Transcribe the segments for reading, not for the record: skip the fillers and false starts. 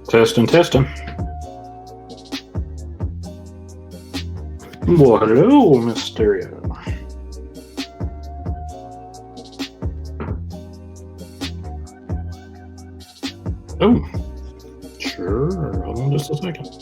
Testing, testing. Well, hello, Mysterio. Oh, sure. Hold on just a second.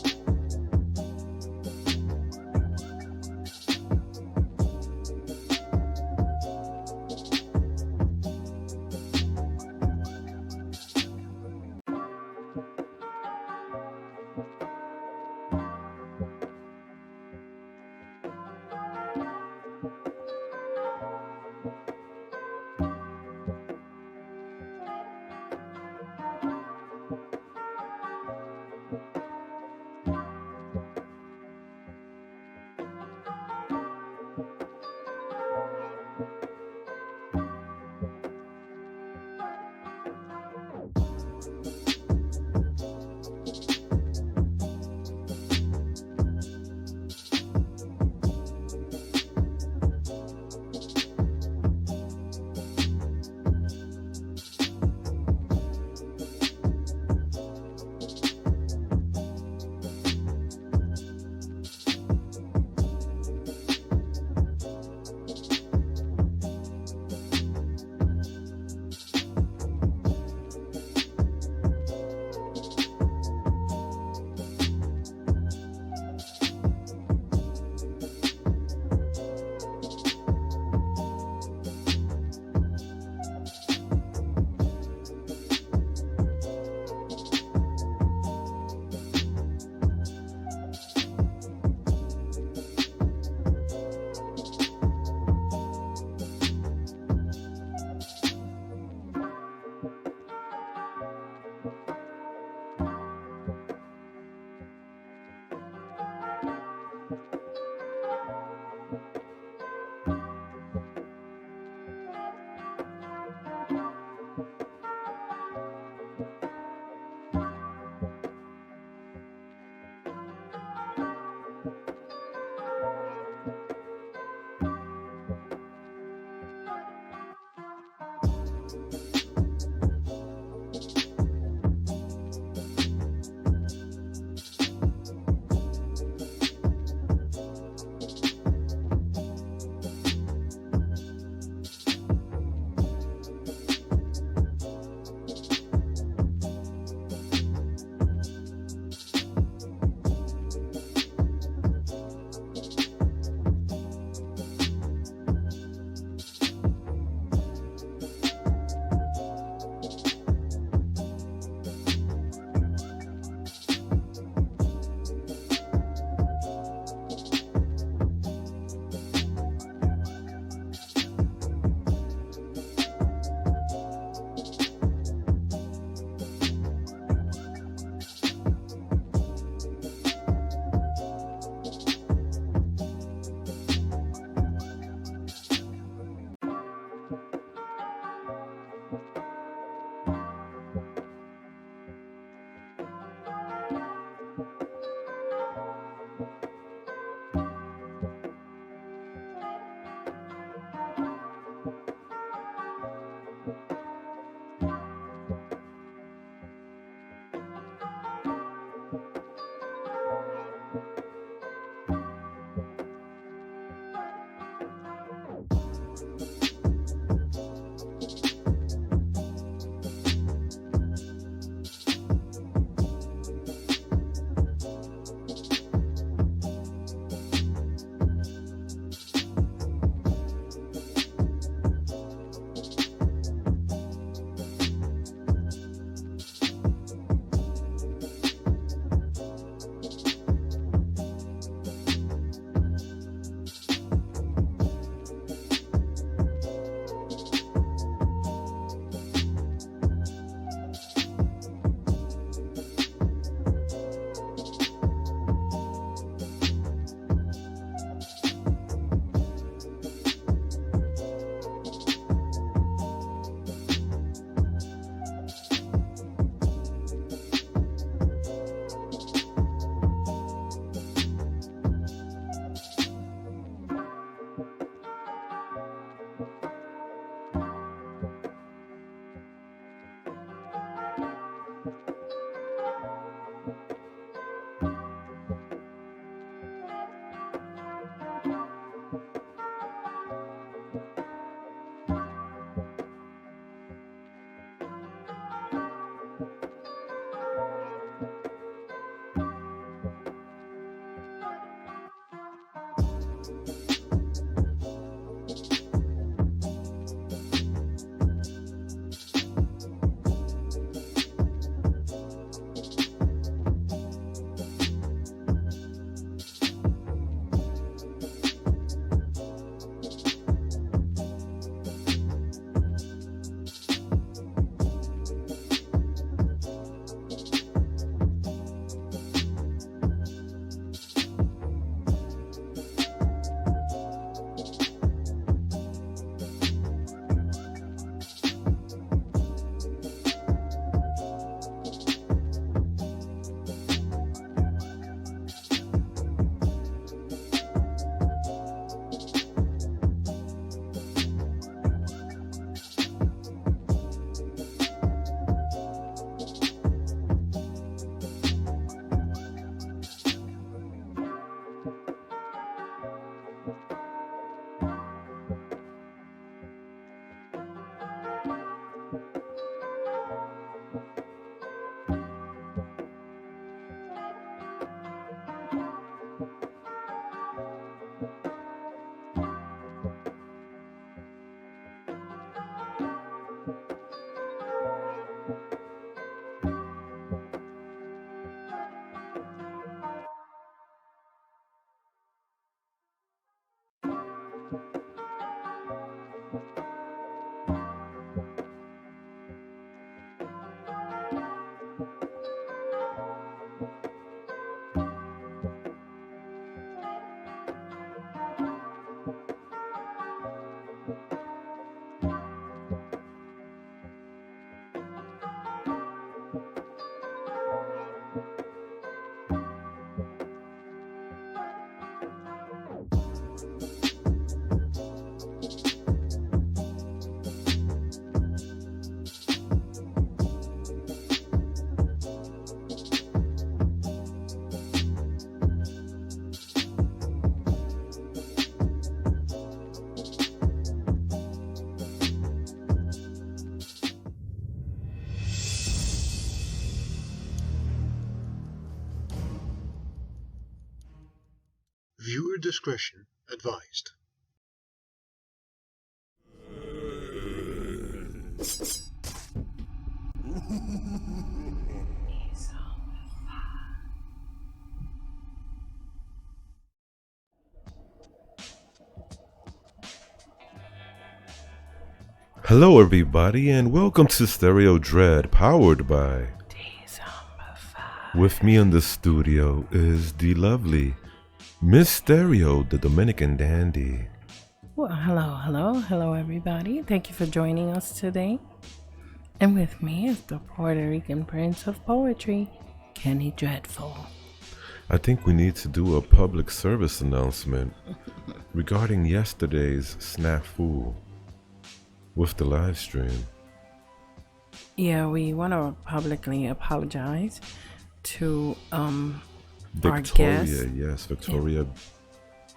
Viewer discretion advised. Hello everybody and welcome to Stereo Dread powered by Dezombified. With me in the studio is the lovely Miss Stereo, the Dominican dandy. Well, hello everybody. Thank you for joining us today. And with me is the Puerto Rican Prince of Poetry, Kenny Dreadful. I think we need to do a public service announcement regarding yesterday's snafu with the live stream. Yeah, we want to publicly apologize to our Victoria, guest. yes, Victoria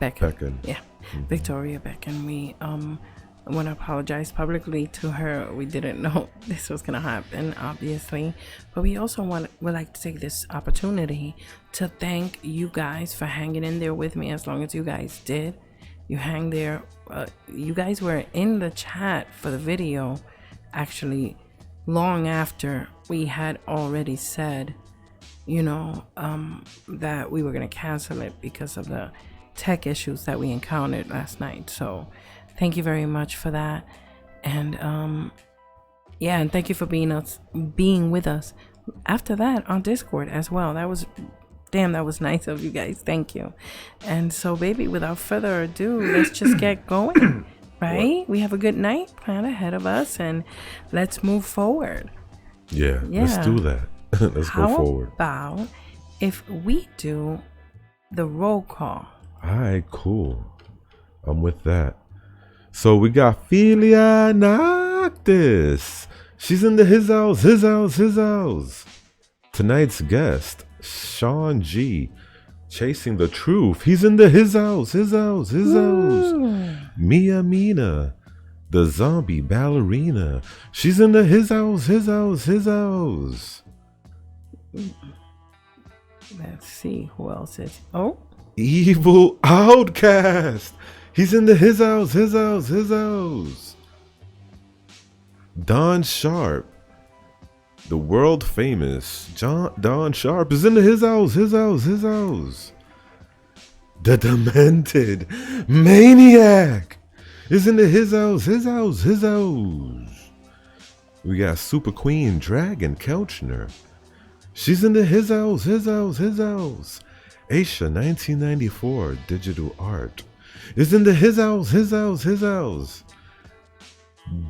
Beckham. Beckham. Yeah, Victoria Beckham. We want to apologize publicly to her. We didn't know this was gonna happen, obviously, but we also would like to take this opportunity to thank you guys for hanging in there with me as long as you guys did. You hang there. You guys were in the chat for the video, actually, long after we had already said, that we were gonna cancel it because of the tech issues that we encountered last night. So thank you very much for that. And and thank you for being with us after that on Discord as well. That was nice of you guys. Thank you. And so, baby, without further ado, let's just get going. Right? We have a good night planned ahead of us, and let's move forward. Yeah. Let's do that. Let's go forward. How about if we do the roll call? All right, cool. I'm with that. So we got Philia Noctis. She's in the his house. Tonight's guest, Shawn G, chasing the truth. He's in the his house. Mia Mina, the zombie ballerina. She's in the his house. Let's see who else is. Oh, Evil Outcast. He's in the his house. Don Sharp, the world famous Don Sharp, is in the his house. The demented maniac is in the his house. We got Super Queen Dragon Kelchner. She's in the his house. Aisha 1994 digital art is in the his house.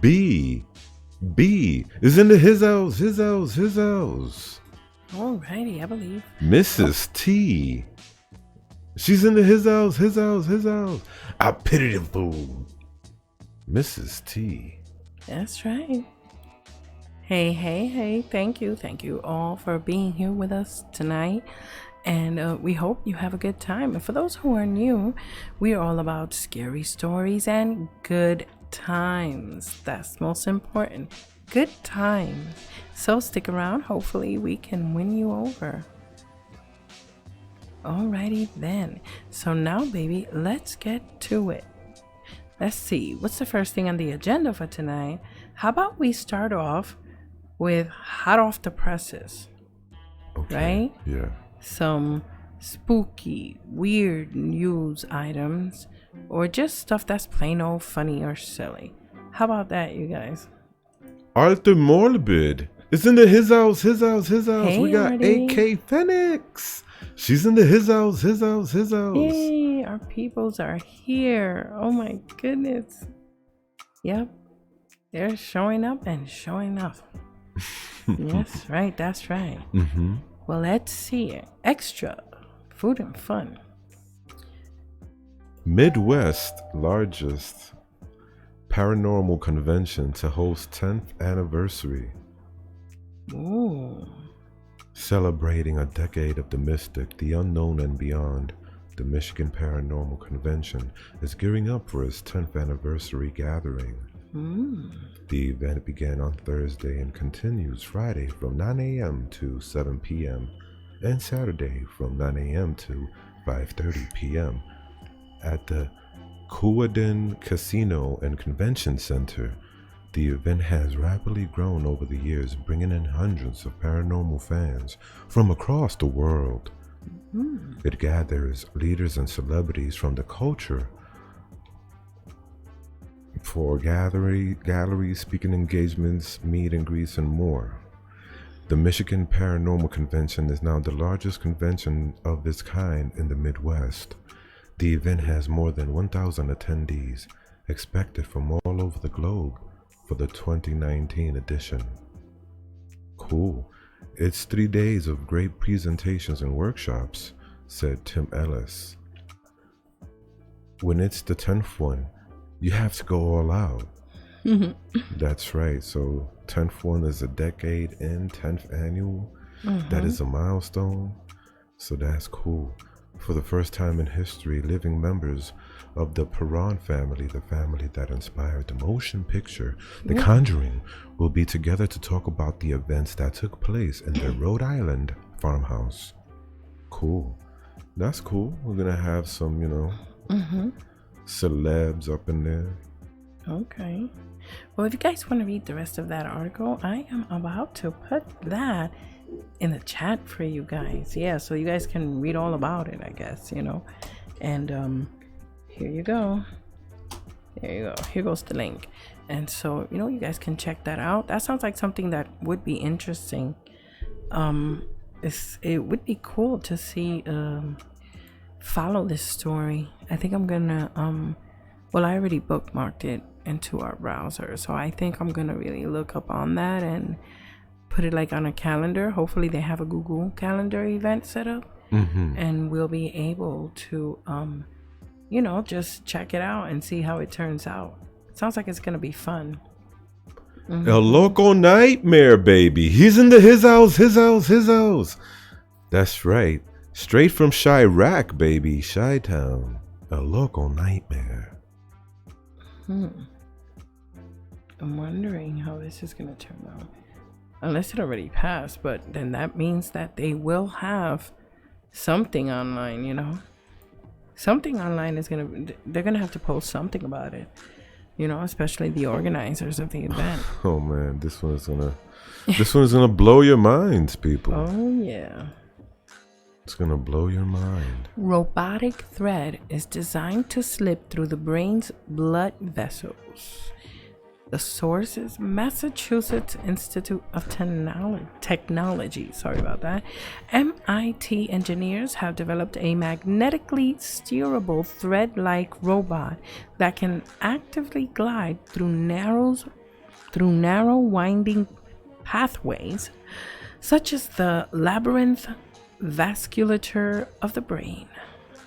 B is in the his house. alrighty, I believe. Mrs. T, she's in the his house. I pity the fool. Mrs. T. That's right. Hey. Thank you all for being here with us tonight. And we hope you have a good time. And for those who are new, we are all about scary stories and good times. That's most important. Good times. So stick around. Hopefully we can win you over. Alrighty then. So now, baby, let's get to it. Let's see. What's the first thing on the agenda for tonight? How about we start off with hot off the presses? Okay. Right? Yeah. Some spooky, weird news items, or just stuff that's plain old funny or silly. How about that, you guys? Arthur Morbid is in the his house. Hey, we got Artie. AK Phoenix. She's in the his house. Yay, our peoples are here. Oh my goodness. Yep. They're showing up and showing up. That's right. Mm-hmm. Well, let's see it. Extra food and fun. Midwest largest paranormal convention to host 10th anniversary. Ooh. Celebrating a decade of the mystic, the unknown, and beyond, the Michigan Paranormal Convention is gearing up for its 10th anniversary gathering. The event began on Thursday and continues Friday from 9 a.m. to 7 p.m. and Saturday from 9 a.m. to 5:30 p.m. at the Kuwadin Casino and Convention Center. The event has rapidly grown over the years, bringing in hundreds of paranormal fans from across the world. It gathers leaders and celebrities from the culture for galleries, speaking engagements, meet and greets, and more. The Michigan Paranormal Convention is now the largest convention of its kind in the Midwest. The event has more than 1,000 attendees expected from all over the globe for the 2019 edition. Cool. It's 3 days of great presentations and workshops, said Tim Ellis. When it's the 10th one, you have to go all out. That's right. So 10th one is a decade in, 10th annual. That is a milestone. So that's cool. For the first time in history, living members of the Perron family, the family that inspired the motion picture The Conjuring, will be together to talk about the events that took place in their Rhode Island farmhouse. Cool. That's cool. We're gonna have some, celebs up in there. Okay. Well, if you guys want to read the rest of that article, I am about to put that in the chat for you guys. Yeah, so you guys can read all about it, I guess, And here you go. There you go. Here goes the link. And so, you guys can check that out. That sounds like something that would be interesting. It would be cool to see follow this story. I think I'm gonna well, I already bookmarked it into our browser, so I think I'm gonna really look up on that and put it like on a calendar. Hopefully they have a Google Calendar event set up, and we'll be able to just check it out and see how it turns out. It sounds like it's gonna be fun. El Loco Nightmare, baby. He's in his house. That's right. Straight from Chirac, baby. Chi-Town. El Loco Nightmare. I'm wondering how this is going to turn out. Unless it already passed, but then that means that they will have something online, Something online they're going to have to post something about it. Especially the organizers of the event. Oh man, this one's gonna blow your minds, people. Oh yeah. It's gonna blow your mind. Robotic thread is designed to slip through the brain's blood vessels. The source is Massachusetts Institute of Technology. Sorry about that. MIT engineers have developed a magnetically steerable thread-like robot that can actively glide through narrow winding pathways, such as the labyrinth vasculature of the brain.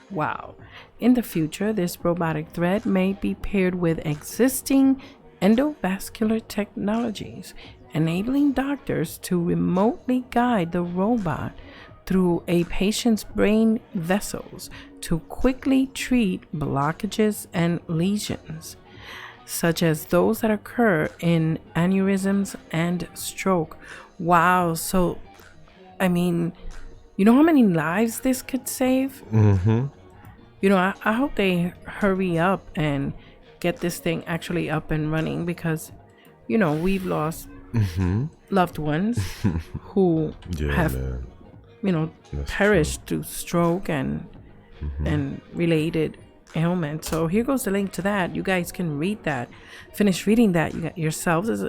Wow. In the future, this robotic thread may be paired with existing endovascular technologies, enabling doctors to remotely guide the robot through a patient's brain vessels to quickly treat blockages and lesions, such as those that occur in aneurysms and stroke. Wow. So, I mean, you know how many lives this could save? I hope they hurry up and get this thing actually up and running, because we've lost loved ones who have perished through stroke and related ailments. So here goes the link to that. You guys can read that, finish reading that yourselves. It's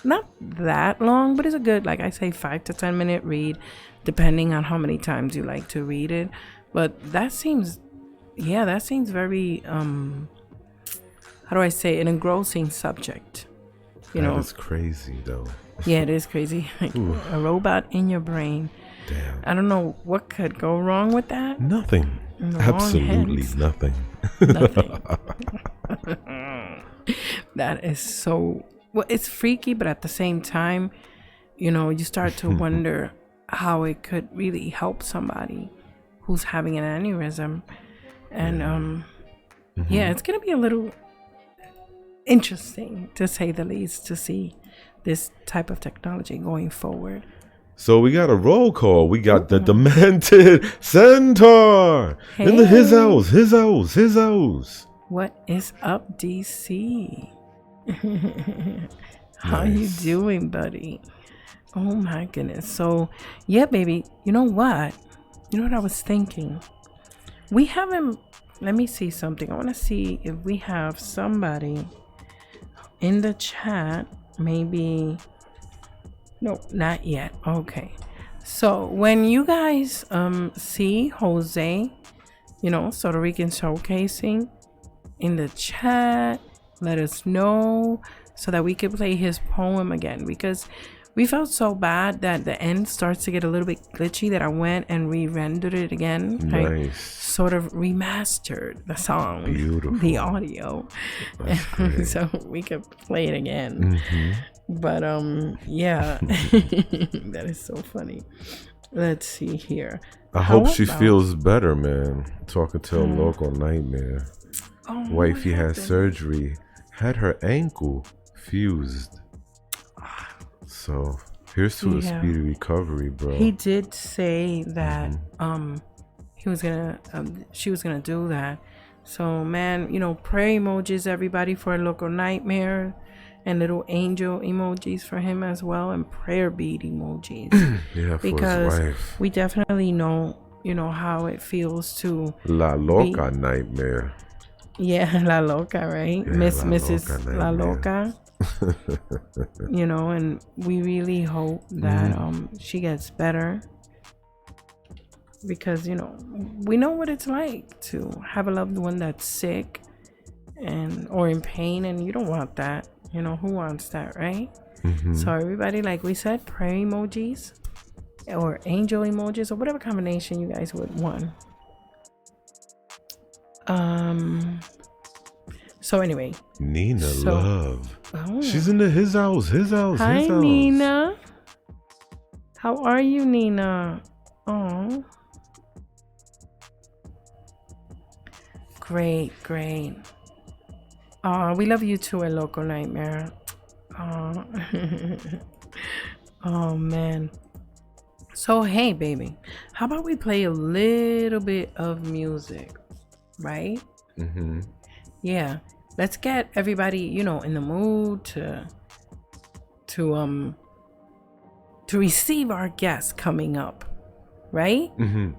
not that long, but it's a good, like I say, 5 to 10 minute read, depending on how many times you like to read it. But that seems very how do I say, an engrossing subject. That is crazy, though. Yeah, it is crazy. Like a robot in your brain. Damn. I don't know what could go wrong with that. Nothing. Absolutely nothing. Nothing. That is so... Well, it's freaky, but at the same time, you start to wonder how it could really help somebody who's having an aneurysm. And, it's going to be a little... interesting, to say the least, to see this type of technology going forward. So we got a roll call. We got the demented centaur in his house. What is up, DC? How you doing, buddy? Oh my goodness. So yeah, baby, you know what I was thinking? We haven't, let me see something. I want to see if we have somebody in the chat. Maybe no, not yet. Okay, so when you guys see Jose, Puerto Rican showcasing in the chat, let us know so that we can play his poem again, because we felt so bad that the end starts to get a little bit glitchy that I went and re-rendered it again. Nice. I sort of remastered the song, beautiful, the audio, so we could play it again. But yeah, that is so funny. Let's see here. I hope she feels better, man. Talking to a local nightmare. Wifey had surgery, had her ankle fused. So here's to a speedy recovery, bro. He did say that he was gonna she was gonna do that. So man, you know, prayer emojis everybody for a local nightmare, and little angel emojis for him as well, and prayer bead emojis. Yeah, for because his wife. We definitely know, you know, how it feels to La Loca nightmare. Yeah, La Loca, right? Yeah, Mrs. La Loca. You know, and we really hope that she gets better, because you know, we know what it's like to have a loved one that's sick and or in pain, and you don't want that. You know, who wants that, right? So everybody, like we said, prayer emojis or angel emojis or whatever combination you guys would want. So anyway, Nina Love. Oh. She's in his house. Hi, his house. Nina. How are you, Nina? Oh, great. We love you too, a local nightmare. Oh man. So hey, baby, how about we play a little bit of music, right? Yeah. Let's get everybody, you know, in the mood to receive our guests coming up, right?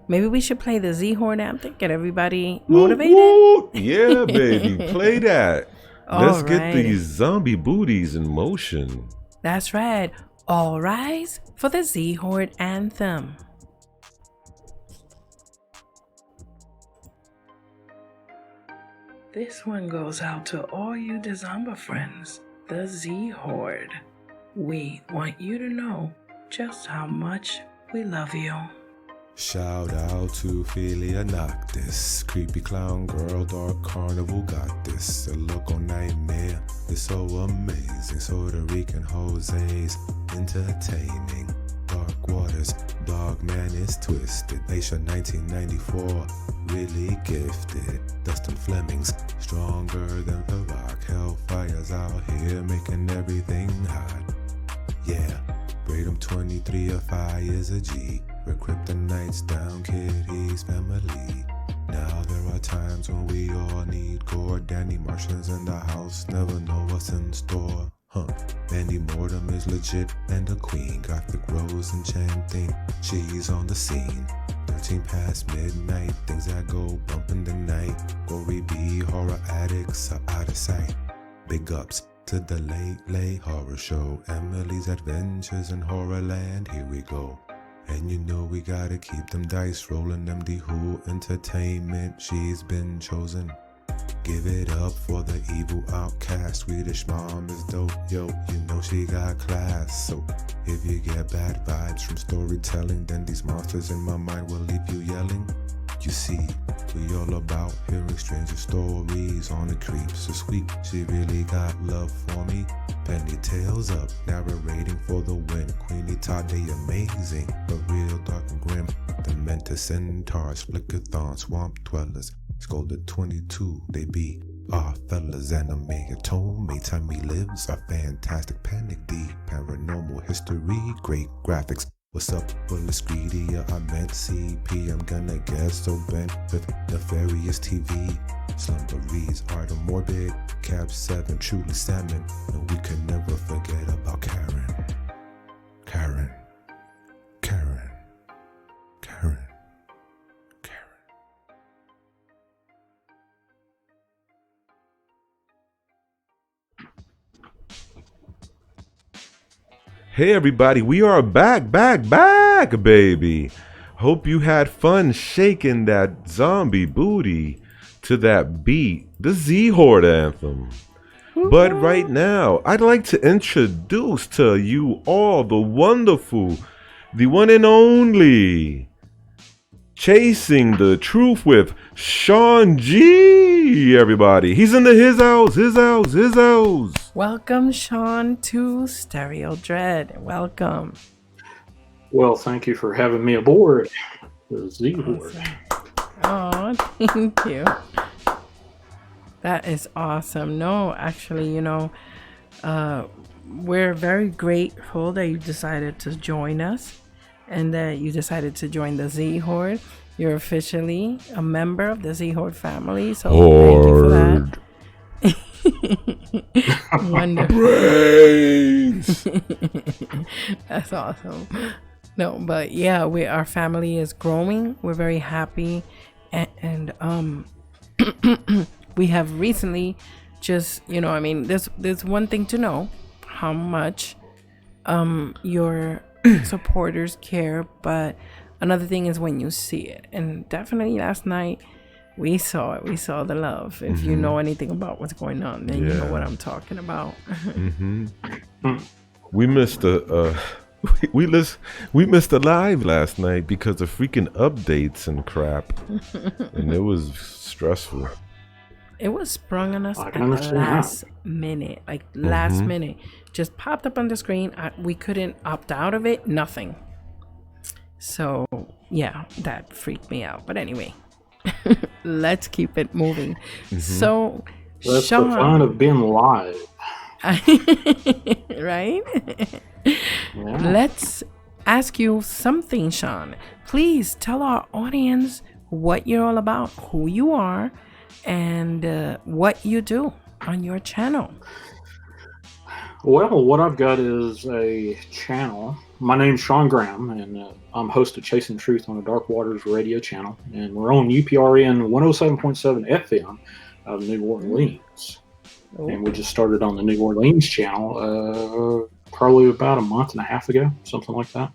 Maybe we should play the Z-Horde anthem, get everybody motivated. Woo, yeah, baby, play that. Let's All get right. these zombie booties in motion. That's right. All rise for the Z-Horde anthem. This one goes out to all you Dezomba friends, the Z-Horde. We want you to know just how much we love you. Shout out to Ophelia Noctis, creepy clown girl, dark carnival got this. A local nightmare is so amazing. Puerto Rican Jose's entertaining. Dark waters, dog man is twisted. Asia 1994, really gifted. Dustin Fleming's stronger than the rock. Hellfire's out here making everything hot. Yeah, Braden 23 of fire is a G. We're kryptonites down, kid, he's family. Now there are times when we all need gore. Danny Martians in the house, never know what's in store. Mandy Mortem is legit and a queen. Gothic Rose enchanting, she's on the scene. 13 past midnight, things that go bump in the night. Gory B, horror addicts are out of sight. Big ups to the late horror show. Emily's Adventures in Horrorland, here we go. And you know we gotta keep them dice rolling. MD Who Entertainment, she's been chosen. Give it up for the evil outcast. Swedish mom is dope, yo, you know she got class. So if you get bad vibes from storytelling, then these monsters in my mind will leave you yelling. You see, we all about hearing stranger stories on the creeps. So sweet, she really got love for me. Penny tails up, narrating for the win. Queenie Tade amazing, but real dark and grim. Dementor centaurs, flickathon, swamp dwellers. Scolded 22, they be our fellas. Animated tone, made time he lives. A fantastic panic, deep paranormal history, great graphics. What's up, Bullis Greedia? I meant CP. I'm gonna get so bent with nefarious TV. Slumberies are the morbid. Cab 7, truly salmon. And we can never forget about Karen. Karen. Karen. Karen. Hey everybody, we are back, baby. Hope you had fun shaking that zombie booty to that beat, the Z-Horde anthem. But right now, I'd like to introduce to you all the wonderful, the one and only, Chasing the Truth with Shawn G, everybody. He's in his house. Welcome, Shawn, to Stereo Dread. Welcome. Well, thank you for having me aboard the Z Horde. Oh, thank you. That is awesome. No, actually, we're very grateful that you decided to join us and that you decided to join the Z Horde. You're officially a member of the Z Horde family, so thank you for that. Wonderful. Brains. That's awesome. No, but yeah, our family is growing. We're very happy, and we have recently just there's one thing to know how much your supporters care, but another thing is when you see it. And definitely last night we saw it. We saw the love. If you know anything about what's going on, then you know what I'm talking about. We missed we missed a live last night because of freaking updates and crap, and it was stressful. It was sprung on us I at can the understand last minute, last minute. Just popped up on the screen. We couldn't opt out of it. Nothing. So yeah, that freaked me out. But anyway, let's keep it moving. So, That's Shawn, the fun of being live. right? Yeah. Let's ask you something, Shawn. Please tell our audience what you're all about, who you are, and what you do on your channel. Well, what I've got is a channel. My name's Shawn Graham, and I'm host of Chasing Truth on the Dark Waters radio channel. And we're on UPRN 107.7 FM out of New Orleans. And we just started on the New Orleans channel probably about a month and a half ago, something like that.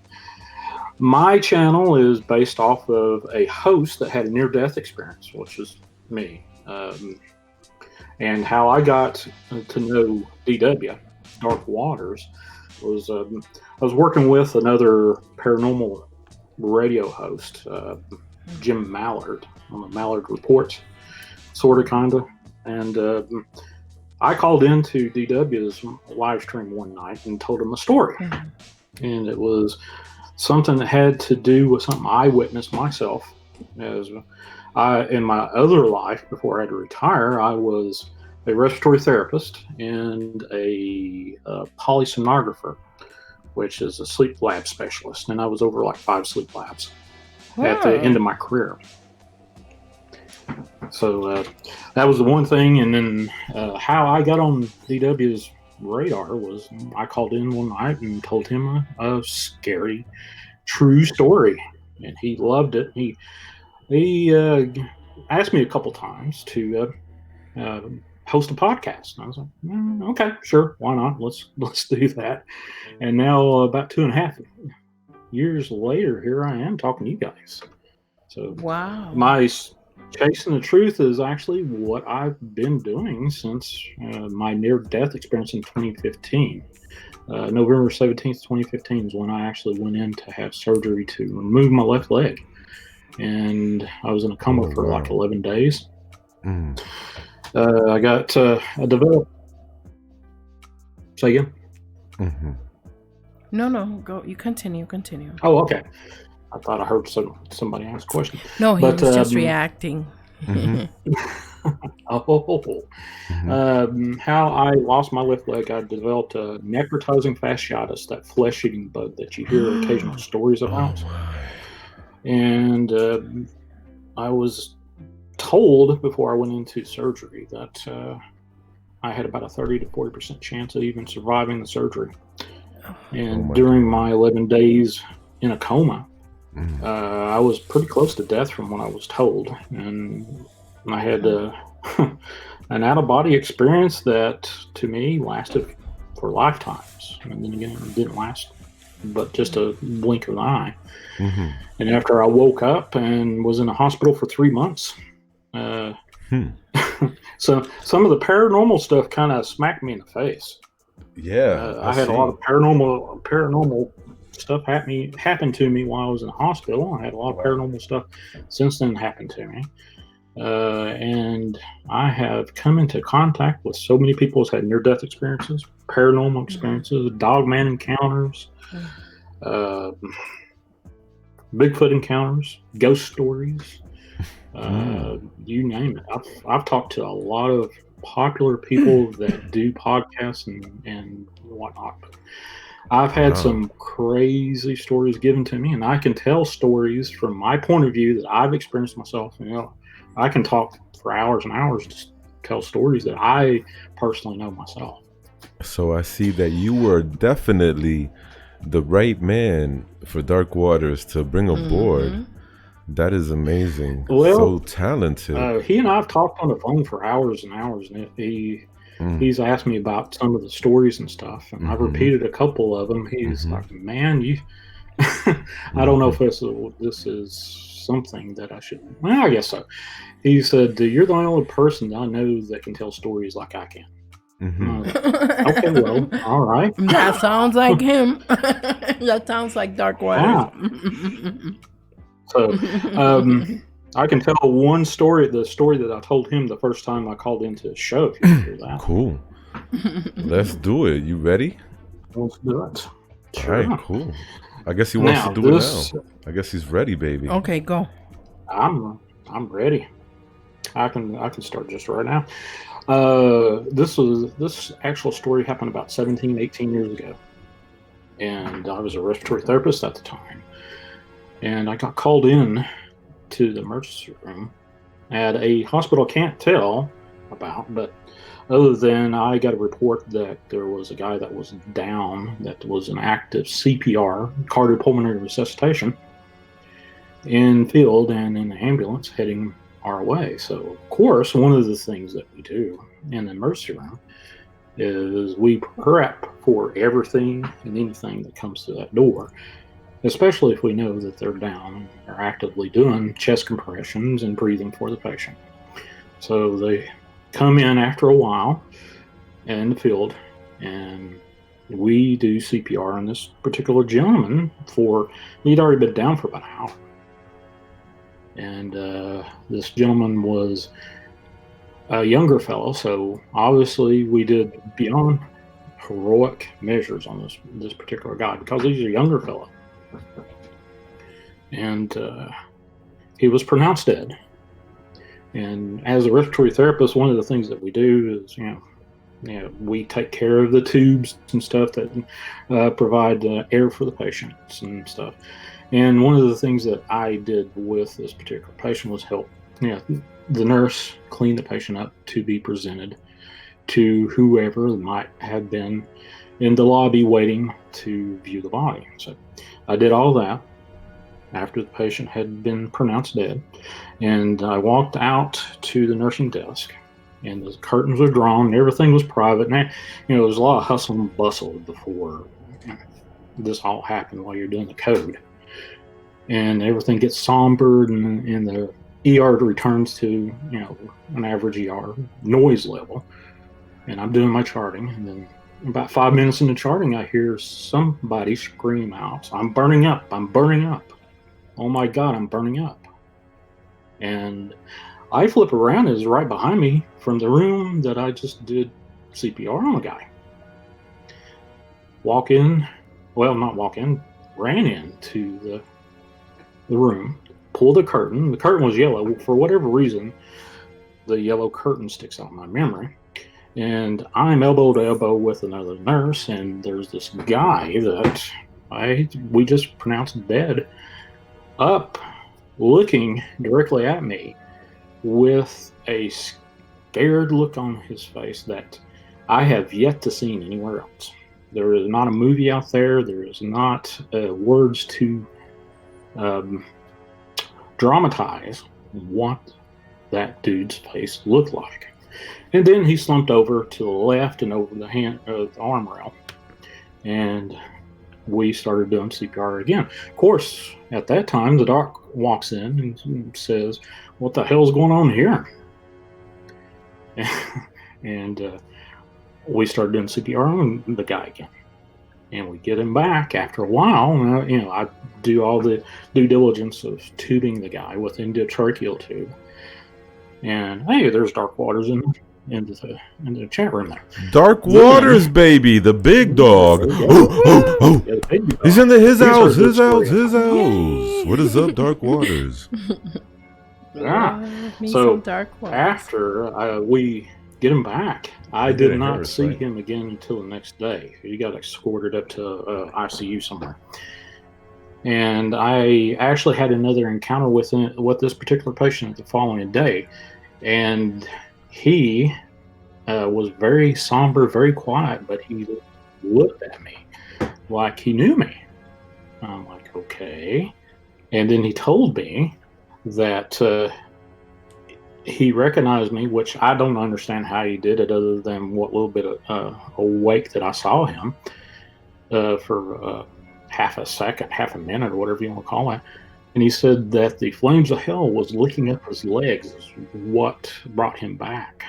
My channel is based off of a host that had a near-death experience, which is me. And how I got to know DW, Dark Waters, was I was working with another paranormal radio host, Jim Mallard, on the Mallard Report, sort of, kind of. And I called into DW's live stream one night and told him a story. And it was something that had to do with something I witnessed myself. As in my other life, before I had to retire, I was a respiratory therapist and a polysomnographer, which is a sleep lab specialist. And I was over like 5 sleep labs at the end of my career. So that was the one thing. And then how I got on DW's radar was I called in one night and told him a scary, true story. And he loved it. He asked me a couple times to host a podcast. And I was like, okay, sure, why not? Let's do that. And now about 2.5 years later, here I am talking to you guys. So wow, my Chasing the Truth is actually what I've been doing since my near-death experience in 2015. November 17th, 2015 is when I actually went in to have surgery to remove my left leg. And I was in a coma for like 11 days. I developed. Say again? No, go. You continue. Oh, okay. I thought I heard somebody ask a question. No, he was just reacting. How I lost my left leg, I developed a necrotizing fasciitis, that flesh-eating bug that you hear occasional stories about. And I was told before I went into surgery that I had about a 30 to 40% chance of even surviving the surgery. And during my 11 days in a coma, I was pretty close to death from what I was told. And I had an out-of-body experience that, to me, lasted for lifetimes. And then again, it didn't last but just a blink of an eye. And after I woke up and was in a hospital for 3 months, so some of the paranormal stuff kind of smacked me in the face. I had a lot of paranormal stuff happened to me while I was in the hospital. I had a lot of paranormal stuff since then happened to me. And I have come into contact with so many people who's had near-death experiences, paranormal experiences, dogman encounters, Bigfoot encounters, ghost stories, you name it. I've talked to a lot of popular people that do podcasts and whatnot. I've had some crazy stories given to me, and I can tell stories from my point of view that I've experienced myself. I can talk for hours and hours to tell stories that I personally know myself. So I see that you were definitely the right man for Dark Waters to bring aboard. That is amazing. Well, so talented. He and I have talked on the phone for hours and hours, and he's asked me about some of the stories and stuff, and I've repeated a couple of them. He's like, "Man, you." I don't know if this is something that I should. Well, I guess so. He said, "You're the only person I know that can tell stories like I can." Okay, well, all right. That sounds like him. That sounds like Dark Waters. So, I can tell one story, the story that I told him the first time I called into the show, if you can hear that. Cool. Let's do it. You ready? Let's do it. Sure. All right, cool. I guess he wants to do it now. I guess he's ready, baby. Okay, go. I'm ready. I can start just right now. This actual story happened about 17, 18 years ago. And I was a respiratory therapist at the time. And I got called in to the emergency room at a hospital I can't tell about, but other than I got a report that there was a guy that was down, that was an active CPR, cardiopulmonary resuscitation, in field and in the ambulance heading our way. So, of course, one of the things that we do in the emergency room is we prep for everything and anything that comes through that door, especially if we know that they're down and they're actively doing chest compressions and breathing for the patient. So they come in after a while in the field, and we do CPR on this particular gentleman he'd already been down for about an hour. And this gentleman was a younger fellow, so obviously we did beyond heroic measures on this particular guy because he's a younger fellow. And he was pronounced dead. And as a respiratory therapist, one of the things that we do is, we take care of the tubes and stuff that provide air for the patients and stuff. And one of the things that I did with this particular patient was help, the nurse clean the patient up to be presented to whoever might have been in the lobby waiting to view the body. So I did all that after the patient had been pronounced dead, and I walked out to the nursing desk, and the curtains were drawn and everything was private. And there was a lot of hustle and bustle before this all happened while you're doing the code, and everything gets sombered, and the ER returns to an average ER noise level, and I'm doing my charting, and then about 5 minutes into charting, I hear somebody scream out, "I'm burning up, I'm burning up. Oh my God, I'm burning up." And I flip around, and it's right behind me from the room that I just did CPR on a guy. Ran into the room, pulled the curtain. The curtain was yellow. For whatever reason, the yellow curtain sticks out in my memory. And I'm elbow to elbow with another nurse, and there's this guy that we just pronounced dead, up, looking directly at me with a scared look on his face that I have yet to see anywhere else. There is not a movie out there. There is not words to dramatize what that dude's face looked like. And then he slumped over to the left and over the arm rail, and we started doing CPR again. Of course, at that time, the doc walks in and says, "What the hell's going on here?" And we started doing CPR on the guy again. And we get him back after a while. I do all the due diligence of tubing the guy with endotracheal tube. And hey, there's Dark Waters in in the chat room there. Dark Waters, baby, the big dog. Oh. Yeah, the big dog. He's in his house. His house. What is up, Dark Waters? Yeah. Me So some Dark Waters. after we get him back, I You did did it not Harris, see right? him again until the next day. He got escorted up to ICU somewhere. And I actually had another encounter with this particular patient the following day. And he was very somber, very quiet, but he looked at me like he knew me. I'm like, okay. And then he told me that he recognized me, which I don't understand how he did it other than what little bit of awake that I saw him for half a second, half a minute, or whatever you want to call it. And he said that the flames of hell was licking up his legs is what brought him back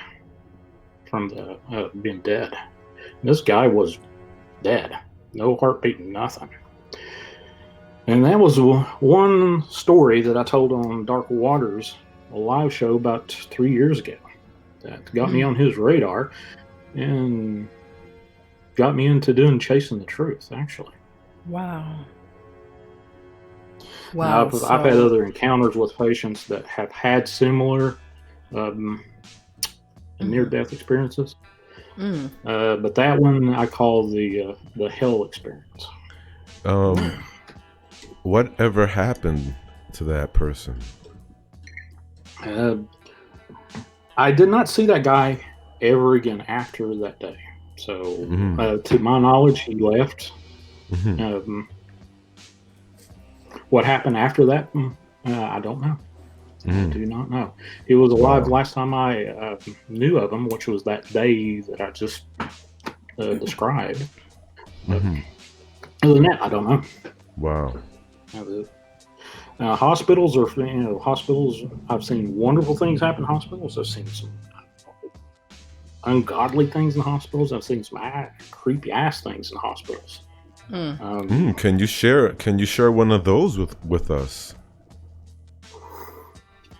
from the being dead. And this guy was dead. No heartbeat, nothing. And that was one story that I told on Dark Waters, a live show about 3 years ago. That got me on his radar and got me into doing Chasing the Truth, actually. Wow. Now, I've had other encounters with patients that have had similar near-death experiences. But that one I call the hell experience. Whatever happened to that person? I did not see that guy ever again after that day. So, to my knowledge, he left. What happened after that? I don't know. I do not know. He was alive last time I knew of him, which was that day that I just described. Other than that, I don't know. Wow. Hospitals are, hospitals. I've seen wonderful things happen in hospitals. I've seen some ungodly things in hospitals. I've seen some creepy ass things in hospitals. Can you share one of those with us?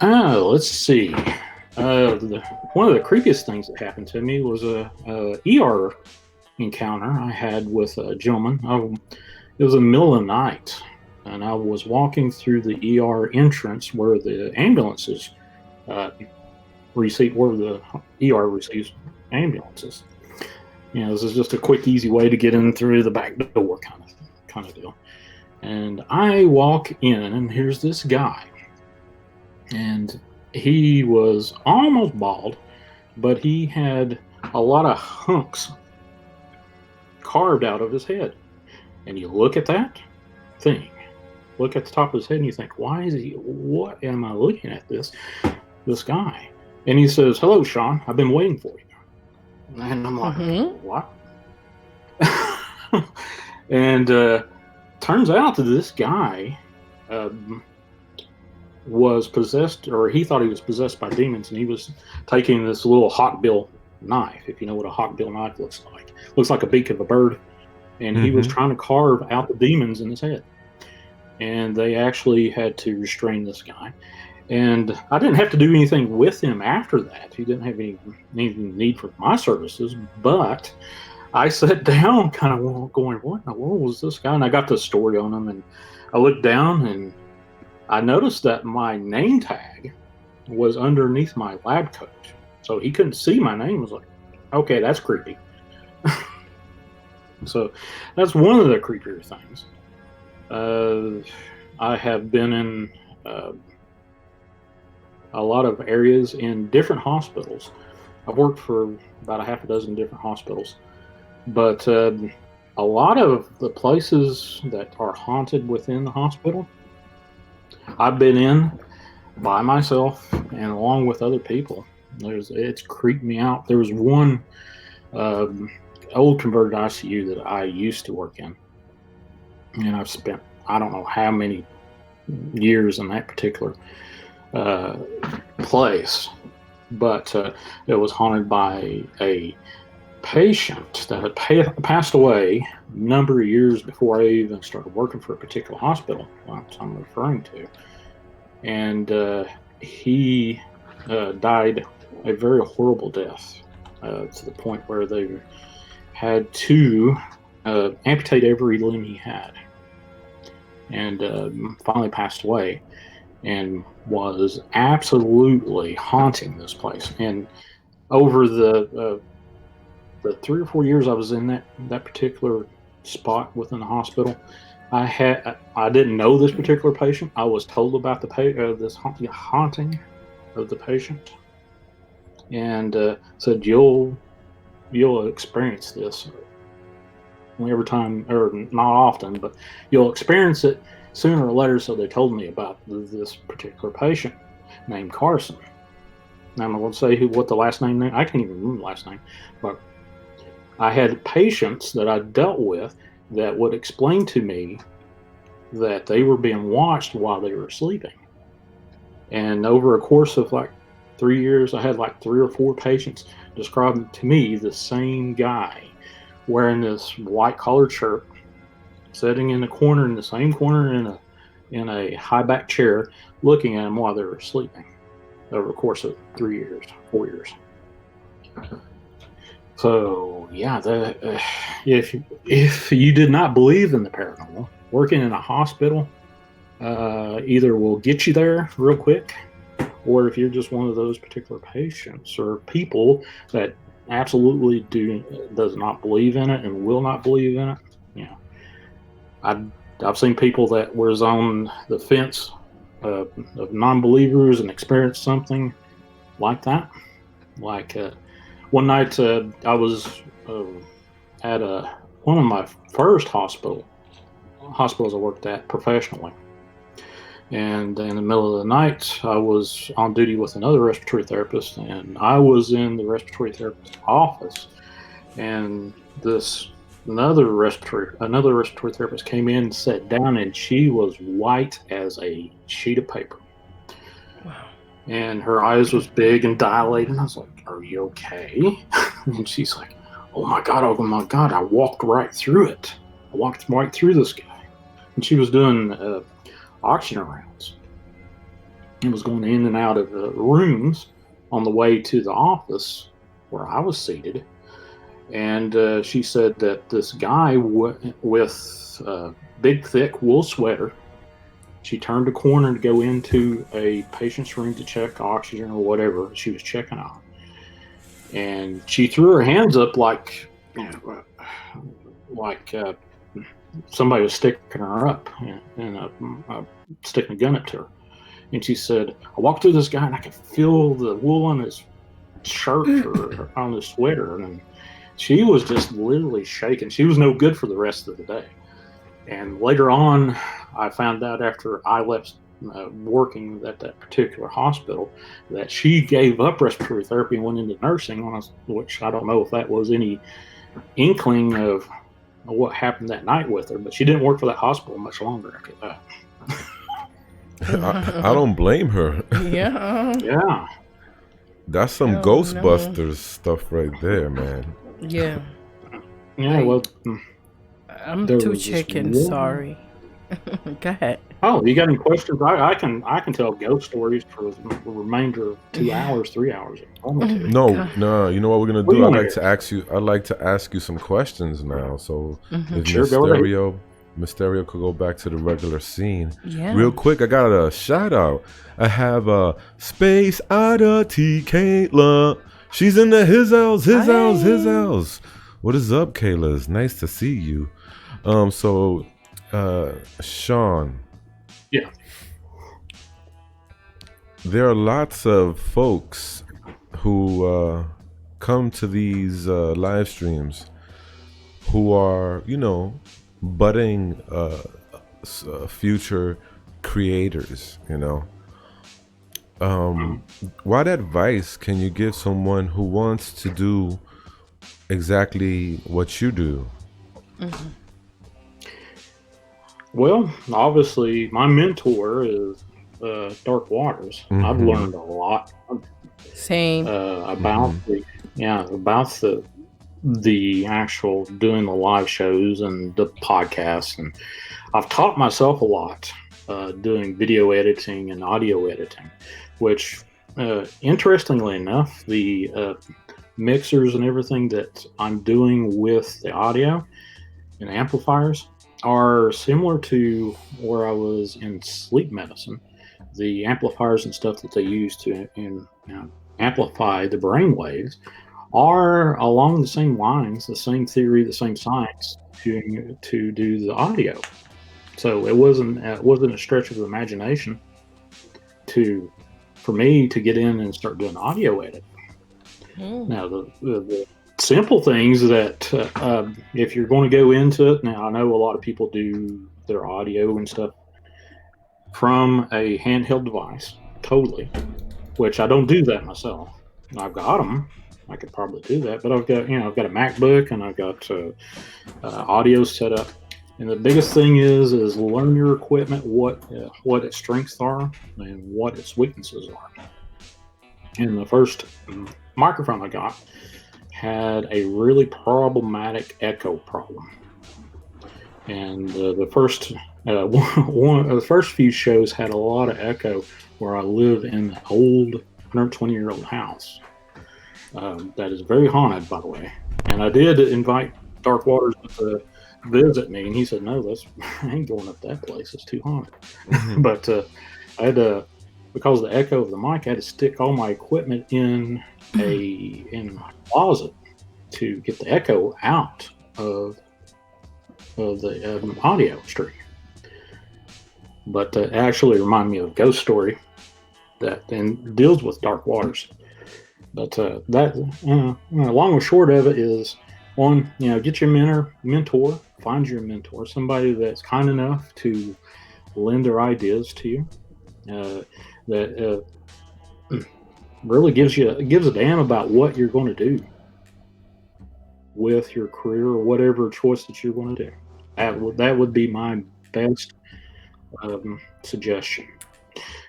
Let's see. One of the creepiest things that happened to me was a ER encounter I had with a gentleman. It was in the middle of the night, and I was walking through the ER entrance where the ambulances where the ER receives ambulances. This is just a quick, easy way to get in through the back door kind of deal. And I walk in, and here's this guy. And he was almost bald, but he had a lot of hunks carved out of his head. And you look at that thing, look at the top of his head, and you think, what am I looking at this guy? And he says, "Hello, Shawn, I've been waiting for you." And I'm like, what? And turns out that this guy was possessed, or he thought he was possessed by demons, and he was taking this little hawkbill knife, if you know what a hawkbill knife looks like. Looks like a beak of a bird. And he was trying to carve out the demons in his head. And they actually had to restrain this guy. And I didn't have to do anything with him after that. He didn't have any need for my services. But I sat down kind of going, what in the world was this guy? And I got the story on him. And I looked down and I noticed that my name tag was underneath my lab coat. So he couldn't see my name. I was like, okay, that's creepy. So that's one of the creepier things. I have been in a lot of areas in different hospitals. I've worked for about a half a dozen different hospitals. But a lot of the places that are haunted within the hospital, I've been in by myself and along with other people. It's creeped me out. There was one old converted ICU that I used to work in, and I've spent I don't know how many years in that particular place, but it was haunted by a patient that had passed away a number of years before I even started working for a particular hospital I'm referring to, and he died a very horrible death. to the point where they had to amputate every limb he had, and finally passed away, and was absolutely haunting this place. And over the 3 or 4 years I was in that particular spot within the hospital, I didn't know this particular patient. I was told about this haunting of the patient, and said you'll experience this every time, or not often, but you'll experience it sooner or later. So they told me about this particular patient named Carson. Now I'm not going to say what the last name. I can't even remember the last name, but I had patients that I dealt with that would explain to me that they were being watched while they were sleeping. And over a course of like 3 years, I had like 3 or 4 patients describing to me the same guy wearing this white collared shirt, sitting in the corner, in the same corner in a high back chair, looking at them while they were sleeping over the course of 3 years, 4 years. So yeah, if you did not believe in the paranormal, working in a hospital either will get you there real quick, or if you're just one of those particular patients or people that absolutely does not believe in it and will not believe in it, you know, I've seen people that was on the fence of non-believers and experienced something like that. Like one night I was at one of my first hospitals I worked at professionally, and in the middle of the night I was on duty with another respiratory therapist, and I was in the respiratory therapist's office, and another respiratory therapist came in and sat down, and she was white as a sheet of paper. Wow. And her eyes was big and dilated, and I was like, "Are you okay?" And she's like, oh my god, I walked right through it. I walked right through this guy. And she was doing oxygen rounds. It was going in and out of rooms on the way to the office where I was seated. And she said that this guy with a big, thick wool sweater, she turned a corner to go into a patient's room to check oxygen or whatever she was checking on. And she threw her hands up like somebody was sticking her up and sticking a gun up to her. And she said, I walked through this guy and I could feel the wool on his shirt or on his sweater. And she was just literally shaking. She was no good for the rest of the day. And later on, I found out after I left working at that particular hospital that she gave up respiratory therapy and went into nursing, which I don't know if that was any inkling of what happened that night with her, but she didn't work for that hospital much longer after that. I don't blame her. Yeah. Yeah. That's some Ghostbusters stuff right there, man. Yeah. Yeah, well, I'm too chicken, sorry. Go ahead. Oh, you got any questions? I can tell ghost stories for the remainder of 2 hours, 3 hours. No. You know what we're gonna do? I'd like to ask you some questions now. So if Mysterio could go back to the regular scene. Yeah. Real quick, I got a shout out. I have a Space Oddity Kayla. She's in the his house. What is up, Kayla? It's nice to see you. Shawn. Yeah. There are lots of folks who come to these live streams who are, budding future creators, What advice can you give someone who wants to do exactly what you do? Mm-hmm. Well, obviously, my mentor is Dark Waters. Mm-hmm. I've learned a lot. Same. About the actual doing the live shows and the podcasts, and I've taught myself a lot doing video editing and audio editing, which interestingly enough, the mixers and everything that I'm doing with the audio and amplifiers are similar to where I was in sleep medicine. The amplifiers and stuff that they use to amplify the brain waves are along the same lines, the same theory, the same science to do the audio. So it wasn't a stretch of the imagination for me to get in and start doing audio edit. Now the simple things that if you're going to go into it, now I know a lot of people do their audio and stuff from a handheld device, totally, which I don't do that myself. I've got them. I could probably do that, but I've got a MacBook and I've got audio set up. And the biggest thing is learn your equipment, what its strengths are and what its weaknesses are. And the first microphone I got had a really problematic echo problem. And the first the first few shows had a lot of echo where I live in an old 120-year-old house that is very haunted, by the way. And I did invite Dark Waters to visit me, and he said, "No, I ain't going up that place. It's too haunted." But I had to, because of the echo of the mic, I had to stick all my equipment in my closet to get the echo out of the audio stream. But it actually reminded me of a ghost story that then deals with Dark Waters. But long and short of it is, one, get your mentor, find your mentor, somebody that's kind enough to lend their ideas to you, that really gives a damn about what you're going to do with your career or whatever choice that you're going to do. That would be my best suggestion.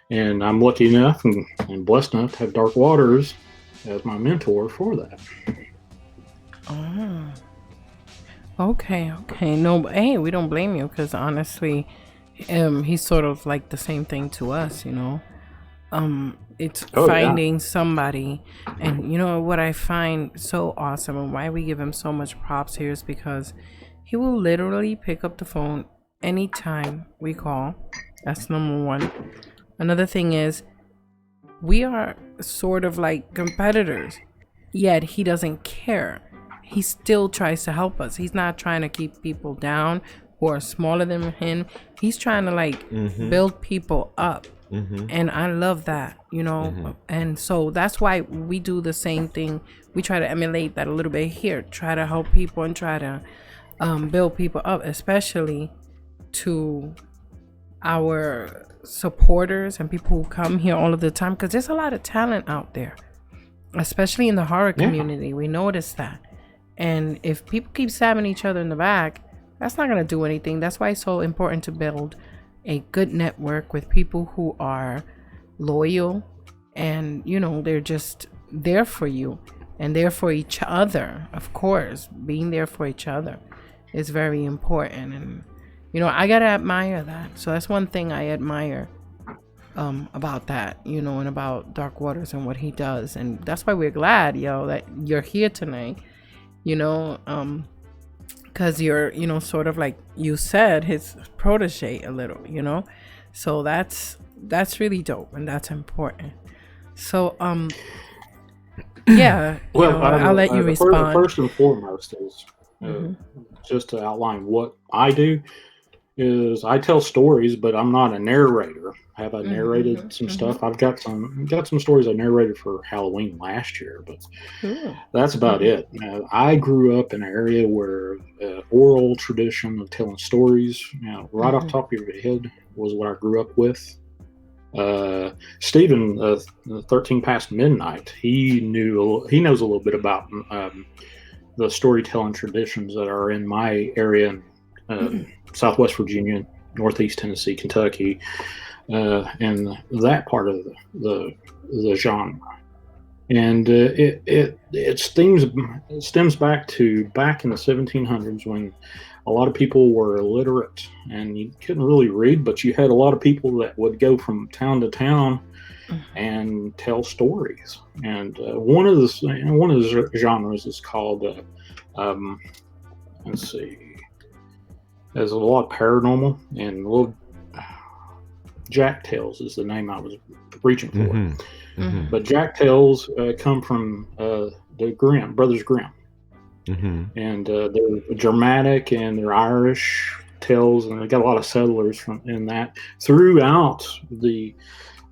And I'm lucky enough and blessed enough to have Dark Waters as my mentor for that. Okay. No, hey, we don't blame you, because honestly, he's sort of like the same thing to us, It's finding somebody. And what I find so awesome and why we give him so much props here is because he will literally pick up the phone anytime we call. That's number one. Another thing is, we are sort of like competitors, yet he doesn't care. He still tries to help us. He's not trying to keep people down who are smaller than him. He's trying to build people up. And I love that, and so that's why we do the same thing. We try to emulate that a little bit here, try to help people and try to build people up, especially to our supporters and people who come here all of the time, because there's a lot of talent out there, especially in the horror community. We notice that. And if people keep stabbing each other in the back, that's not going to do anything. That's why it's so important to build a good network with people who are loyal and, they're just there for you and there for each other. Of course, being there for each other is very important. And, I got to admire that. So that's one thing I admire about that, and about Dark Waters and what he does. And that's why we're glad, that you're here tonight, because you're, sort of like you said, his protege a little, so that's really dope and that's important. So, yeah, I'll let you respond. First and foremost is just to outline what I do. Is I tell stories, but I'm not a narrator. Have I narrated some stuff? I've got some stories I narrated for Halloween last year, but that's about it. I grew up in an area where oral tradition of telling stories, right off the top of your head, was what I grew up with. Stephen, 13 Past Midnight, he knows a little bit about the storytelling traditions that are in my area in Southwest Virginia, Northeast Tennessee, Kentucky, and that part of the genre. And it stems back in the 1700s, when a lot of people were illiterate and you couldn't really read, but you had a lot of people that would go from town to town and tell stories. And one of the genres is called let's see, there's a lot of paranormal, and little Jack Tales is the name I was reaching for. But Jack Tales come from the Brothers Grimm. And they're dramatic, and they're Irish tales, and they got a lot of settlers in that throughout the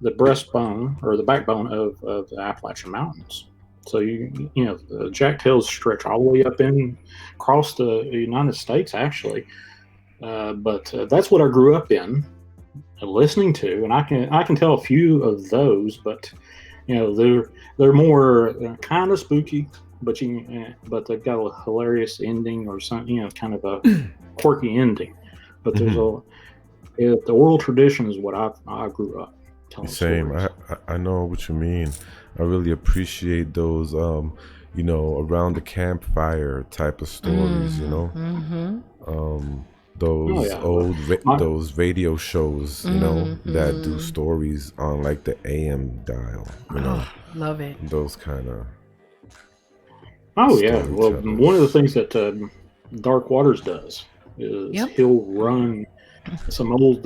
breastbone or the backbone of the Appalachian Mountains. So the Jack Tales stretch all the way up across the United States, actually. But that's what I grew up in, listening to, and I can tell a few of those, but they're more kind of spooky, but they've got a hilarious ending or something, kind of a quirky ending. But there's the oral tradition is what I grew up telling. Same. I know what you mean. I really appreciate those around the campfire type of stories. Those radio shows, that do stories on like the AM dial. Love it. Those kind of. Oh yeah. Well, one of the things that Dark Waters does is he'll run some old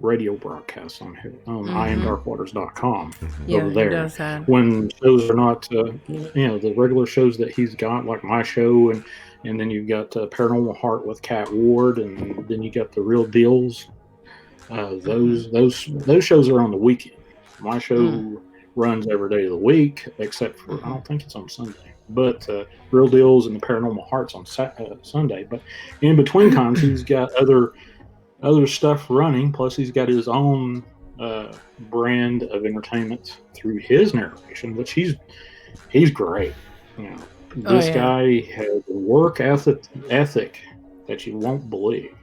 radio broadcasts on IamDarkWaters.com over there. He does that. When shows are not, the regular shows that he's got, like my show, and then you've got Paranormal Heart with Cat Ward, and then you got the Real Deals. Those shows are on the weekend. My show runs every day of the week, except for I don't think it's on Sunday. But Real Deals and the Paranormal Heart's on Sunday. But in between times, he's got other stuff running. Plus, he's got his own brand of entertainment through his narration, which he's great. This guy has a work ethic that you won't believe.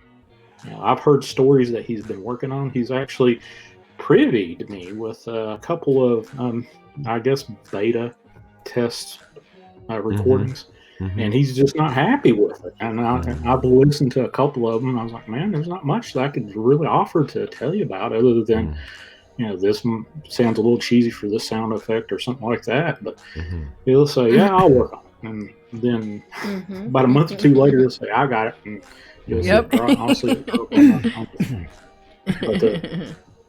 I've heard stories that he's been working on. He's actually privy to me with a couple of, I guess, beta test recordings. And he's just not happy with it. And I've listened to a couple of them, and I was like, man, there's not much that I could really offer to tell you about other than, this sounds a little cheesy for this sound effect or something like that. But he'll say, yeah, I'll work on it. And then about a month or two later, he'll say, I got it. And he'll say, I'll see it on the thing.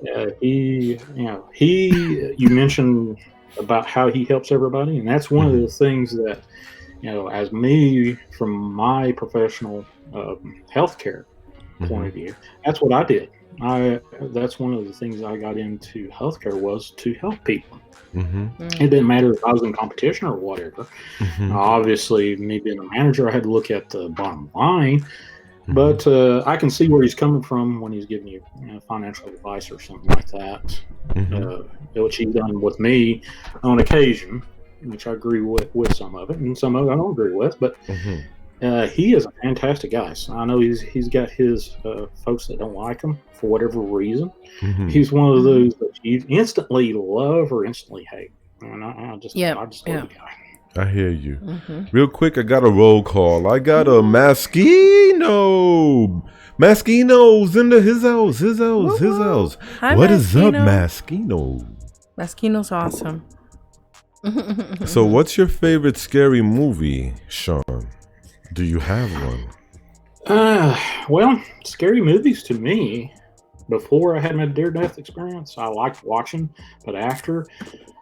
But you mentioned about how he helps everybody, and that's one of the things that, as me, from my professional healthcare point of view, that's what I did. That's one of the things I got into healthcare, was to help people. It didn't matter if I was in competition or whatever. Obviously, me being a manager, I had to look at the bottom line. But I can see where he's coming from when he's giving you, financial advice or something like that, which he's done with me on occasion, which I agree with some of it, and some of it I don't agree with. But he is a fantastic guy. So I know he's got his folks that don't like him for whatever reason. He's one of those that you instantly love or instantly hate. And I just love the guy. I hear you. Real quick, I got a roll call. I got a Maskino. Maskino's in his house. Hi, what is up, Maskino? Maskino? Maskino's awesome. So what's your favorite scary movie, Shawn? Do you have one? Well, scary movies to me, before I had my near-death experience, I liked watching. But after,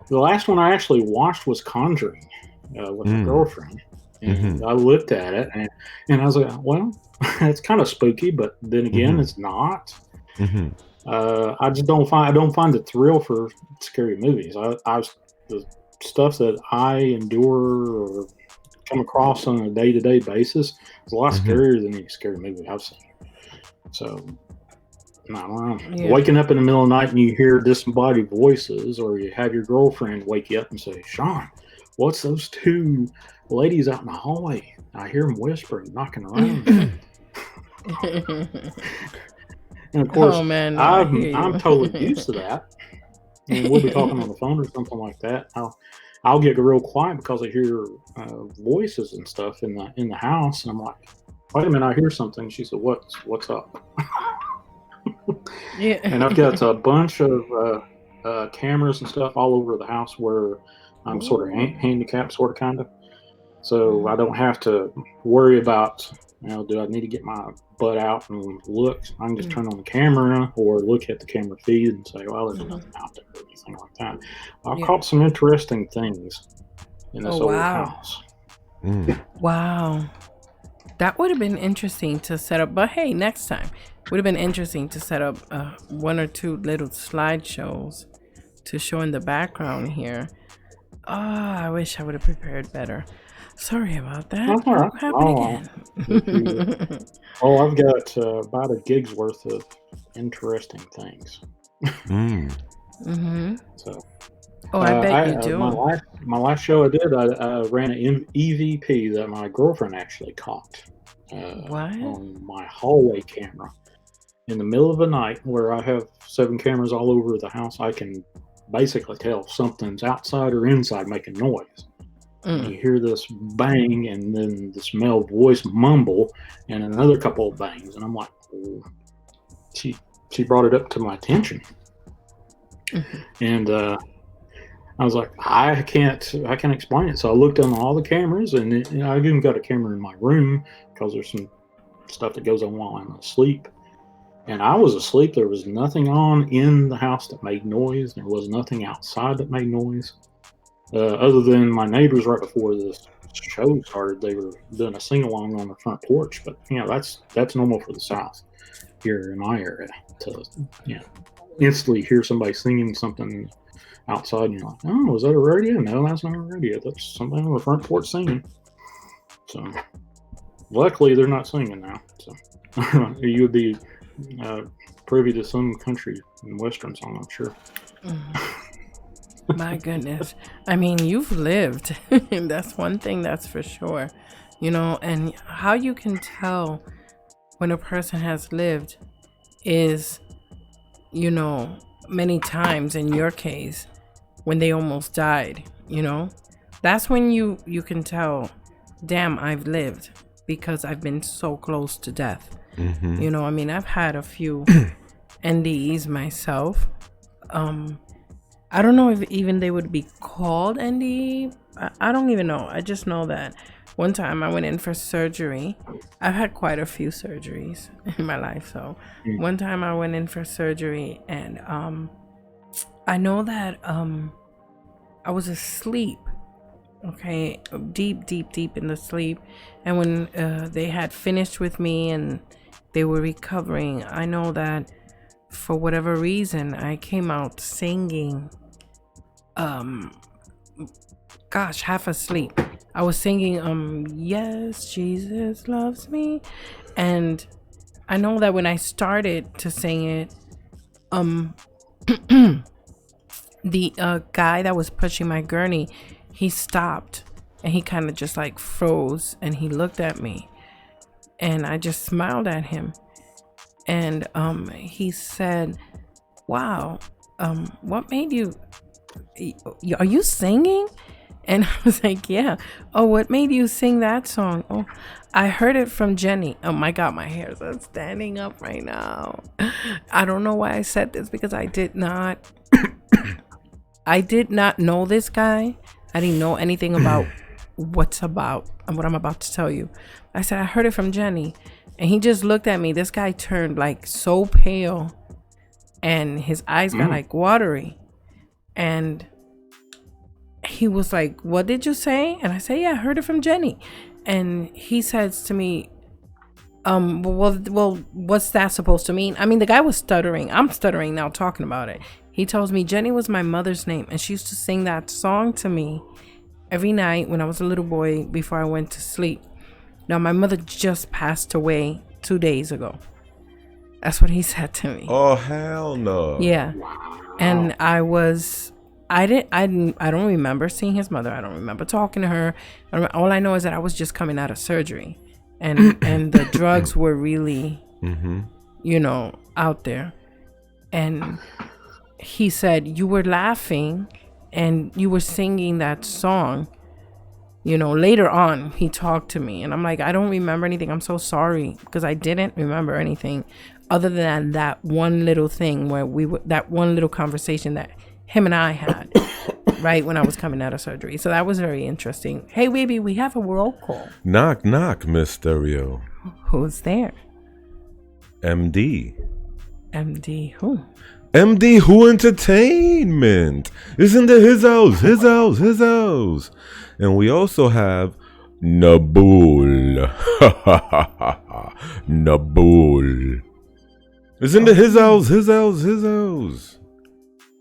the last one I actually watched was Conjuring. With a girlfriend, and I looked at it, and I was like, well, it's kind of spooky, but then again, it's not. I just don't find the thrill for scary movies. The stuff that I endure or come across on a day-to-day basis is a lot scarier than any scary movie I've seen. So, I don't know. Waking up in the middle of the night and you hear disembodied voices, or you have your girlfriend wake you up and say, Shawn, what's those two ladies out in the hallway? I hear them whispering, knocking around. And of course, I'm totally used to that. And we'll be talking on the phone or something like that. I'll get real quiet because I hear voices and stuff in the house, and I'm like, wait a minute, I hear something. She said, what's up? And I've got a bunch of cameras and stuff all over the house where I'm sort of handicapped, sort of kind of. So I don't have to worry about, do I need to get my butt out and look? I can just turn on the camera or look at the camera feed and say, well, there's nothing out there or anything like that. I caught some interesting things in this old house. Wow. That would have been interesting to set up. But hey, next time. Would have been interesting to set up 1 or 2 little slideshows to show in the background here. Oh, I wish I would have prepared better. Sorry about that. Won't happen again. I've got about a gig's worth of interesting things. So, I bet you do. My last show I did, I ran an EVP that my girlfriend actually caught on my hallway camera. In the middle of the night, where I have 7 cameras all over the house, I can basically tell if something's outside or inside making noise. You hear this bang and then this male voice mumble and another couple of bangs. And I'm like, she brought it up to my attention. And I was like, I can't explain it. So I looked on all the cameras, and I've even got a camera in my room because there's some stuff that goes on while I'm asleep. And I was asleep. There was nothing on in the house that made noise. There was nothing outside that made noise. Other than my neighbors right before this show started, they were doing a sing-along on the front porch. But, that's normal for the South here in my area to, instantly hear somebody singing something outside. And you're like, oh, is that a radio? No, that's not a radio. That's somebody on the front porch singing. So, luckily, they're not singing now. So, you would be privy to some country and western song, I'm sure. My goodness. I mean, you've lived. That's one thing that's for sure. And how you can tell when a person has lived is, many times in your case, when they almost died, that's when you can tell, damn, I've lived, because I've been so close to death. I've had a few NDEs myself. I don't know if even they would be called NDE. I don't even know. I just know that one time I went in for surgery. I've had quite a few surgeries in my life. So one time I went in for surgery, and I know that I was asleep. Okay, deep in the sleep. And when they had finished with me and they were recovering, I know that for whatever reason, I came out singing, half asleep. I was singing, yes, Jesus loves me. And I know that when I started to sing it, the guy that was pushing my gurney, he stopped and he kind of just like froze, and he looked at me, and I just smiled at him. And he said, wow, what made you, are you singing? And I was like, yeah. Oh, what made you sing that song? Oh, I heard it from Jenny. Oh my God, my hair is standing up right now. I don't know why I said this, because I did not know this guy. I didn't know anything about what I'm about to tell you. I said, I heard it from Jenny. And he just looked at me. This guy turned like so pale, and his eyes got like watery. And he was like, what did you say? And I said, yeah, I heard it from Jenny. And he says to me, well, what's that supposed to mean? I mean, the guy was stuttering. I'm stuttering now talking about it. He tells me Jenny was my mother's name, and she used to sing that song to me every night when I was a little boy before I went to sleep. Now, my mother just passed away 2 days ago. That's what he said to me. Oh, hell no. Yeah. And I don't remember seeing his mother. I don't remember talking to her. All I know is that I was just coming out of surgery, and the drugs were really, out there. And he said, you were laughing and you were singing that song. Later on, he talked to me, and I'm like, I don't remember anything. I'm so sorry, because I didn't remember anything other than that one little thing where that one little conversation that him and I had right when I was coming out of surgery. So that was very interesting. Hey, baby, we have a roll call. Knock, knock, Miss Stereo. Who's there? MD. MD who? MD Who Entertainment. Isn't it his house? And we also have Nabul. Nabul. Isn't it his house?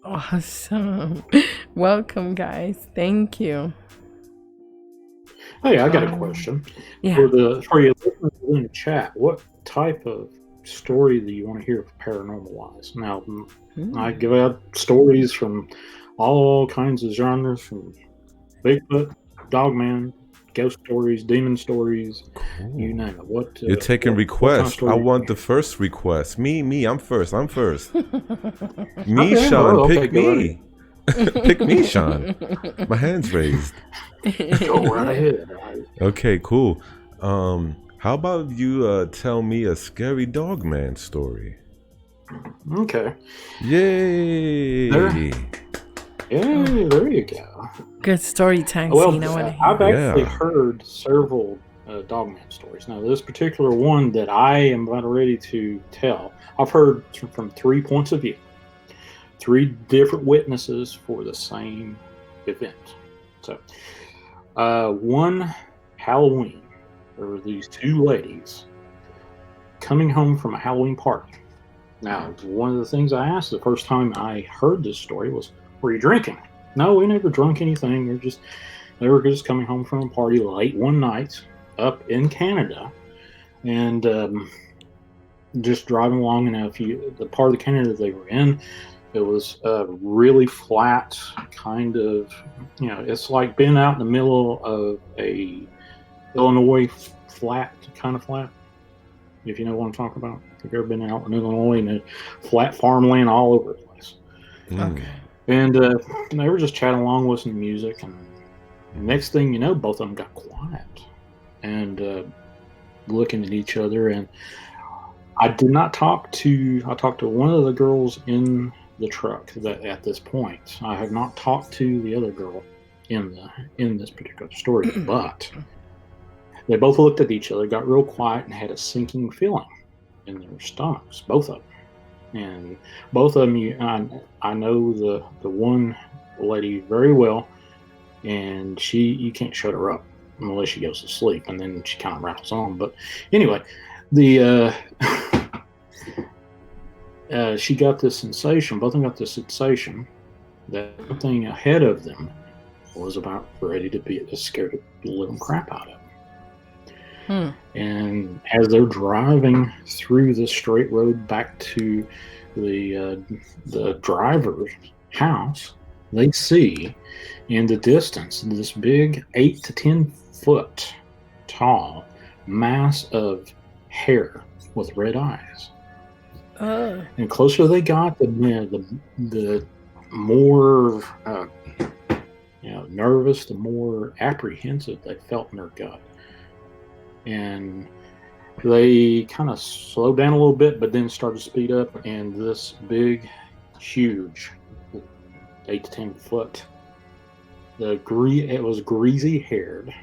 Awesome. Welcome, guys. Thank you. Hey, I got a question. Yeah. For you listeners in the chat, what type of story do you want to hear paranormal wise? Now, I give out stories from all kinds of genres, from Bigfoot, Dogman, ghost stories, demon stories, you name it. What you're taking requests? Kind of I want the first request. Me. I'm first. Me, okay, Shawn. Pick me. Pick me, Shawn. My hand's raised. Go right ahead. Okay, cool. How about you tell me a scary Dogman story? Okay. Yay! There you go. Good story time. Well, I've actually heard several Dogman stories. Now, this particular one that I am about ready to tell, I've heard from 3 points of view, 3 different witnesses for the same event. So, one Halloween, there were these 2 ladies coming home from a Halloween party. Now, one of the things I asked the first time I heard this story was, were you drinking? No, we never drunk anything. They were just coming home from a party late one night up in Canada, and just driving along. And the part of Canada they were in, it was really flat, kind of, it's like being out in the middle of a Illinois flat, if you know what I'm talking about. If you've ever been out in Illinois, and flat farmland all over the place. Okay. And they were just chatting along, listening to music, and next thing you know, both of them got quiet and looking at each other. And I talked to one of the girls in the truck that at this point. I had not talked to the other girl in this particular story, but they both looked at each other, got real quiet, and had a sinking feeling in their stomachs, both of them. And both of them, I know the one lady very well, and you can't shut her up unless she goes to sleep, and then she kind of rattles on. But anyway, she got this sensation, both of them got this sensation that something ahead of them was about ready to be scared the living crap out of them. And as they're driving through the straight road back to the driver's house, they see in the distance this big 8 to 10 foot tall mass of hair with red eyes. And closer they got, the more nervous, the more apprehensive they felt in their gut. And they kind of slowed down a little bit, but then started to speed up, and this big, huge 8 to 10 foot, it was greasy haired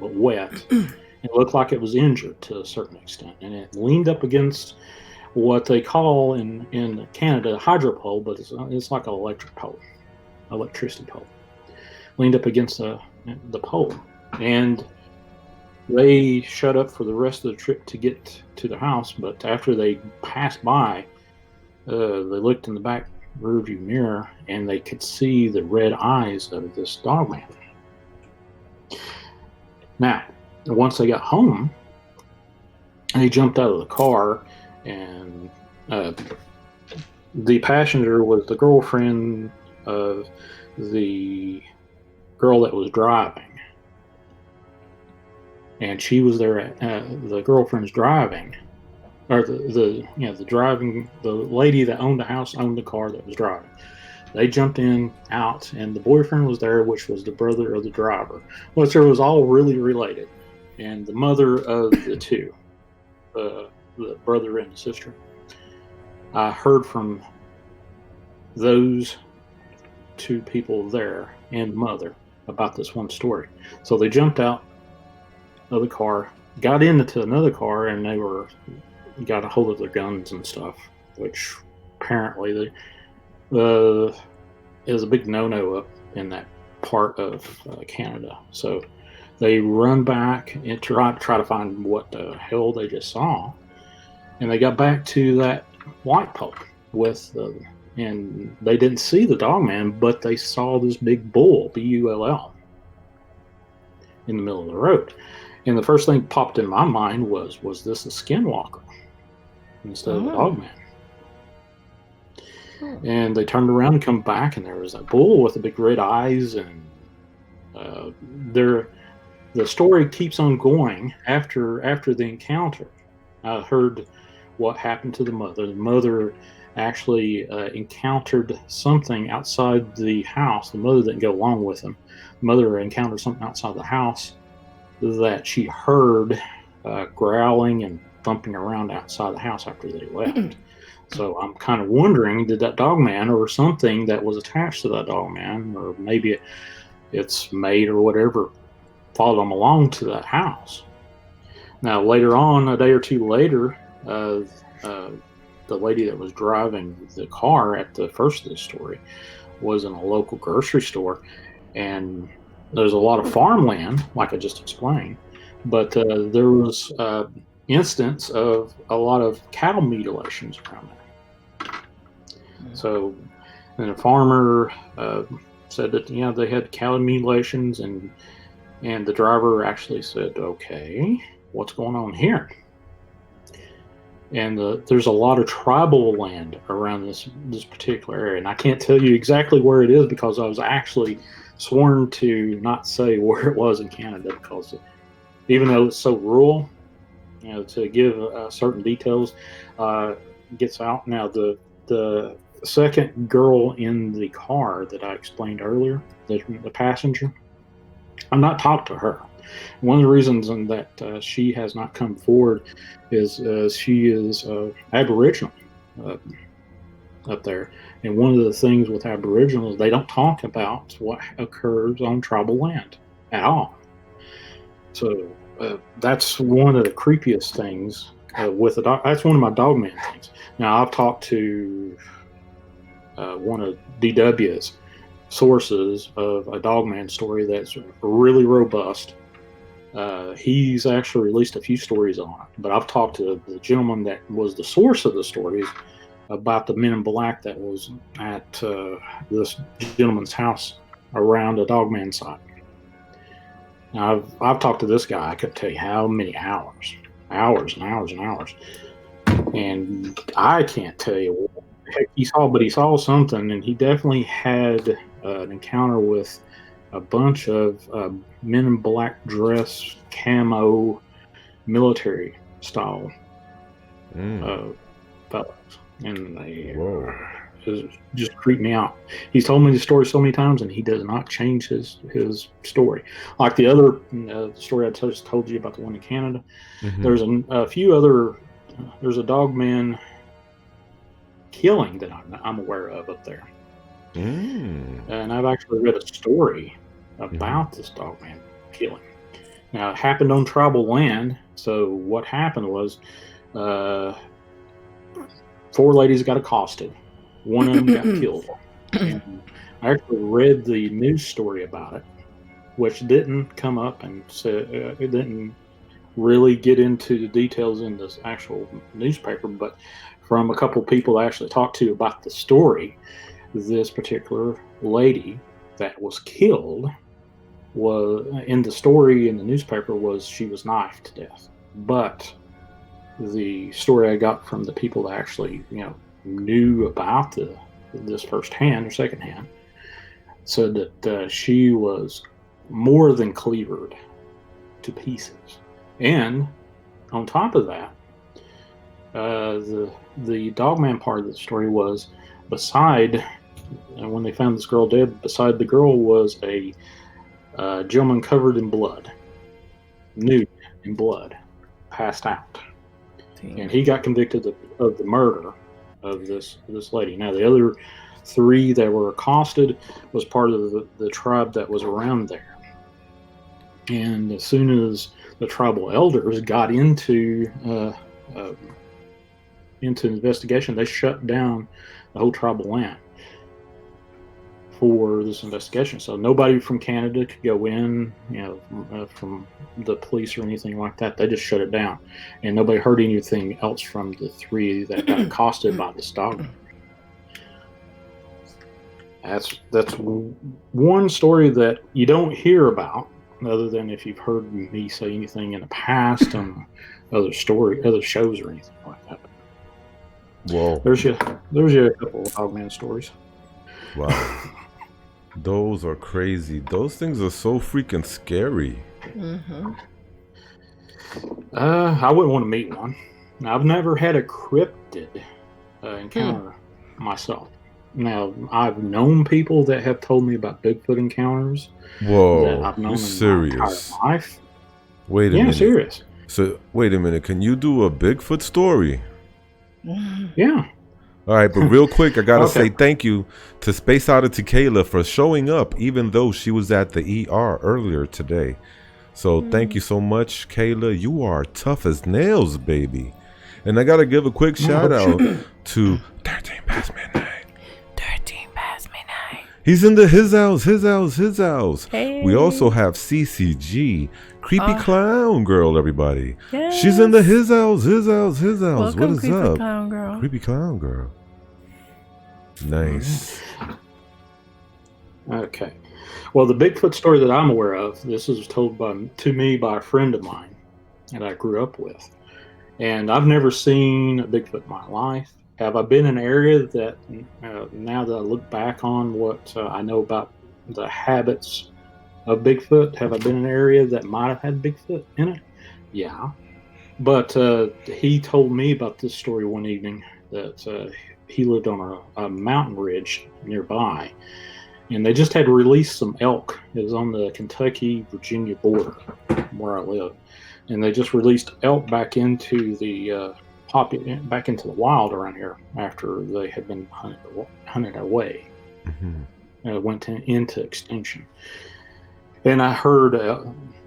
but wet. It looked like it was injured to a certain extent, and it leaned up against what they call in Canada a hydropole, but it's like an electricity pole. Leaned up against the pole, and they shut up for the rest of the trip to get to the house. But after they passed by, they looked in the back rearview mirror, and they could see the red eyes of this Dogman. Now, once they got home, they jumped out of the car, and the passenger was the girlfriend of the girl that was driving. And she was there. The girlfriend's driving, or the lady that owned the house owned the car that was driving. They jumped out, and the boyfriend was there, which was the brother of the driver. Which it was all really related, and the mother of the two, the brother and the sister. I heard from those two people there and mother about this one story. So they jumped out of the car, got into another car, and they got a hold of their guns and stuff, which apparently is a big no-no up in that part of Canada. So they run back and try to find what the hell they just saw, and they got back to that light pole and they didn't see the dogman, but they saw this big bull, B-U-L-L, in the middle of the road. And the first thing popped in my mind was this a skinwalker instead of a dogman? And they turned around and come back, and there was that bull with the big red eyes, and the story keeps on going after the encounter. I heard what happened to the mother. The mother actually encountered something outside the house. The mother didn't go along with him. The mother encountered something outside the house that she heard growling and thumping around outside the house after they left. So I'm kind of wondering, did that dogman or something that was attached to that dogman, or maybe its mate or whatever, followed them along to that house? Now, later on, a day or two later, the lady that was driving the car at the first of the story was in a local grocery store, and there's a lot of farmland, like I just explained, but there was instance of a lot of cattle mutilations around there. So, and the farmer said that they had cattle mutilations, and the driver actually said, "Okay, what's going on here?" And there's a lot of tribal land around this particular area, and I can't tell you exactly where it is because I was actually sworn to not say where it was in Canada, because even though it's so rural, to give certain details gets out. Now, the second girl in the car that I explained earlier, the passenger, I'm not talked to her. One of the reasons that she has not come forward is she is Aboriginal up there. And one of the things with Aboriginals, they don't talk about what occurs on tribal land at all. So that's one of the creepiest things with a dog. That's one of my dogman things. Now, I've talked to one of DW's sources of a dogman story that's really robust. He's actually released a few stories on it, but I've talked to the gentleman that was the source of the stories about the men in black that was at this gentleman's house around a dogman site. Now, I've talked to this guy. I could tell you how many hours and hours and hours, and I can't tell you what the heck he saw, but he saw something, and he definitely had an encounter with a bunch of men in black dress, camo, military style fellas, and they just creeped me out. He's told me the story so many times, and he does not change his story. Like the other story I just told you about, the one in Canada. Mm-hmm. There's a few other. There's a dogman killing that I'm aware of up there. And I've actually read a story about this dogman killing. Now, it happened on tribal land. So what happened was 4 ladies got accosted. One of them got killed. And I actually read the news story about it, which didn't come up and said it didn't really get into the details in this actual newspaper, but from a couple of people I actually talked to about the story, this particular lady that was killed was in the story in the newspaper was she was knifed to death. But the story I got from the people that actually knew about this firsthand or secondhand said that she was more than cleavered to pieces. And on top of that, the dogman part of the story was when they found this girl dead, beside the girl was a gentleman covered in blood, nude in blood, passed out. Damn. And he got convicted of the murder of this lady. Now, the other 3 that were accosted was part of the tribe that was around there. And as soon as the tribal elders got into investigation, they shut down the whole tribal land for this investigation. So nobody from Canada could go in, from the police or anything like that. They just shut it down, and nobody heard anything else from the 3 that got accosted by this dog. That's one story that you don't hear about, other than if you've heard me say anything in the past on other shows or anything like that. Whoa. There's you a couple of Dogman stories. Wow. Those are crazy. Those things are so freaking scary. Mm-hmm. I wouldn't want to meet one. I've never had a cryptid encounter myself. Now, I've known people that have told me about Bigfoot encounters. Whoa, that I've known you serious? My entire life. Wait a minute. Yeah, serious. So, wait a minute. Can you do a Bigfoot story? Yeah. All right, but real quick, I gotta Okay. say thank you to Space Oddity Kayla for showing up, even though she was at the ER earlier today. So thank you so much, Kayla. You are tough as nails, baby. And I gotta give a quick shout out to 13 Past Midnight. 13 past midnight. He's in his house. Hey. We also have CCG, Creepy Clown Girl, everybody. Yes. She's in his house. Welcome, What is Creepy up? Clown Girl. Creepy Clown Girl. Nice. Okay. Well, the Bigfoot story that I'm aware of, this was told to me by a friend of mine that I grew up with. And I've never seen a Bigfoot in my life. Have I been in an area that, now that I look back on what I know about the habits of Bigfoot, have I been in an area that might have had Bigfoot in it? Yeah. But he told me about this story one evening that he lived on a mountain ridge nearby. And they just had released some elk. It was on the Kentucky-Virginia border where I live. And they just released elk back into the wild around here after they had been hunted away. Mm-hmm. Went into extinction. And I heard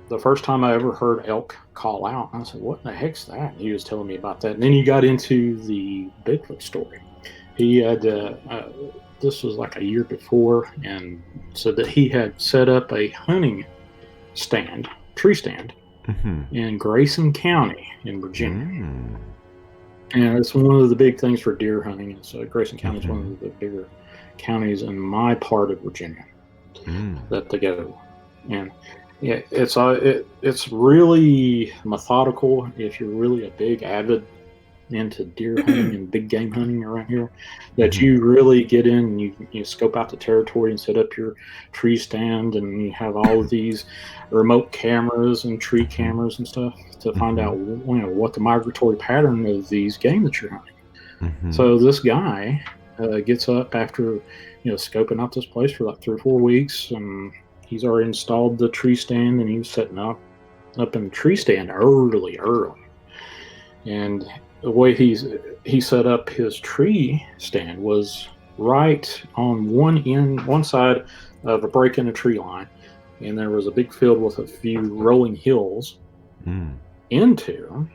the first time I ever heard elk call out. I said, "What the heck's that?" And he was telling me about that. And then he got into the Bigfoot story. He had this was like a year before, and said that he had set up a hunting tree stand in Grayson County in Virginia. And it's one of the big things for deer hunting. So Grayson County is one of the bigger counties in my part of Virginia that they go. And yeah, it's really methodical if you're really a big avid into deer hunting and big game hunting around here, that you really get in and you scope out the territory and set up your tree stand, and you have all of these remote cameras and tree cameras and stuff to find out what the migratory pattern of these game that you're hunting. So this guy gets up after scoping out this place for like 3 or 4 weeks, and he's already installed the tree stand, and he was setting up in the tree stand early. And the way he set up his tree stand was right on one side of a break in a tree line, and there was a big field with a few rolling hills into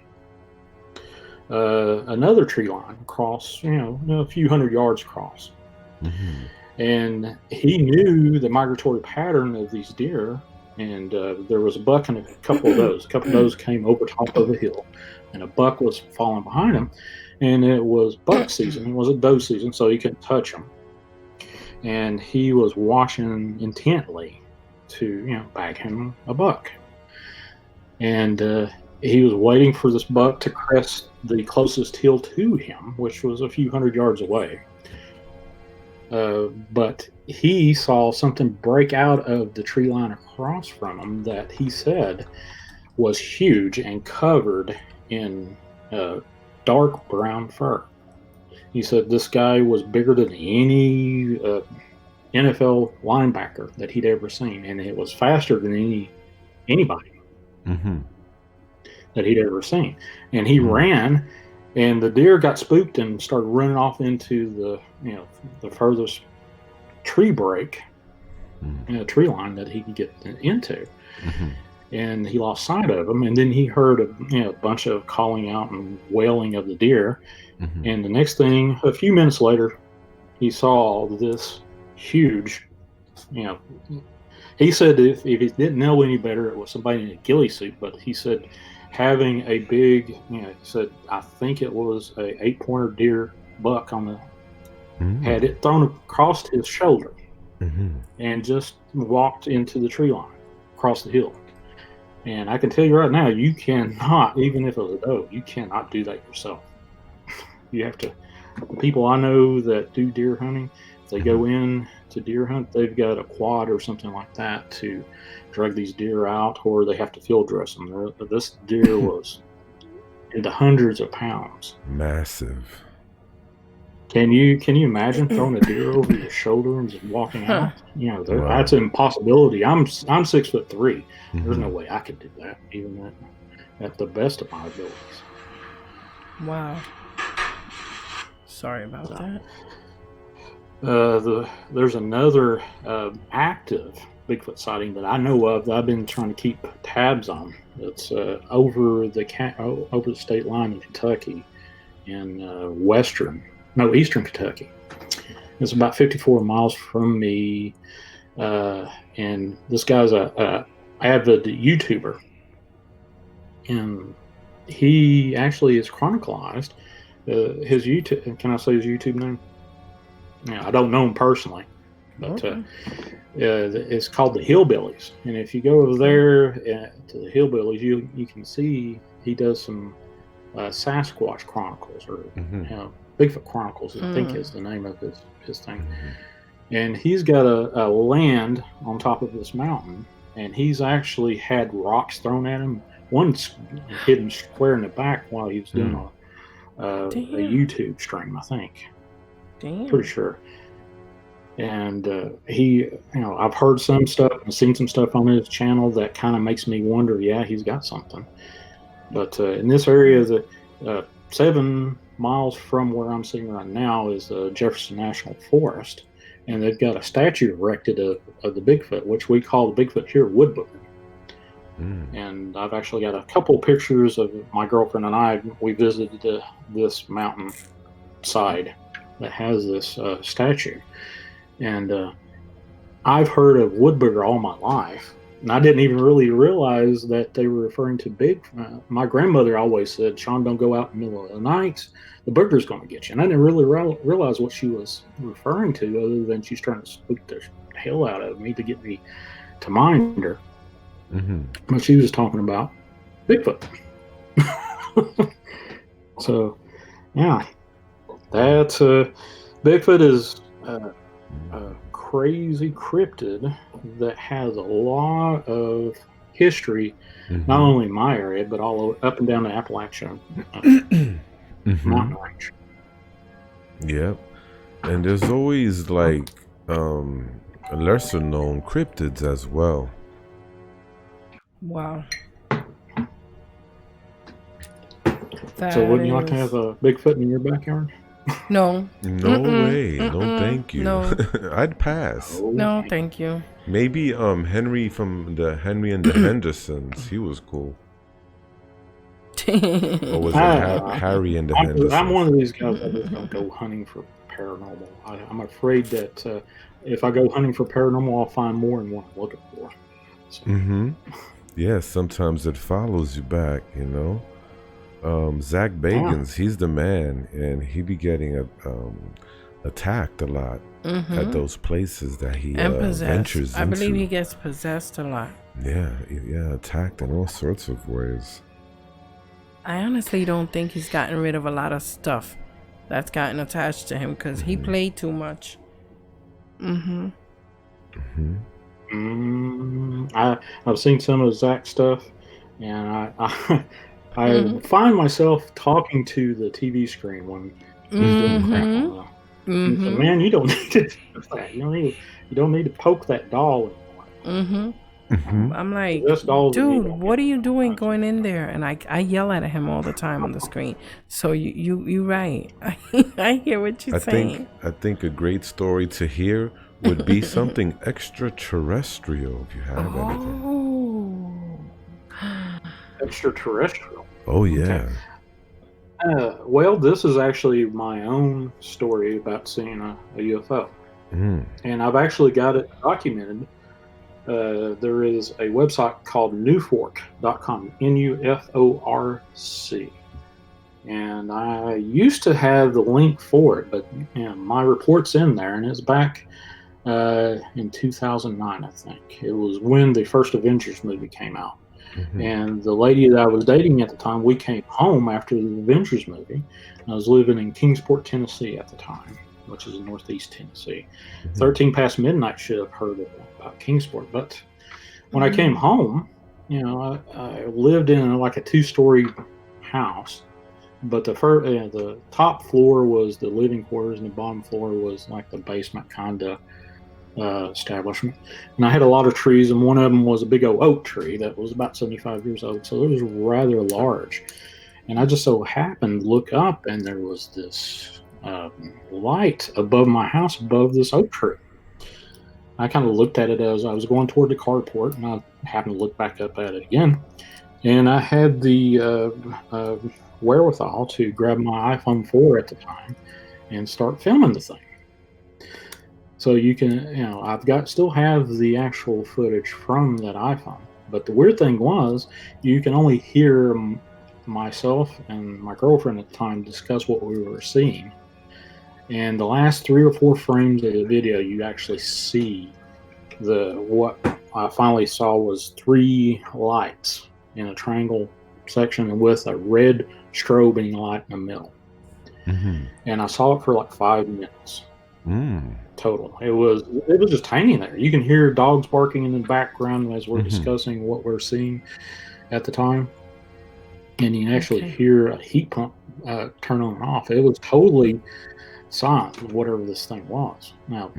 another tree line across, a few hundred yards across. And he knew the migratory pattern of these deer, and there was a buck and a couple of those. A couple of those came over top of a hill, and a buck was falling behind him, and it was buck season. It wasn't doe season, so he couldn't touch him. And he was watching intently to, bag him a buck. And he was waiting for this buck to crest the closest hill to him, which was a few hundred yards away. But he saw something break out of the tree line across from him that he said was huge and covered in dark brown fur. He said this guy was bigger than any NFL linebacker that he'd ever seen, and it was faster than anybody that he'd ever seen. And he ran, and the deer got spooked and started running off into the furthest tree break, a tree line that he could get into. And he lost sight of them, and then he heard a bunch of calling out and wailing of the deer. And the next thing, a few minutes later, he saw this huge, he said if he didn't know any better, it was somebody in a ghillie suit, but he said having a big, he said, I think it was a 8-pointer deer buck had it thrown across his shoulder and just walked into the tree line across the hill. And I can tell you right now, you cannot, even if it was a doe, you cannot do that yourself. You have to, the people I know that do deer hunting, if they go in to deer hunt, they've got a quad or something like that to drag these deer out, or they have to field dress them. This deer was into hundreds of pounds. Massive. Can you imagine throwing a deer over your shoulder and just walking out? That's an impossibility. I'm 6'3". There's no way I could do that, even at the best of my abilities. Wow. Sorry about that. There's another active Bigfoot sighting that I know of that I've been trying to keep tabs on. It's over the state line in Kentucky, in eastern Kentucky. It's about 54 miles from me, and this guy's a avid YouTuber, and he actually is chronicalized his YouTube. Can I say his YouTube name? Yeah, I don't know him personally, but it's called the Hillbillies. And if you go over there to the Hillbillies, you can see he does some Sasquatch Chronicles, or Bigfoot Chronicles, I think is the name of his thing. And he's got a land on top of this mountain, and he's actually had rocks thrown at him. One hit him square in the back while he was doing a YouTube stream, I think. Pretty sure. And I've heard some stuff and seen some stuff on his channel that kind of makes me wonder, he's got something. But in this area, 7 miles from where I'm sitting right now is Jefferson National Forest, and they've got a statue erected of the Bigfoot, which we call the Bigfoot here Woodbooger. And I've actually got a couple pictures of my girlfriend and I. We visited this mountain side that has this statue, and I've heard of Woodbooger all my life. And I didn't even really realize that they were referring to my grandmother always said, Shawn, don't go out in the middle of the night. The booger's going to get you. And I didn't really realize what she was referring to, other than she's trying to spook the hell out of me to get me to mind her. But she was talking about Bigfoot. So, yeah. That's Bigfoot is a crazy cryptid that has a lot of history, not only in my area, but all up and down the Appalachian mountain range. Yep. And there's always like lesser known cryptids as well. Wow. So wouldn't you like to have a Bigfoot in your backyard? No. No way. No, thank you. No. I'd pass. No, thank you. Maybe Henry from the Henry and the Hendersons. He was cool. Or was it Harry and the Hendersons? I'm one of these guys that just don't go hunting for paranormal. I'm afraid that if I go hunting for paranormal, I'll find more than what I'm looking for. So. Yeah, sometimes it follows you back, you know. Zach Bagans, he's the man, and he be getting attacked a lot at those places that he ventures into. I believe he gets possessed a lot. Yeah, attacked in all sorts of ways. I honestly don't think he's gotten rid of a lot of stuff that's gotten attached to him, because he played too much. I've seen some of Zach's stuff, and I find myself talking to the TV screen when he's doing crap on the. So, man, you don't need to do that. You don't need to poke that doll anymore. I'm like, dude, what are you doing going in there? And I yell at him all the time on the screen. So you right. I hear what you're saying. I think a great story to hear would be something extraterrestrial if you have anything. Extraterrestrial. Oh, yeah. Okay. Well, this is actually my own story about seeing a UFO. And I've actually got it documented. There is a website called Nuforc.com, Nuforc. And I used to have the link for it, but my report's in there, and it's back in 2009, I think. It was when the first Avengers movie came out. And the lady that I was dating at the time, we came home after the Avengers movie. I was living in Kingsport, Tennessee at the time, which is in northeast Tennessee. 13 past midnight should have heard about Kingsport. But when I came home, I lived in like a 2-story house. But the top floor was the living quarters, and the bottom floor was like the basement kind of establishment. And I had a lot of trees, and one of them was a big old oak tree that was about 75 years old, so it was rather large. And I just so happened to look up, and there was this light above my house, above this oak tree. I kind of looked at it as I was going toward the carport, and I happened to look back up at it again. And I had the wherewithal to grab my iPhone 4 at the time and start filming the thing. So you can, still have the actual footage from that iPhone. But the weird thing was, you can only hear myself and my girlfriend at the time discuss what we were seeing. And the last 3 or 4 frames of the video, you actually see what I finally saw was 3 lights in a triangle section with a red strobing light in the middle. And I saw it for like 5 minutes. Total. It was just hanging there. You can hear dogs barking in the background as we're discussing what we're seeing at the time, and you can actually hear a heat pump turn on and off. It was totally silent, whatever this thing was. Now,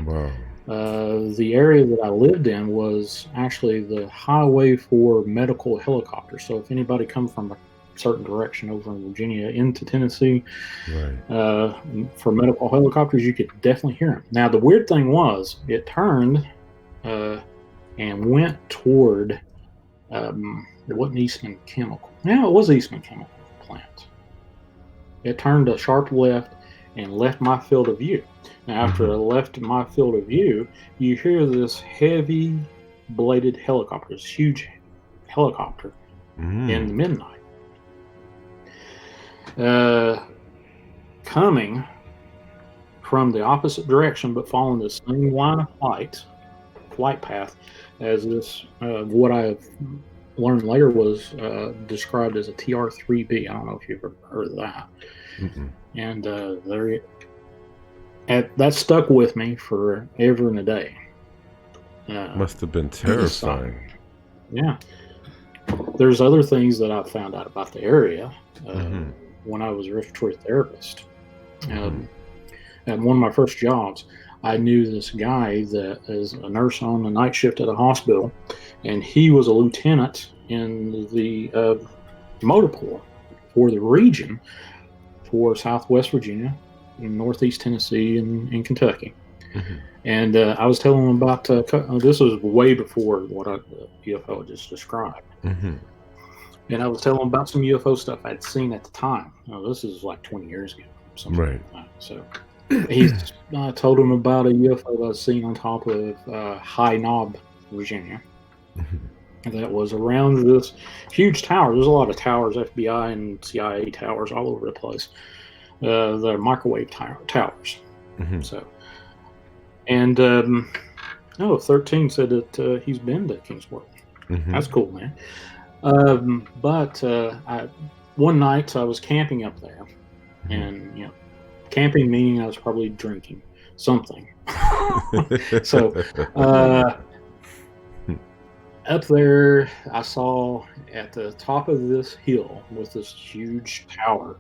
the area that I lived in was actually the highway for medical helicopters. So if anybody comes from a certain direction over in Virginia into Tennessee for medical helicopters, you could definitely hear them. Now, the weird thing was, it turned and went toward, it wasn't Eastman Chemical. Yeah, it was Eastman Chemical plant. It turned a sharp left and left my field of view. Now, after it left my field of view, you hear this heavy bladed helicopter, this huge helicopter in the midnight. Coming from the opposite direction, but following the same line of flight path as this, what I've learned later was described as a TR-3B. I don't know if you've ever heard of that. And that stuck with me forever and a day. Must have been terrifying. Yeah. There's other things that I found out about the area when I was a respiratory therapist. At one of my first jobs, I knew this guy that is a nurse on the night shift at a hospital, and he was a lieutenant in the motor pool for the region for Southwest Virginia, Northeast Tennessee, and Kentucky. And I was telling him about this was way before what UFO just described. And I was telling him about some UFO stuff I'd seen at the time. This is like 20 years ago, something like that. So I told him about a UFO that I was seen on top of High Knob, Virginia. That was around this huge tower. There's a lot of towers, FBI and CIA towers all over the place. They're microwave towers. So, and 13 said that he's been to Kingsport. That's cool, man. But one night I was camping up there, and camping meaning I was probably drinking something. So up there, I saw at the top of this hill with this huge tower,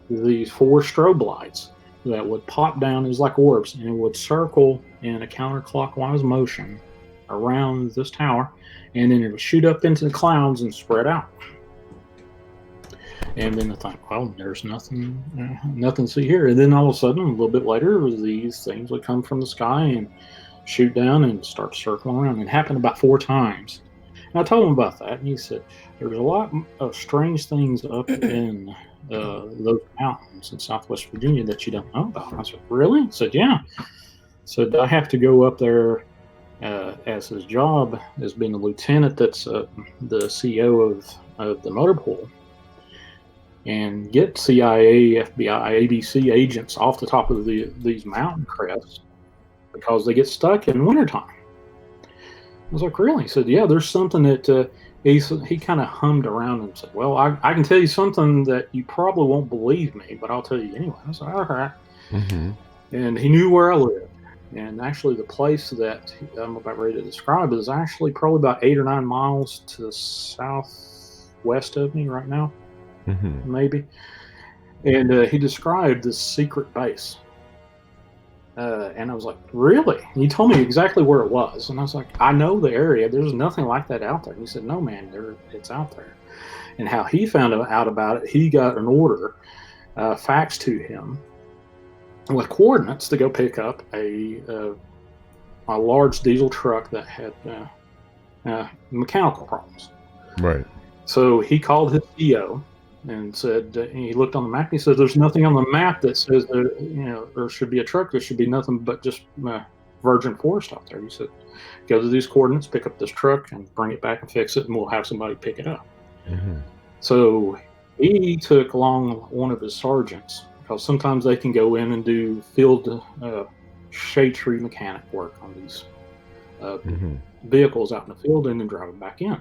these 4 strobe lights that would pop down as like orbs, and it would circle in a counterclockwise motion around this tower, and then it would shoot up into the clouds and spread out. And then I thought, well, there's nothing to see here. And then all of a sudden, a little bit later, these things would come from the sky and shoot down and start circling around. It happened about 4 times. And I told him about that, and he said, there's a lot of strange things up in those mountains in Southwest Virginia that you don't know about. I said, really? He said, yeah. So I have to go up there as his job as being a lieutenant that's the CEO of the motor pool, and get CIA, FBI, ABC agents off the top of these mountain crests because they get stuck in wintertime. I was like, really? He said, yeah, there's something that he kind of hummed around and said, well, I can tell you something that you probably won't believe me, but I'll tell you anyway. I was like, all right. Mm-hmm. And he knew where I lived. And actually the place that I'm about ready to describe is actually probably about 8 or 9 miles to the southwest of me right now, maybe. And he described this secret base. And I was like, really? And he told me exactly where it was. And I was like, I know the area. There's nothing like that out there. And he said, no, man, it's out there. And how he found out about it, he got an order faxed to him with coordinates to go pick up a large diesel truck that had mechanical problems. Right. So he called his CEO and said, he looked on the map and he said, there's nothing on the map that says there should be a truck. There should be nothing but just virgin forest out there. He said, go to these coordinates, pick up this truck and bring it back and fix it, and we'll have somebody pick it up. Mm-hmm. So he took along one of his sergeants, because sometimes they can go in and do field shade tree mechanic work on these vehicles out in the field and then drive them back in.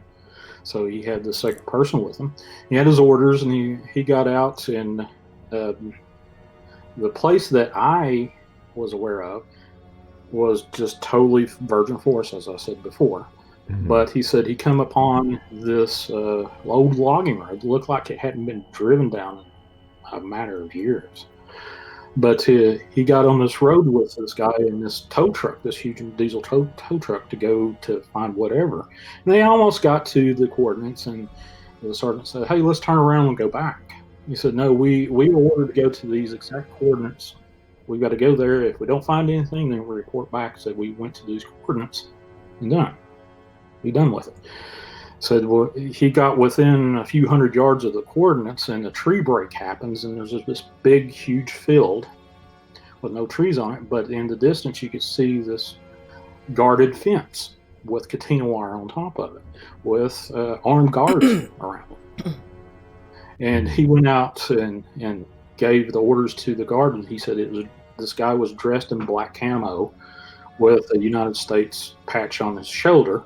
So he had the second person with him. He had his orders, and he got out, and the place that I was aware of was just totally virgin forest, as I said before. Mm-hmm. But he said he come upon this old logging road that looked like it hadn't been driven down in a matter of years. But he got on this road with this guy in this tow truck, this huge diesel tow truck, to go to find whatever. And they almost got to the coordinates, and the sergeant said, hey, let's turn around and go back. He said, no, we were ordered to go to these exact coordinates. We've got to go there. If we don't find anything, then we report back. Said we went to these coordinates and done. Be done with it. Said, well, he got within a few hundred yards of the coordinates, and a tree break happens, and there's this big, huge field with no trees on it, but in the distance you could see this guarded fence with Katina wire on top of it, with armed guards around it. And he went out and gave the orders to the guard, and he said this guy was dressed in black camo with a United States patch on his shoulder,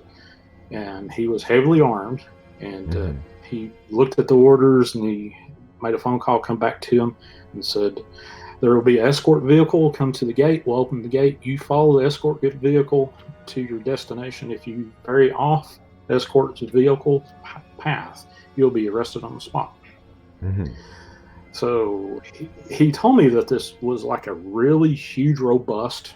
and he was heavily armed, and he looked at the orders, and he made a phone call, come back to him, and said, there will be an escort vehicle come to the gate. We'll open the gate. You follow the escort vehicle to your destination. If you vary off the escort vehicle path, you'll be arrested on the spot. Mm-hmm. So he told me that this was like a really huge, robust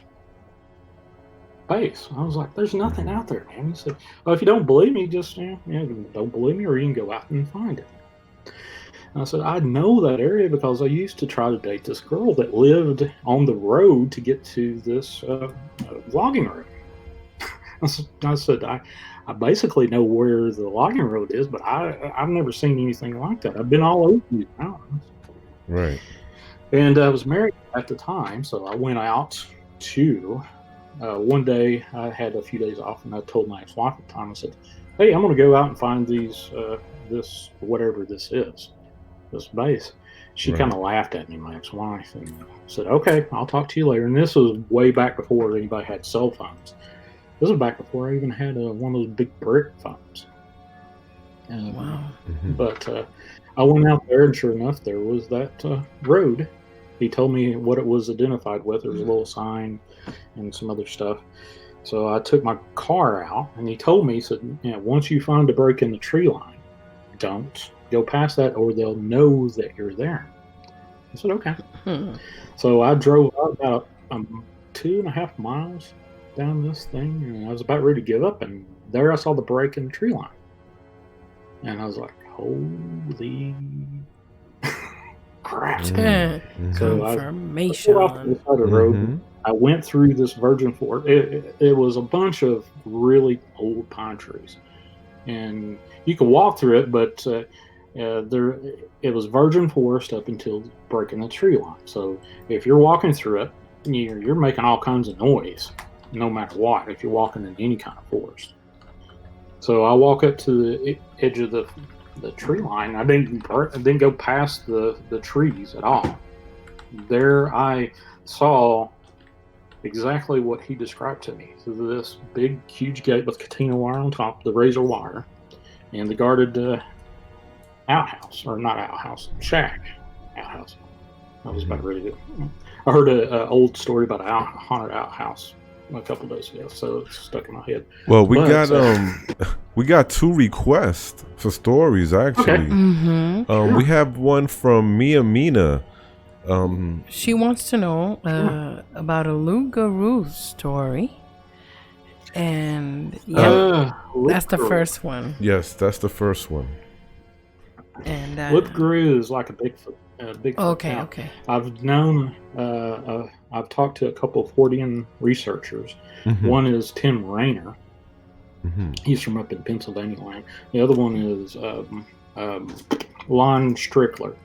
base. I was like, there's nothing out there, man. He said, well, if you don't believe me, just don't believe me, or you can go out and find it. And I said, I know that area because I used to try to date this girl that lived on the road to get to this logging road. I said, I basically know where the logging road is, but I've never seen anything like that. I've been all over these mountains. Right. And I was married at the time, so I went out to one day. I had a few days off, and I told my ex-wife at the time, I said, hey, I'm going to go out and find this whatever this is, this base. She kind of laughed at me, my ex-wife, and said, okay, I'll talk to you later. And this was way back before anybody had cell phones. This was back before I even had one of those big brick phones. Wow. But I went out there, and sure enough, there was that road. He told me what it was identified with. There was a little sign and some other stuff. So I took my car out, and he told me, he said, once you find a break in the tree line, don't go past that, or they'll know that you're there. I said, okay. So I drove about 2.5 miles down this thing, and I was about ready to give up, and there I saw the break in the tree line. And I was like, holy crap. Confirmation. So I pulled off to the side of the road, I went through this virgin forest. It was a bunch of really old pine trees, and you could walk through it, but it was virgin forest up until breaking the tree line. So if you're walking through it, you're making all kinds of noise, no matter what, if you're walking in any kind of forest. So I walk up to the edge of the tree line. I didn't go past the trees at all. There I saw exactly what he described to me. So this big, huge gate with catenna wire on top, the razor wire, and the guarded outhouse, or not outhouse, shack outhouse. I was about ready to. I heard an old story about a haunted outhouse a couple days ago, so it's stuck in my head. Well, we got 2 requests for stories actually. Okay. Mm-hmm. We have one from Mia Mina. She wants to know about a loup-garou story, and that's the first one. Yes, that's the first one. And loup-garou is like a Bigfoot. Okay, now, okay. I've talked to a couple of Fortean researchers. Mm-hmm. One is Tim Rayner. Mm-hmm. He's from up in Pennsylvania land. The other one is Lon Strickler.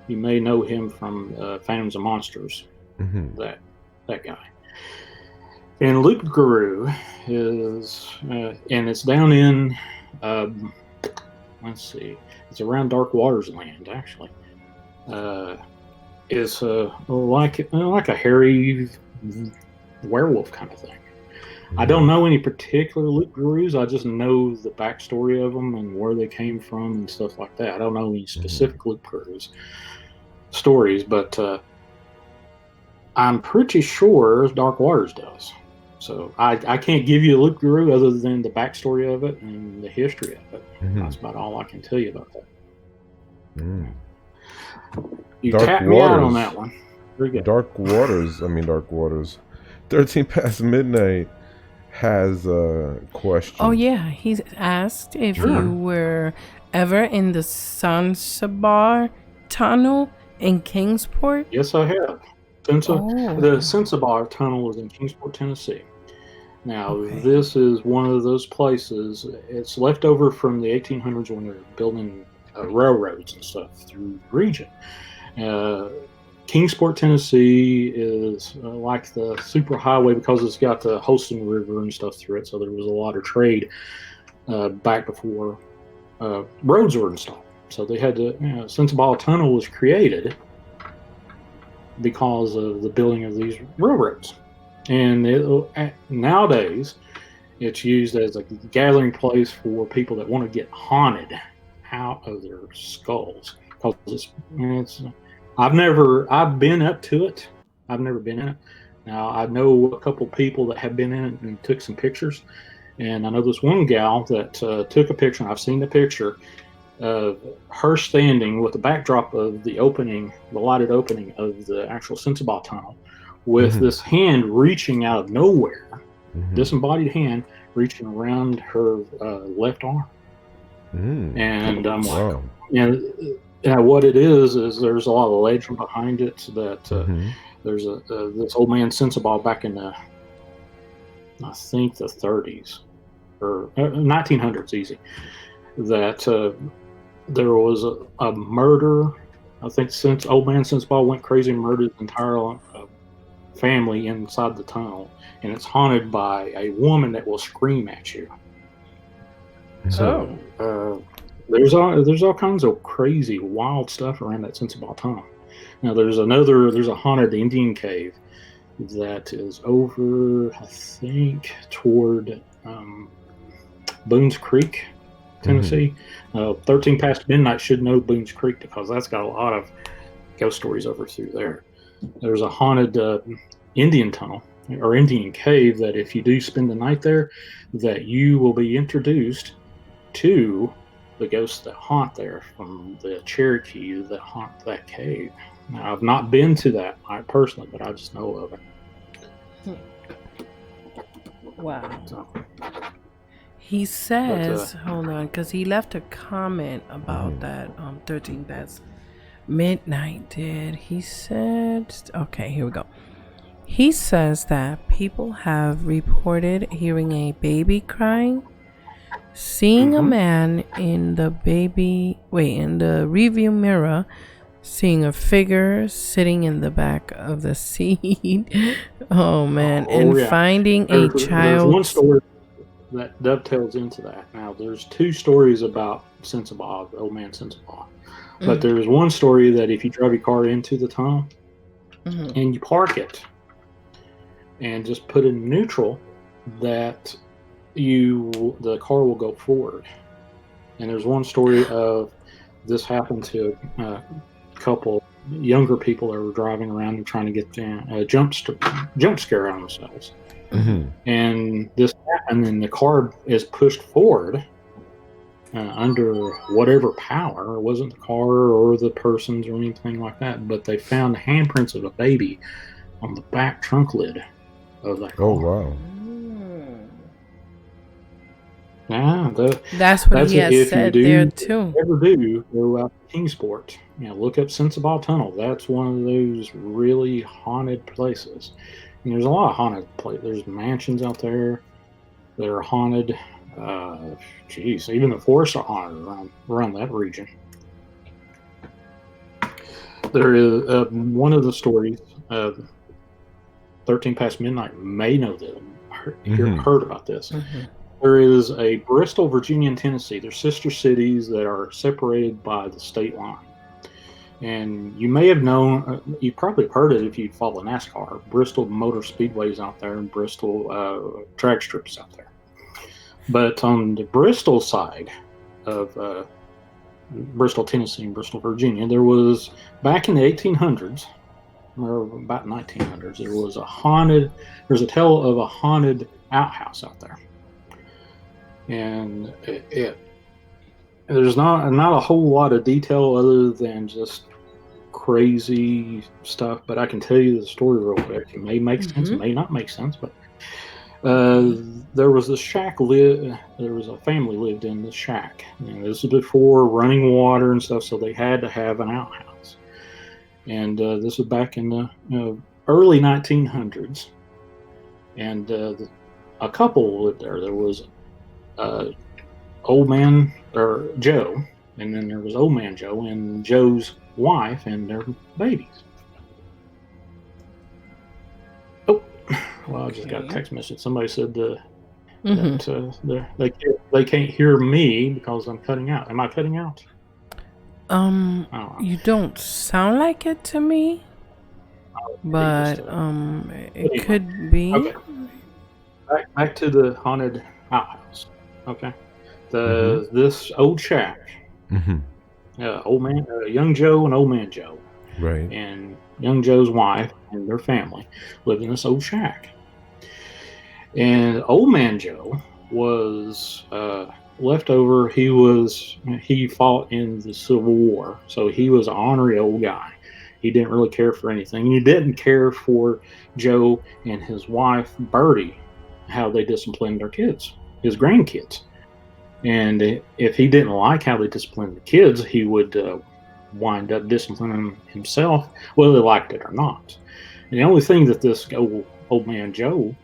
You may know him from Phantoms and Monsters. Mm-hmm. That guy. And loup-garou is, and it's down in, let's see, it's around Dark Waters land actually. Is like a hairy werewolf kind of thing. Mm-hmm. I don't know any particular loup-garous. I just know the backstory of them and where they came from and stuff like that. I don't know any specific loup-garous stories, but I'm pretty sure Dark Waters does. So I can't give you a loup-garou other than the backstory of it and the history of it. Mm-hmm. That's about all I can tell you about that. Mm. You tapped me out on that one. Very good. Dark Waters. 13 past midnight has a question. Oh yeah, he's asked if you were ever in the Sansabar Tunnel in Kingsport. Yes, I have. The Sansabar Tunnel is in Kingsport, Tennessee. Now, This is one of those places. It's left over from the 1800s when they were building railroads and stuff through the region. Kingsport, Tennessee is like the super highway because it's got the Holston River and stuff through it. So there was a lot of trade back before roads were installed. So they had to, Sensabaugh Tunnel was created because of the building of these railroads. And nowadays, it's used as a gathering place for people that want to get haunted out of their skulls. Because I've been up to it. I've never been in it. Now, I know a couple people that have been in it and took some pictures. And I know this one gal that took a picture, and I've seen the picture of her standing with the backdrop of the opening, the lighted opening of the actual Sensabaugh Tunnel, with this hand reaching out of nowhere, disembodied hand reaching around her left arm. And I'm like, what it is there's a lot of legend behind it that there's this old man Sensabaugh back in the, I think the 30s or 1900s, easy, that there was a murder. I think since old man Sensabaugh went crazy and murdered the entire family inside the tunnel, and it's haunted by a woman that will scream at you. So there's all kinds of crazy, wild stuff around that Sensabaugh Tunnel. Now there's a haunted Indian cave that is over, I think, toward Boone's Creek, Tennessee. 13 past midnight should know Boone's Creek because that's got a lot of ghost stories over through there. There's a haunted Indian tunnel or Indian cave that if you do spend the night there, that you will be introduced to the ghosts that haunt there from the Cherokee that haunt that cave. Now, I've not been to that personally, but I just know of it. Wow. So, he says, hold on, because he left a comment about that 13 past midnight. He said, okay, here we go. He says that people have reported hearing a baby crying, seeing a man in the review mirror, seeing a figure sitting in the back of the seat. Oh man, finding a child. There's one story that dovetails into that. Now, there's two stories about Sense of Awe, the old man Sense of Awe. But there's one story that if you drive your car into the tunnel and you park it and just put it in neutral, that the car will go forward. And there's one story of this happened to a couple younger people that were driving around and trying to get a jump scare on themselves. And this happened, and the car is pushed forward under whatever power. It wasn't the car or the persons or anything like that, but they found the handprints of a baby on the back trunk lid of that car. Oh, wow. Yeah, that's what he has said there too. Ever do go out to Kingsport? Look up Sense of Awe Tunnel. That's one of those really haunted places. And there's a lot of haunted places. There's mansions out there that are haunted. Even the forests are haunted around that region. There is one of the stories. 13 Past Midnight may know that. Heard about this. There is a Bristol, Virginia, and Tennessee. They're sister cities that are separated by the state line. And you may have known, you probably heard it if you follow NASCAR. Bristol Motor Speedway's out there, and Bristol drag strips out there. But on the Bristol side of Bristol, Tennessee, and Bristol, Virginia, there was, back in the 1800s, or about 1900s, there's a tale of a haunted outhouse out there. And there's not a whole lot of detail other than just crazy stuff, but I can tell you the story real quick. It may make sense, it may not make sense, but there was this shack there was a family lived in this shack. And this is before running water and stuff, so they had to have an outhouse. And this was back in the early 1900s. And a couple lived there. There was old man or Joe, and then there was old man Joe and Joe's wife and their babies. Oh, well, I just got a text message. Somebody said that they can't hear me because I'm cutting out. Am I cutting out? You don't sound like it to me, but it could be. Okay. Back to the haunted outhouse. Okay. This old shack. Old man, young Joe and old man Joe. Right. And young Joe's wife and their family lived in this old shack. And old man Joe was left over. He fought in the Civil War, so he was an ornery old guy. He didn't really care for anything. He didn't care for Joe and his wife Bertie, how they disciplined their kids, his grandkids. And if he didn't like how they disciplined the kids, he would wind up disciplining them himself, whether they liked it or not. And the only thing that this old man Joe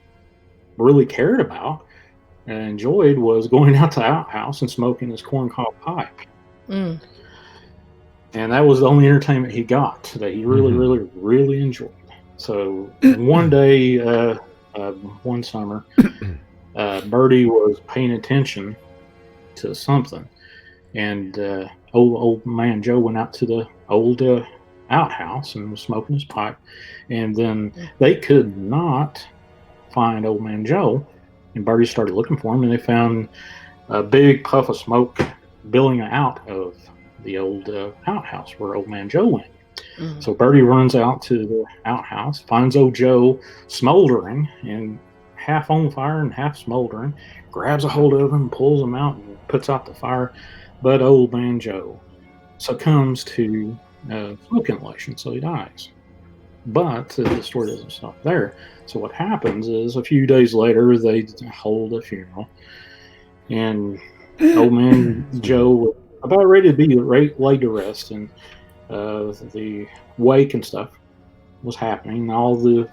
really cared about and enjoyed was going out to the outhouse and smoking his corncob pipe. And that was the only entertainment he got that he really, really, really enjoyed. So one day, one summer, Bertie was paying attention to something, and old man Joe went out to the old outhouse and was smoking his pipe, and then they could not find old man Joe, and Bertie started looking for him, and they found a big puff of smoke billowing out of the old outhouse where old man Joe went. So Bertie runs out to the outhouse, finds old Joe smoldering and half on fire and half smoldering, grabs a hold of him, pulls him out, and puts out the fire. But old man Joe succumbs to smoke inhalation, so he dies. But the story doesn't stop there. So what happens is a few days later, they hold a funeral, and old man Joe was about ready to be laid to rest, and the wake and stuff was happening. All the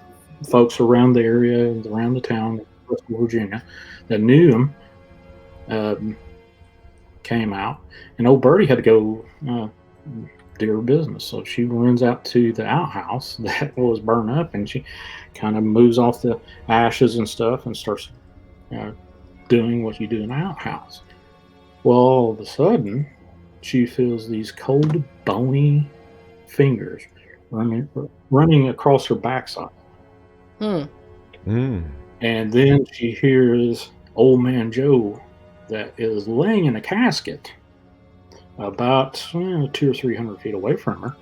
folks around the area and around the town, West Virginia, that knew him came out, and old Birdie had to go do her business. So she runs out to the outhouse that was burned up, and she kind of moves off the ashes and stuff and starts doing what you do in an outhouse. Well, all of a sudden, she feels these cold, bony fingers running across her backside. And then she hears Old Man Joe, that is laying in a casket about 200 or 300 feet away from her,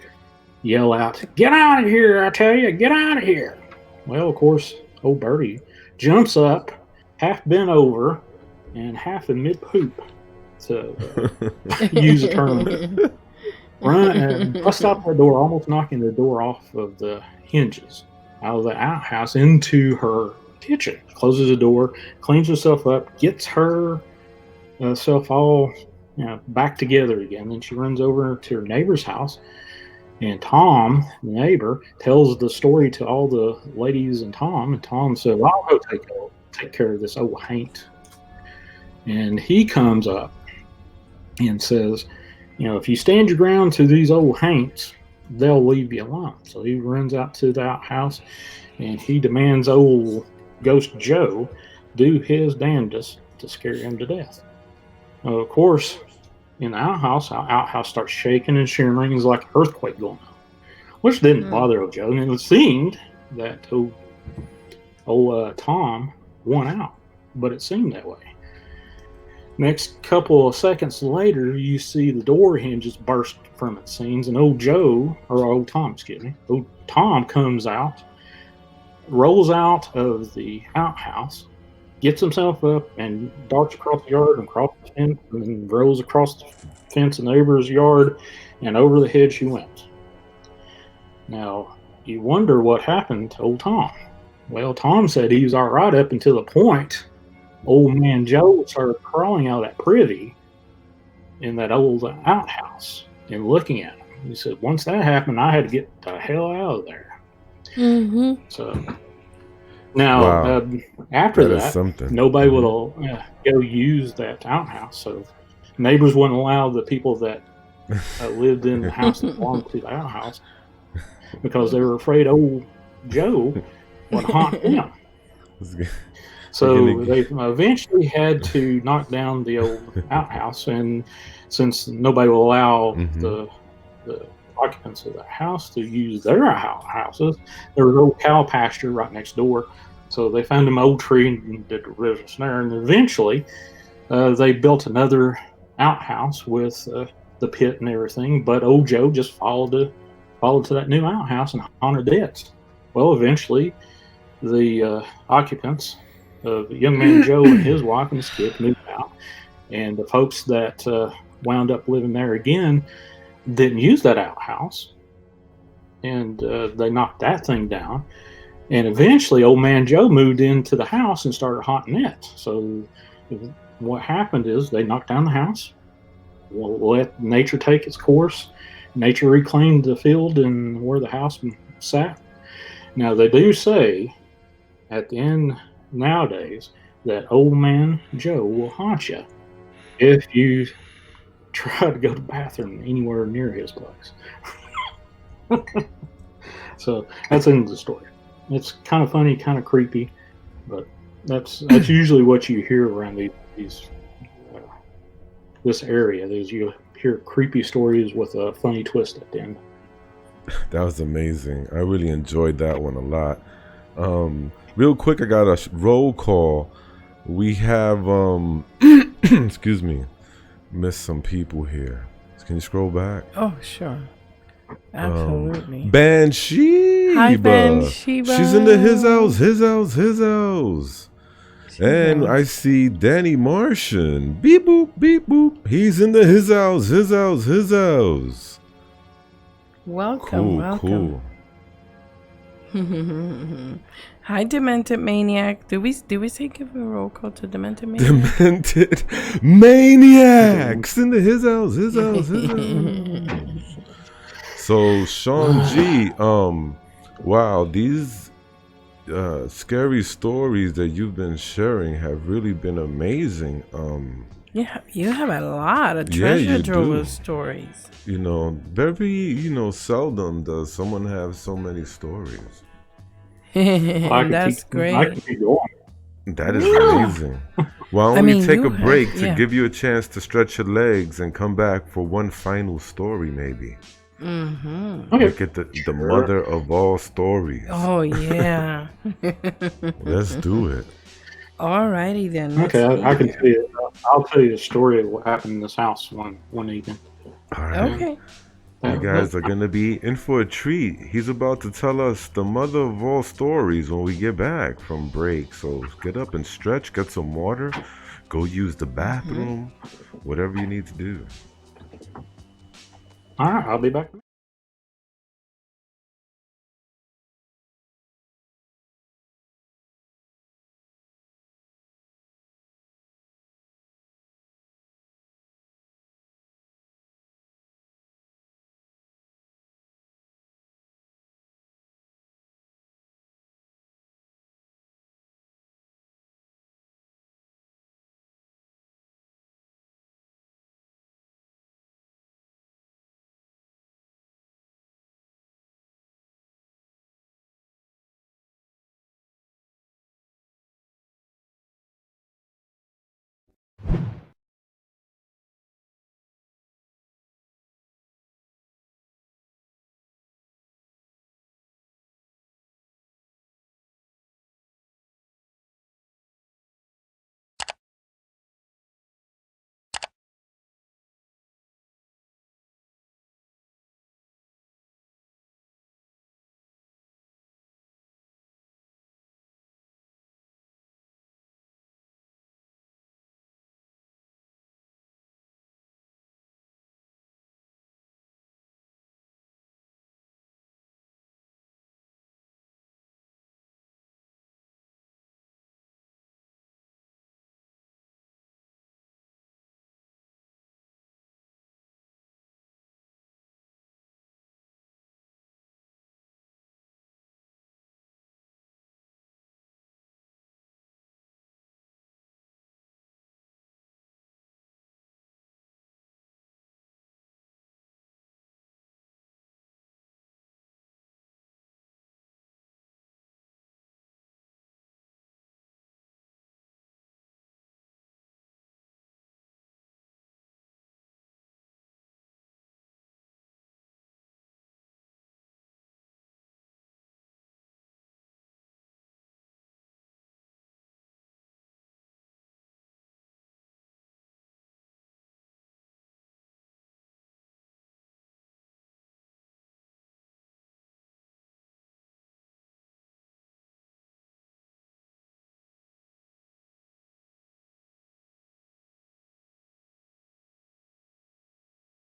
yell out, "Get out of here, I tell you, get out of here." Well, of course, old Birdie jumps up, half bent over and half in mid-poop, to use a term. Run and bust out the door, almost knocking the door off of the hinges out of the outhouse into her kitchen. Closes the door, cleans herself up, gets herself all back together again. Then she runs over to her neighbor's house, and Tom, the neighbor, tells the story to all the ladies and Tom. And Tom said, "I'll go take care of this old haint." And he comes up and says, "If you stand your ground to these old haints, they'll leave you alone." So he runs out to the outhouse, and he demands old Ghost Joe do his damnedest to scare him to death. Of course, in the outhouse, our outhouse starts shaking and shimmering. It's like an earthquake going on, which didn't bother old Joe. And it seemed that old Tom won out, but it seemed that way. Next couple of seconds later, you see the door hinges burst from its seams, and old Tom comes out, rolls out of the outhouse, gets himself up, and darts across the yard and across the fence, and rolls across the fence in the neighbor's yard, and over the hedge he went. Now, you wonder what happened to old Tom. Well, Tom said he was all right up until the point Old Man Joe started crawling out of that privy in that old outhouse and looking at him. He said, once that happened, I had to get the hell out of there. So now, after that nobody will go use that outhouse. So neighbors wouldn't allow the people that lived in the house that belonged to the outhouse, because they were afraid old Joe would haunt them. So they eventually had to knock down the old outhouse, and since nobody will allow the occupants of the house to use their houses, there was an old cow pasture right next door. So they found an old tree and did a business there, and eventually they built another outhouse with the pit and everything. But old Joe just followed to that new outhouse and haunted it. Well, eventually the occupants of young man Joe and his wife and his kid moved out, and the folks that wound up living there again didn't use that outhouse, and they knocked that thing down. And eventually old man Joe moved into the house and started haunting it. So what happened is they knocked down the house, let nature take its course. Nature reclaimed the field and where the house sat. Now they do say at the end nowadays that old man Joe will haunt you if you try to go to the bathroom anywhere near his place. So that's the end of the story. It's kind of funny, kind of creepy, but that's usually what you hear around this area. You hear creepy stories with a funny twist at the end. That was amazing. I really enjoyed that one a lot. Real quick, I got a roll call. We have excuse me, missed some people here. Can you scroll back? Oh, sure. Absolutely. Banshee. Hi, Banshee. She's in the his house. And I see Danny Martian. Beep boop, beep boop. He's in the his house. Welcome. Cool. Hi, Demented Maniac. Did we say give a roll call to Demented Maniac? Demented Maniacs in the his house. So Shawn G, wow, these scary stories that you've been sharing have really been amazing. Yeah, you have a lot of Yeah, treasure you trove do. of stories. Very, seldom does someone have so many stories. And that's I great. could keep going. That is Yeah. amazing. Well, I I only mean, take you a break have, to yeah. give you a chance to stretch your legs and come back for one final story, maybe. Mm-hmm. Okay. Look at the mother of all stories. Oh, yeah. Let's do it. Alrighty then. Let's Okay, see I can here. tell you. I'll tell you a story of what happened in this house one evening. All right. Okay. You guys are going to be in for a treat. He's about to tell us the mother of all stories when we get back from break. So get up and stretch, get some water, go use the bathroom, whatever you need to do. All right, I'll be back.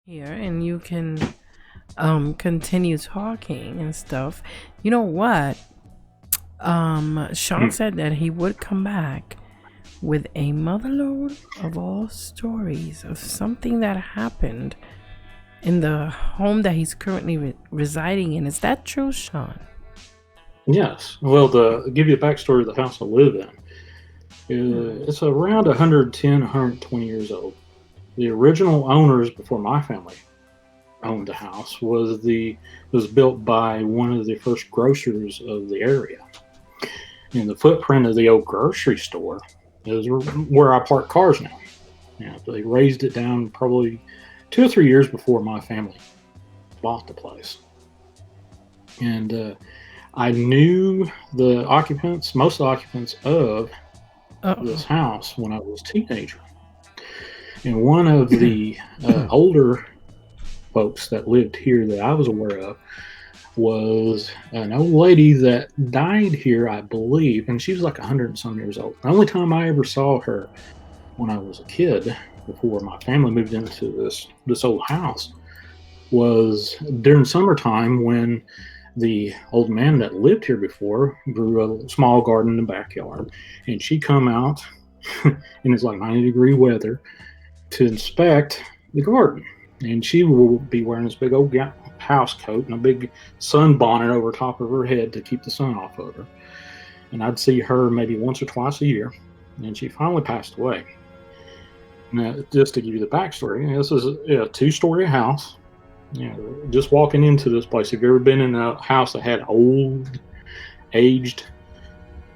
Here, and you can continue talking and stuff. You know what? Shawn said that he would come back with a motherload of all stories of something that happened in the home that he's currently residing in. Is that true, Shawn? Yes. Well, to give you a backstory of the house I live in, it's around 110, 120 years old. The original owners before my family owned the house was built by one of the first grocers of the area. And the footprint of the old grocery store is where I park cars now. They raised it down probably 2 or 3 years before my family bought the place. And I knew most of the occupants of this house when I was a teenager. And one of the older folks that lived here that I was aware of was an old lady that died here, I believe, and she was like 100 and some years old. The only time I ever saw her when I was a kid, before my family moved into this old house, was during summertime when the old man that lived here before grew a small garden in the backyard, and she come out and it's like 90-degree weather to inspect the garden. And she will be wearing this big old house coat and a big sun bonnet over top of her head to keep the sun off of her. and I'd see her maybe once or twice a year, and she finally passed away. Now, just to give you the backstory, this is a 2-story house. Just walking into this place, have you ever been in a house that had old, aged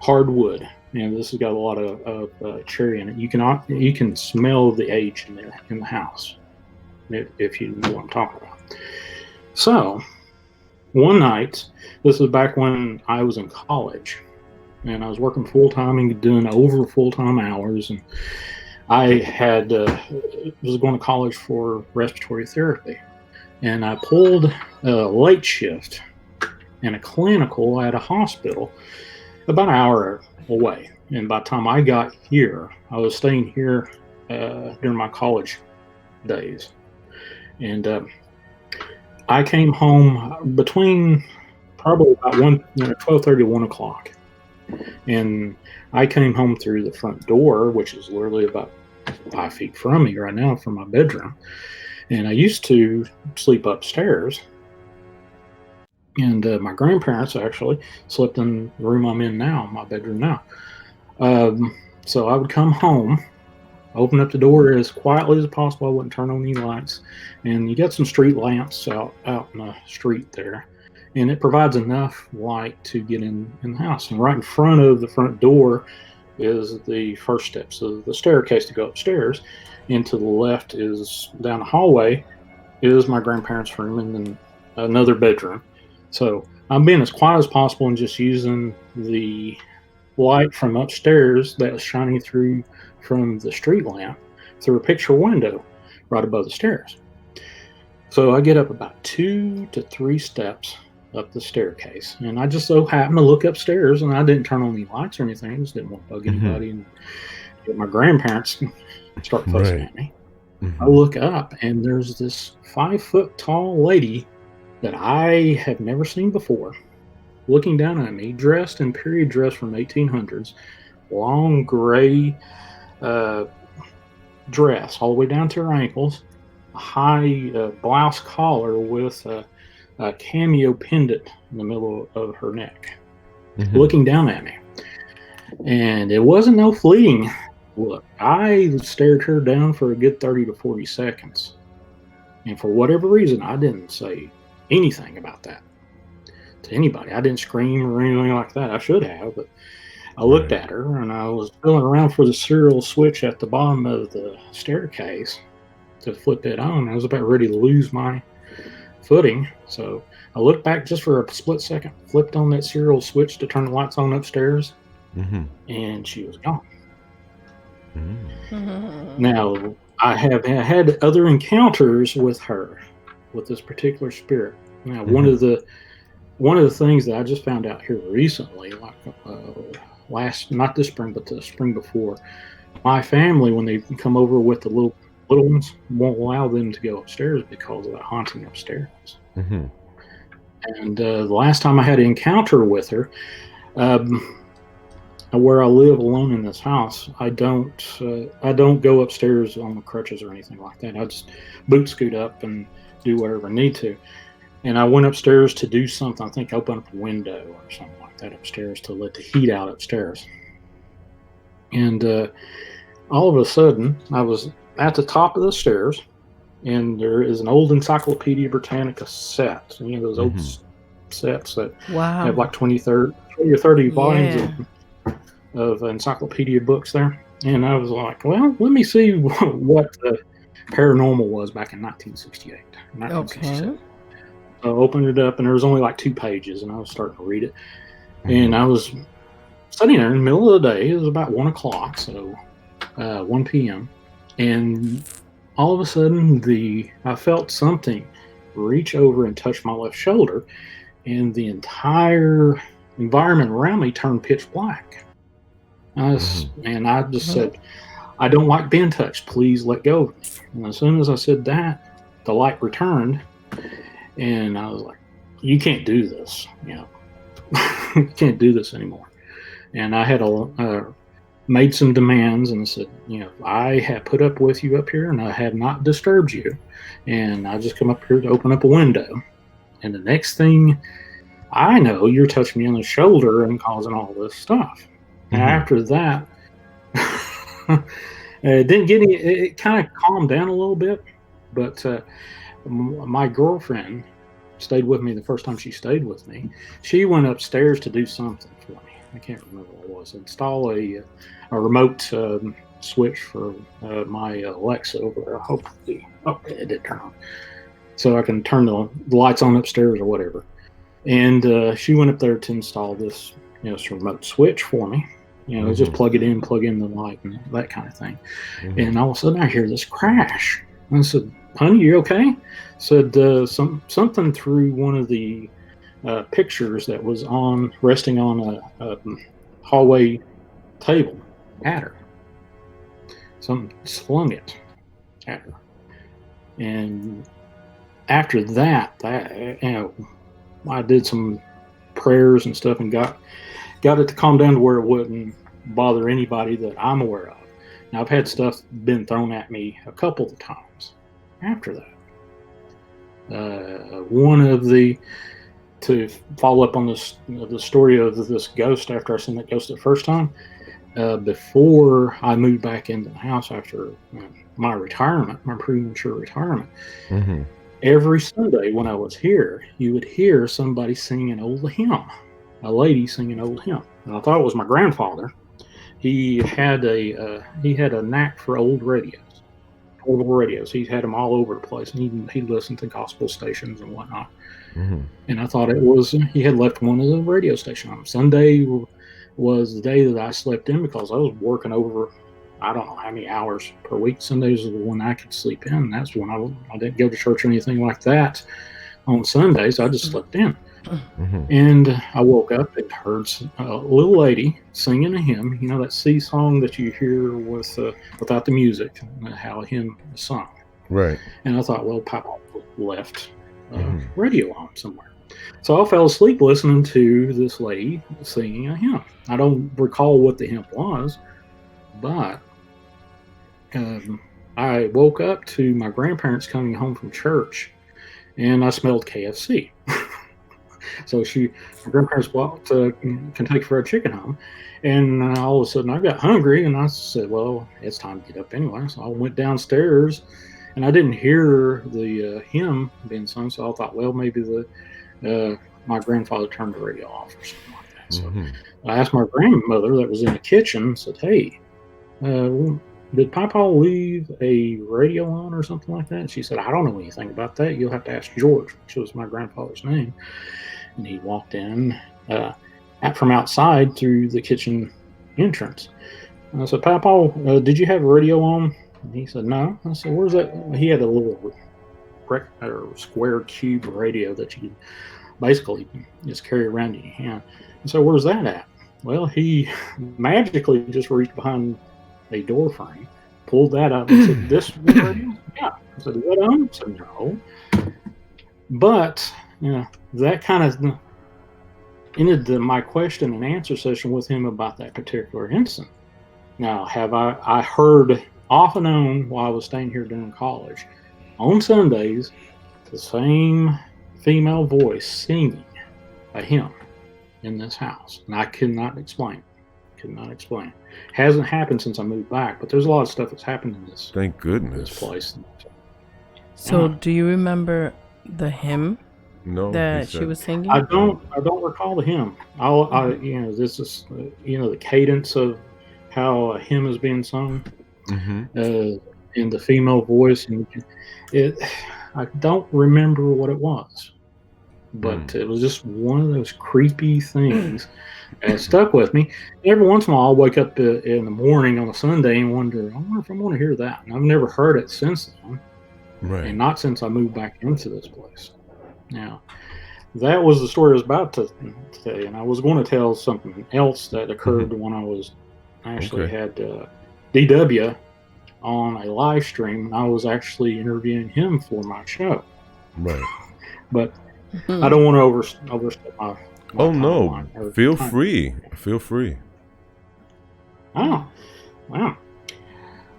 hardwood? This has got a lot of cherry in it. You can smell the age in the house, if you know what I'm talking about. So, one night, this was back when I was in college, and I was working full-time and doing over full-time hours, and I was going to college for respiratory therapy, and I pulled a late shift and a clinical at a hospital about an hour away. And by the time I got here, I was staying here during my college days. And I came home between probably about 12:30 to 1 o'clock. And I came home through the front door, which is literally about 5 feet from me right now, from my bedroom. And I used to sleep upstairs. And my grandparents actually slept in the room I'm in now, my bedroom now. So I would come home, open up the door as quietly as possible. I wouldn't turn on any lights. And you got some street lamps out in the street there. And it provides enough light to get in the house. And right in front of the front door is the first steps of the staircase to go upstairs. And to the left is down the hallway is my grandparents' room and then another bedroom. So I'm being as quiet as possible and just using the light from upstairs that was shining through from the street lamp through a picture window right above the stairs. So I get up about 2 to 3 steps up the staircase, and I just so happened to look upstairs, and I didn't turn on any lights or anything. I just didn't want to bug anybody and get my grandparents start fussing at me. I look up, and there's this 5-foot tall lady that I have never seen before, looking down at me, dressed in period dress from 1800s, long gray dress all the way down to her ankles, a high blouse collar with a cameo pendant in the middle of her neck, looking down at me. And it wasn't no fleeting look. I stared her down for a good 30 to 40 seconds. And for whatever reason, I didn't say anything about that to anybody. I didn't scream or anything like that. I should have, but I looked at her, and I was feeling around for the serial switch at the bottom of the staircase to flip it on. I was about ready to lose my footing. So I looked back just for a split second, flipped on that serial switch to turn the lights on upstairs, and she was gone. Now, I have had other encounters with her, with this particular spirit. Now, one of the things that I just found out here recently, like not this spring, but the spring before, my family, when they come over with the little ones, won't allow them to go upstairs because of that haunting upstairs. And the last time I had an encounter with her, where I live alone in this house, I don't go upstairs on the crutches or anything like that. I just boot scoot up and do whatever I need to. And I went upstairs to do something. I think open up a window or something like that upstairs to let the heat out upstairs. And all of a sudden, I was at the top of the stairs, and there is an old Encyclopedia Britannica set. You know, those old sets that have like 20 or 30 volumes of encyclopedia books there. And I was like, well, let me see what the paranormal was back in 1968. 1967. I opened it up, and there was only like 2 pages, and I was starting to read it. And I was sitting there in the middle of the day. It was about 1 o'clock, so 1 p.m. And all of a sudden, I felt something reach over and touch my left shoulder, and the entire environment around me turned pitch black. And I just said, I don't like being touched. Please let go of me. And as soon as I said that, the light returned, and I was like, you can't do this. You know, you can't do this anymore. And I had made some demands and said, you know, I have put up with you up here, and I have not disturbed you. And I just come up here to open up a window. And the next thing I know you're touching me on the shoulder and causing all this stuff. And after that, it didn't get any, it kind of calmed down a little bit. But my girlfriend stayed with me the first time she stayed with me. She went upstairs to do something for me. I can't remember what it was. Install a remote switch for my Alexa over there. Hopefully, it did turn on. So I can turn the lights on upstairs or whatever. And she went up there to install this, this remote switch for me. Just plug it in, plug in the light, and that kind of thing. And all of a sudden, I hear this crash. And I said, "Honey, you okay?" Said something through one of the pictures that was resting on a hallway table at her. Something slung it at her. And after that, I did some prayers and stuff and got it to calm down to where it wouldn't bother anybody that I'm aware of. Now, I've had stuff been thrown at me a couple of times after that. To follow up on the story of this ghost after I seen that ghost the first time, before I moved back into the house after my retirement, my premature retirement, every Sunday when I was here, you would hear somebody sing an old hymn, a lady sing an old hymn. And I thought it was my grandfather. He had a knack for old radios. He had them all over the place, and he listened to gospel stations and whatnot. And I thought he had left one of the radio stations on. Sunday was the day that I slept in because I was working over, I don't know how many hours per week. Sundays was the one I could sleep in. That's when I didn't go to church or anything like that on Sundays. I just slept in. And I woke up and heard a little lady singing a hymn, that sea song that you hear without the music, how a hymn is sung. Right. And I thought, well, Papa left radio on somewhere. So I fell asleep listening to this lady singing a hymn. I don't recall what the hymn was, but I woke up to my grandparents coming home from church, and I smelled KFC. So my grandparents bought Kentucky Fried Chicken home, and all of a sudden I got hungry, and I said, well, it's time to get up anyway. So I went downstairs, and I didn't hear the hymn being sung, so I thought, well, maybe my grandfather turned the radio off or something like that. So I asked my grandmother that was in the kitchen, said, hey, did Papa leave a radio on or something like that? And she said, I don't know anything about that. You'll have to ask George, which was my grandfather's name. And he walked in from outside through the kitchen entrance. And I said, Papa, did you have a radio on? And he said, no. I said, where's that? He had a little square cube radio that you could basically just carry around in your hand. And so where's that at? Well, he magically just reached behind a door frame, pulled that up, and said, this radio? Yeah. I said, is that on? I said, no. But, that kind of ended my question and answer session with him about that particular incident. Now, have I heard off and on while I was staying here during college, on Sundays, the same female voice singing a hymn in this house. And I could not explain. Hasn't happened since I moved back, but there's a lot of stuff that's happened in this. Thank goodness. This place. So, do you remember the hymn? No, that she was singing. I don't recall the hymn. This is the cadence of how a hymn is being sung, in the female voice, and I don't remember what it was, but it was just one of those creepy things that stuck with me. Every once in a while, I'll wake up in the morning on a Sunday and wonder if I want to hear that. And I've never heard it since then, and not since I moved back into this place. Now, that was the story I was about to tell you, and I was going to tell something else that occurred when I was actually had DW on a live stream, and I was actually interviewing him for my show. Right. But I don't want to overstep my oh no! Feel free. Oh, wow.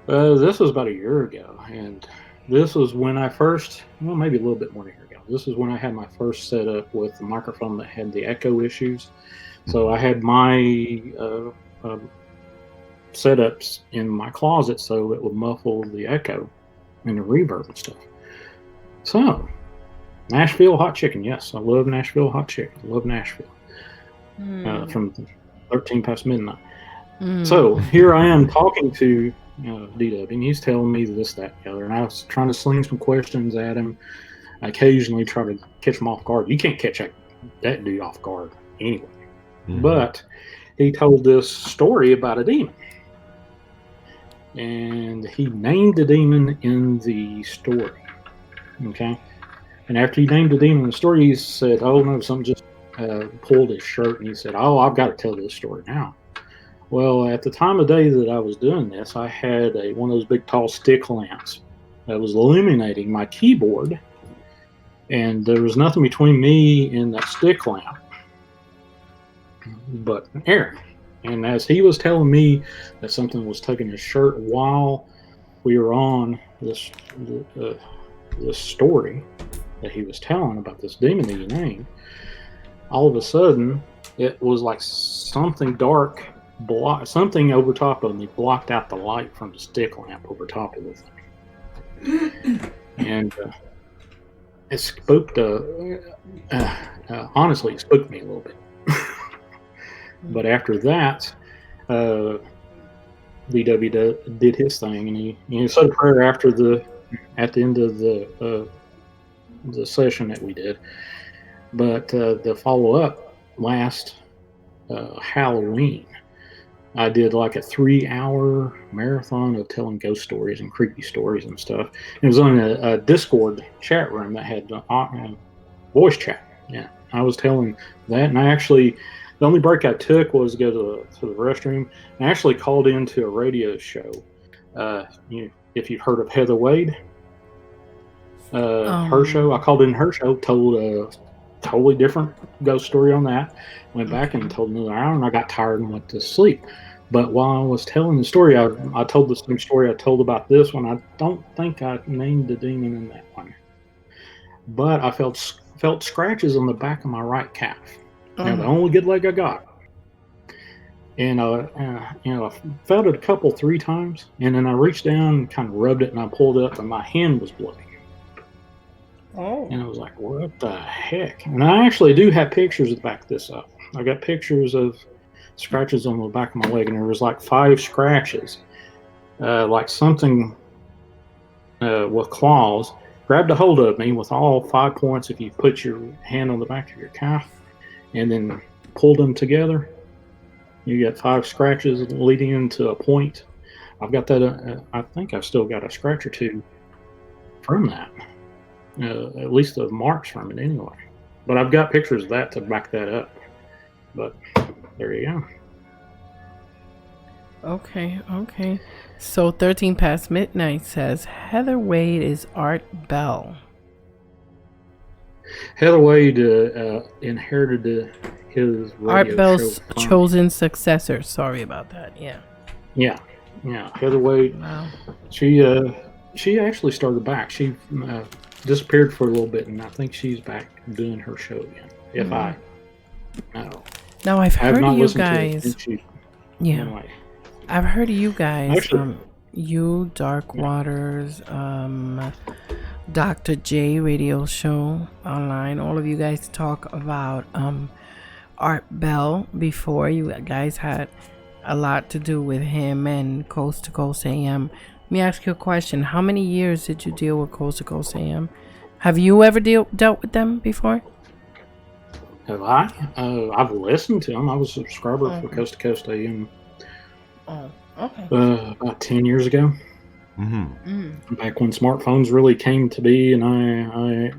This was about a year ago, and This was when I first, well, maybe a little bit more than a year ago. This is when I had my first setup with the microphone that had the echo issues. So I had my setups in my closet so it would muffle the echo and the reverb and stuff. So, Nashville hot chicken. Yes, I love Nashville hot chicken. I love Nashville. From 13 past midnight. So here I am talking to D-Dub, and he's telling me this, that, the other, and I was trying to sling some questions at him. I occasionally try to catch him off guard. You can't catch that dude off guard anyway. But he told this story about a demon. And he named the demon in the story. Okay? And after he named the demon in the story, he said, oh, no, something just pulled his shirt. And he said, oh, I've got to tell this story now. Well, at the time of day that I was doing this, I had one of those big, tall stick lamps that was illuminating my keyboard. And there was nothing between me and that stick lamp but air. And as he was telling me that something was tugging his shirt while we were on this story that he was telling about this demon that he named, all of a sudden it was like something dark, something over top of me blocked out the light from the stick lamp over top of the thing. And it spooked, honestly, it spooked me a little bit. But after that, DW did his thing, and he said a prayer at the end of the session that we did. But the follow up last Halloween, I did like a 3-hour marathon of telling ghost stories and creepy stories and stuff. It was on a Discord chat room that had voice chat. Yeah, I was telling that, and I actually. The only break I took was to go to the restroom. I actually called into a radio show. If you've heard of Heather Wade, her show, I called in her show, told a totally different ghost story on that. Went back and told another hour, and I got tired and went to sleep. But while I was telling the story, I told the same story I told about this one. I don't think I named the demon in that one. But I felt scratches on the back of my right calf. Now, the only good leg I got. And I felt it 3 times, and then I reached down and kind of rubbed it, and I pulled it up, and my hand was bloody. Oh. And I was like, what the heck? And I actually do have pictures to back this up. I got pictures of scratches on the back of my leg, and there was like 5 scratches. Like something with claws grabbed a hold of me with all 5 points if you put your hand on the back of your calf and then pulled them together. You got 5 scratches leading into a point. I've got that. I think I've still got a scratch or 2 from that. At least the marks from it anyway. But I've got pictures of that to back that up. But there you go. Okay. So 13 past midnight says Heather Wade is Art Bell. Heather Wade inherited his radio Art Bell's show chosen successor. Sorry about that. Yeah. Heather Wade. Wow. She actually started back. She disappeared for a little bit, and I think she's back doing her show again. If I know. Now I've heard of you guys. Anyway. I've heard of you guys from you, Dark Waters, Dr. J radio show online. All of you guys talk about Art Bell before. You guys had a lot to do with him and Coast to Coast AM. Let me ask you a question. How many years did you deal with Coast to Coast AM? Have you ever dealt with them before? Have I? I've listened to them. I was a subscriber for Coast to Coast AM. Oh, okay. About 10 years ago. Back when smartphones really came to be, and I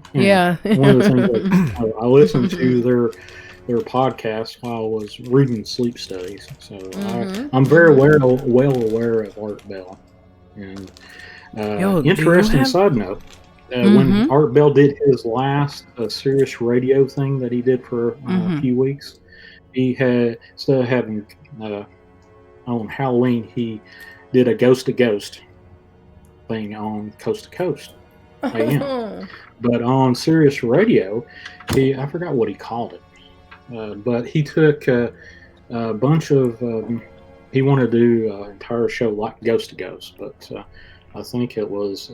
one of the things I listened to their podcast while I was reading sleep studies. So I'm very well aware of Art Bell. And interesting side note, when Art Bell did his last serious radio thing that he did for a few weeks, he had, instead of having on Halloween, he did a ghost to ghost. being on Coast to Coast AM. But on Sirius Radio, I forgot what he called it, but he took a bunch of, he wanted to do an entire show like Ghost to Ghost, but I think it was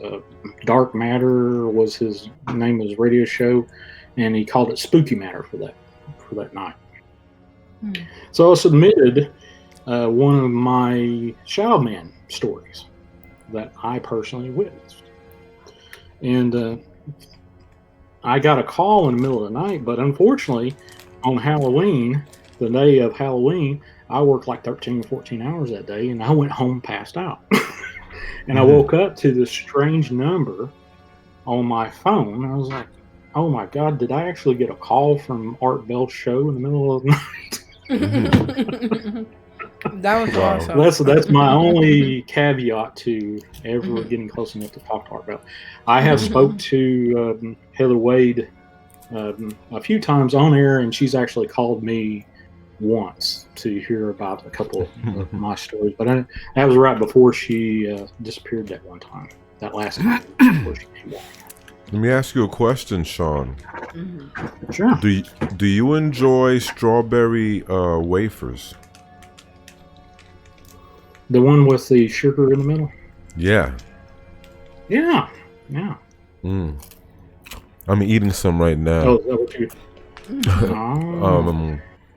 Dark Matter was his name of his radio show, and he called it Spooky Matter for that night. So I submitted one of my Shadow Man stories that I personally witnessed. And I got a call in the middle of the night, but unfortunately, on Halloween, the day of Halloween, I worked like 13 or 14 hours that day, and I went home passed out. And I woke up to this strange number on my phone. I was like, oh my God, did I actually get a call from Art Bell's show in the middle of the night? That was awesome. That's my only caveat to ever getting close enough to talk to Art Bell. I have spoke to Heather Wade a few times on air, and she's actually called me once to hear about a couple of my stories. But that was right before she disappeared that one time. That last time before she came back. Let me ask you a question, Shawn. Sure. Do you enjoy strawberry wafers? The one with the sugar in the middle? Yeah. Yeah. I'm eating some right now. Oh, is that what you...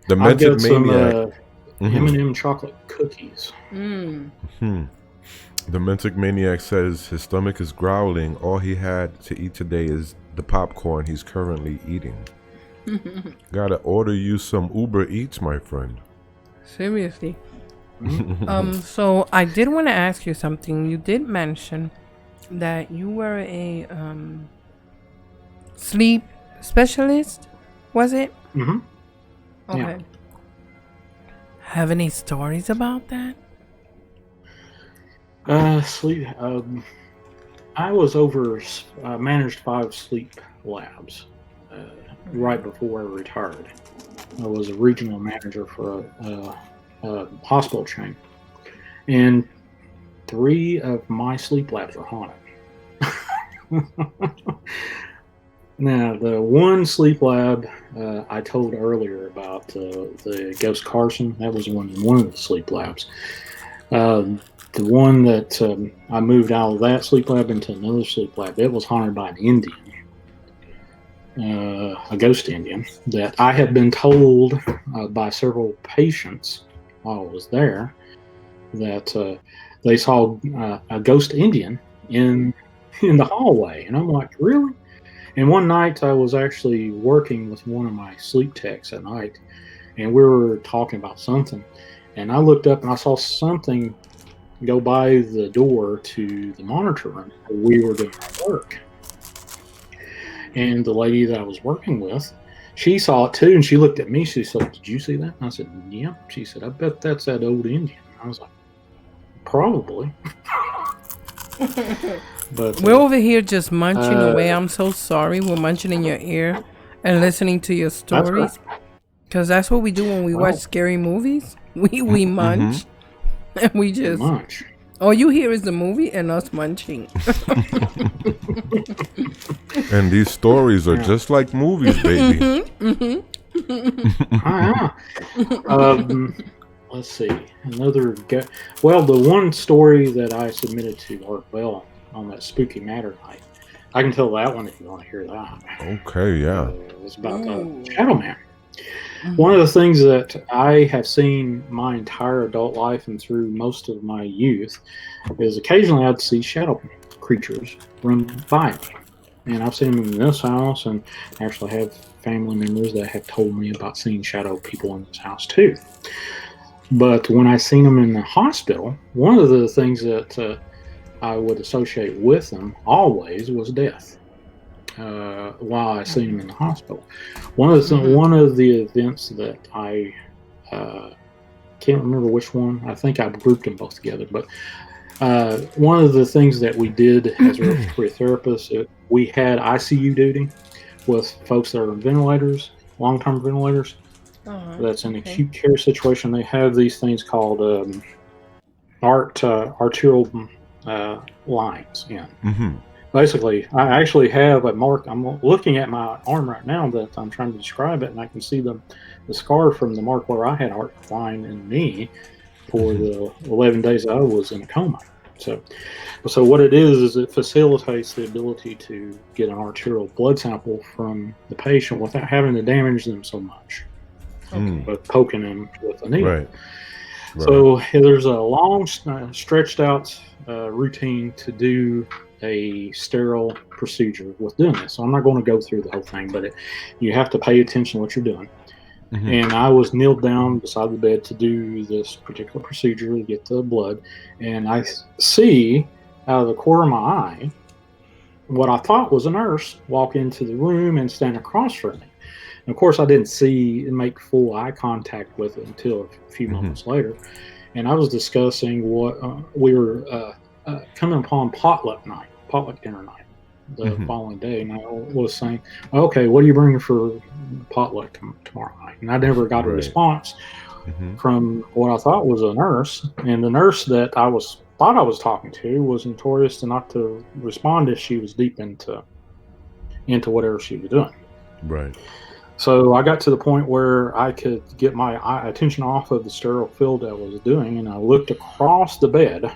The I've got Mentic Maniac. some M&M chocolate cookies. The Mentic Maniac says his stomach is growling. All he had to eat today is the popcorn he's currently eating. Gotta order you some Uber Eats, my friend. Seriously. So I did want to ask you something. You did mention that you were a sleep specialist, was it? Mm-hmm. Okay. Yeah. Have any stories about that? Sleep. I was managed 5 sleep labs right before I retired. I was a regional manager for a hospital chain, and 3 of my sleep labs are haunted. Now, the one sleep lab I told earlier about the Ghost Carson, that was one of the sleep labs. The one that I moved out of that sleep lab into another sleep lab, it was haunted by an Indian, a ghost Indian, that I had been told by several patients while I was there that they saw a ghost Indian in the hallway. And I'm like, really? And one night I was actually working with one of my sleep techs at night, and we were talking about something. And I looked up and I saw something go by the door to the monitor room where we were doing our work. And the lady that I was working with, she saw it too, and she looked at me. She said, "Did you see that?" And I said, "Yeah." She said, "I bet that's that old Indian." I was like, "Probably." But we're over here just munching away. I'm so sorry. We're munching in your ear and listening to your stories, because that's what we do when we watch scary movies. We munch, and we just munch. All you hear is the movie and us munching. And these stories are just like movies, baby. Let's see. Well, the one story that I submitted to Art Bell on that Spooky Matter night, I can tell that one if you want to hear that. Okay, yeah. It's about Shadow Man. One of the things that I have seen my entire adult life and through most of my youth is occasionally I'd see shadow creatures run by me. And I've seen them in this house, and actually have family members that have told me about seeing shadow people in this house too. But when I seen them in the hospital, one of the things that I would associate with them always was death. While I seen them in the hospital, one of the events that I can't remember which one. I think I grouped them both together. But one of the things that we did as a respiratory therapist, we had ICU duty with folks that are on ventilators, long-term ventilators. That's an acute care situation. They have these things called arterial lines in. Mm-hmm. Basically, I actually have a mark. I'm looking at my arm right now that I'm trying to describe it, and I can see the scar from the mark where I had arc line in the knee for the 11 days I was in a coma. So what it is it facilitates the ability to get an arterial blood sample from the patient without having to damage them so much, but poking them with a needle. Right. So there's a long, stretched out routine to do a sterile procedure with doing this. So I'm not going to go through the whole thing, but you have to pay attention to what you're doing. Mm-hmm. And I was kneeled down beside the bed to do this particular procedure to get the blood. And I see out of the corner of my eye what I thought was a nurse walk into the room and stand across from me. And of course, I didn't see and make full eye contact with it until a few moments later. And I was discussing what we were coming upon potluck dinner night the following day. And I was saying, okay, what are you bringing for potluck tomorrow night? And I never got a response from what I thought was a nurse. And the nurse that I thought I was talking to was notorious not to respond if she was deep into whatever she was doing. Right. So I got to the point where I could get my attention off of the sterile field I was doing, and I looked across the bed,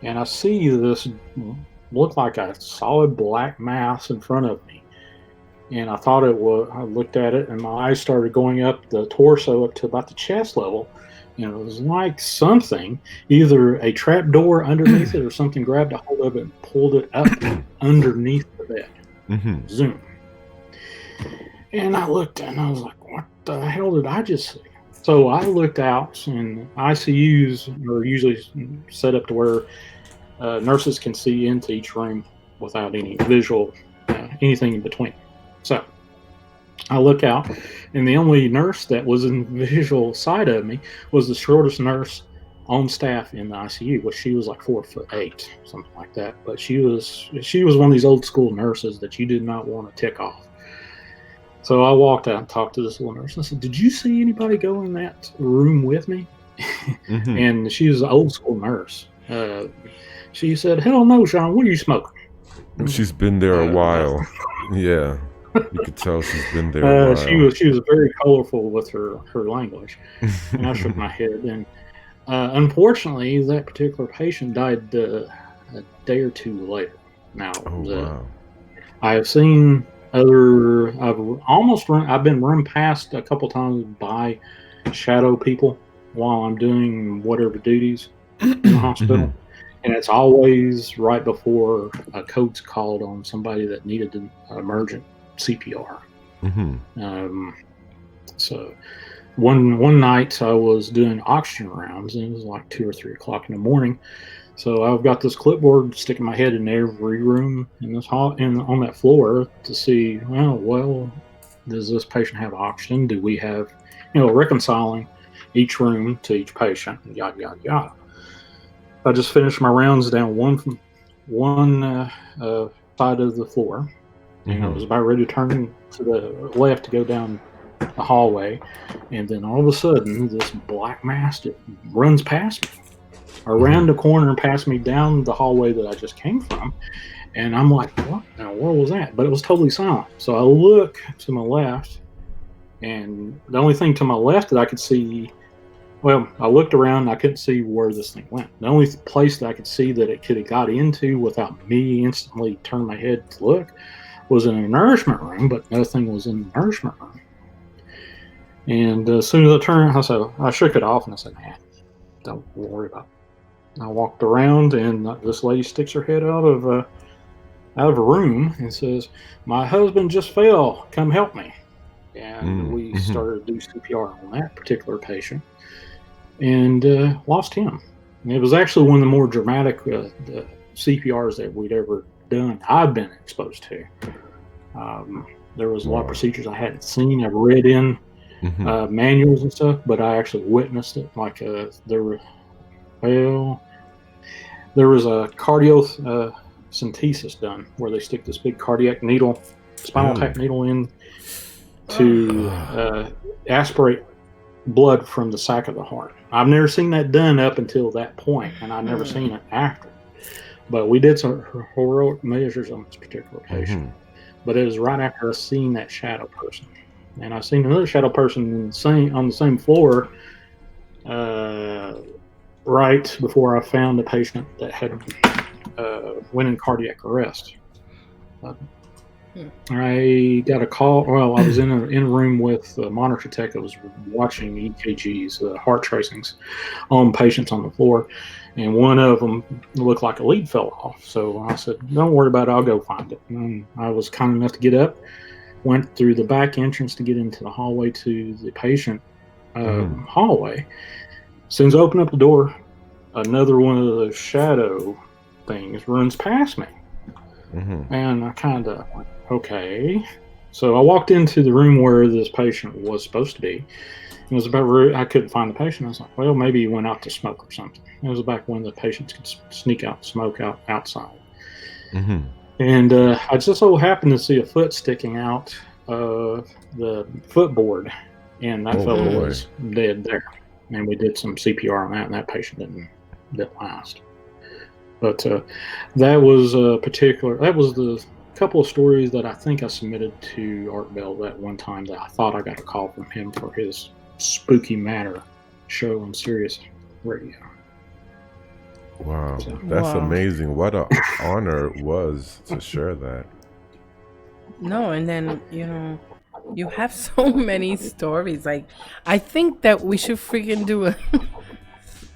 and I see this looked like a solid black mass in front of me. And I thought it was, I looked at it, and my eyes started going up the torso up to about the chest level. And it was like something, either a trap door underneath it or something grabbed a hold of it and pulled it up underneath the bed. Zoom. And I looked and I was like, what the hell did I just see? So I looked out, and ICUs are usually set up to where nurses can see into each room without any visual, anything in between. So I look out, and the only nurse that was in visual side of me was the shortest nurse on staff in the ICU, which she was like 4'8", something like that. But she was one of these old school nurses that you did not want to tick off. So I walked out and talked to this little nurse. And I said, did you see anybody go in that room with me? And she was an old school nurse. She said, hell no, Shawn, what are you smoking? She's been there a while. Yeah. You could tell she's been there a while. She was very colorful with her language. And I shook my head. And unfortunately, that particular patient died a day or two later. Now, wow. I have seen I've been run past a couple times by shadow people while I'm doing whatever duties in the hospital. And it's always right before a code's called on somebody that needed an emergent CPR. So one night I was doing oxygen rounds, and it was like 2 or 3 o'clock in the morning. So I've got this clipboard sticking my head in every room in this hall and on that floor to see, well, does this patient have oxygen? Do we have, reconciling each room to each patient, yada, yada, yada. I just finished my rounds down one side of the floor, and I was about ready to turn to the left to go down the hallway, and then all of a sudden, this black mass just runs past me, around the corner and past me down the hallway that I just came from. And I'm like, what in the world was that? But it was totally silent. So I look to my left, and the only thing to my left that I could see, well, I looked around and I couldn't see where this thing went. The only place that I could see that it could have got into without me instantly turning my head to look was in a nourishment room, but nothing was in the nourishment room. And as soon as I turned, I shook it off and I said, man, don't worry about it. I walked around, and this lady sticks her head out of a room and says, my husband just fell, come help me. And we started to do CPR on that particular patient and lost him. And it was actually one of the more dramatic CPRs that we'd ever done, I've been exposed to. There was a lot of procedures I hadn't seen. I've read in manuals and stuff, but I actually witnessed it. Like there was a cardiocentesis done where they stick this big cardiac needle, spinal tap needle in to aspirate blood from the sac of the heart. I've never seen that done up until that point, and I've never seen it after. But we did some heroic measures on this particular patient. But it was right after I seen that shadow person, and I seen another shadow person on the same floor, right before I found the patient that had went in cardiac arrest. I got a call. Well, I was in a room with a monitor tech that was watching EKGs, heart tracings, on patients on the floor, and one of them looked like a lead fell off. So I said, "Don't worry about it. I'll go find it." And I was kind enough to get up, went through the back entrance to get into the hallway to the patient hallway. As soon as I opened up the door, another one of those shadow things runs past me. And I kind of went, okay. So I walked into the room where this patient was supposed to be. It was about, I couldn't find the patient. I was like, well, maybe he went out to smoke or something. It was back when the patients could sneak out and smoke outside. And I just so happened to see a foot sticking out of the footboard, and that fellow was dead there. And we did some CPR on that, and that patient didn't last. But that was the couple of stories that I think I submitted to Art Bell that one time that I thought I got a call from him for his Spooky Matter show on Sirius Radio. Wow, that's amazing. What an honor it was to share that. No, and then, you have so many stories. Like, I think that we should freaking do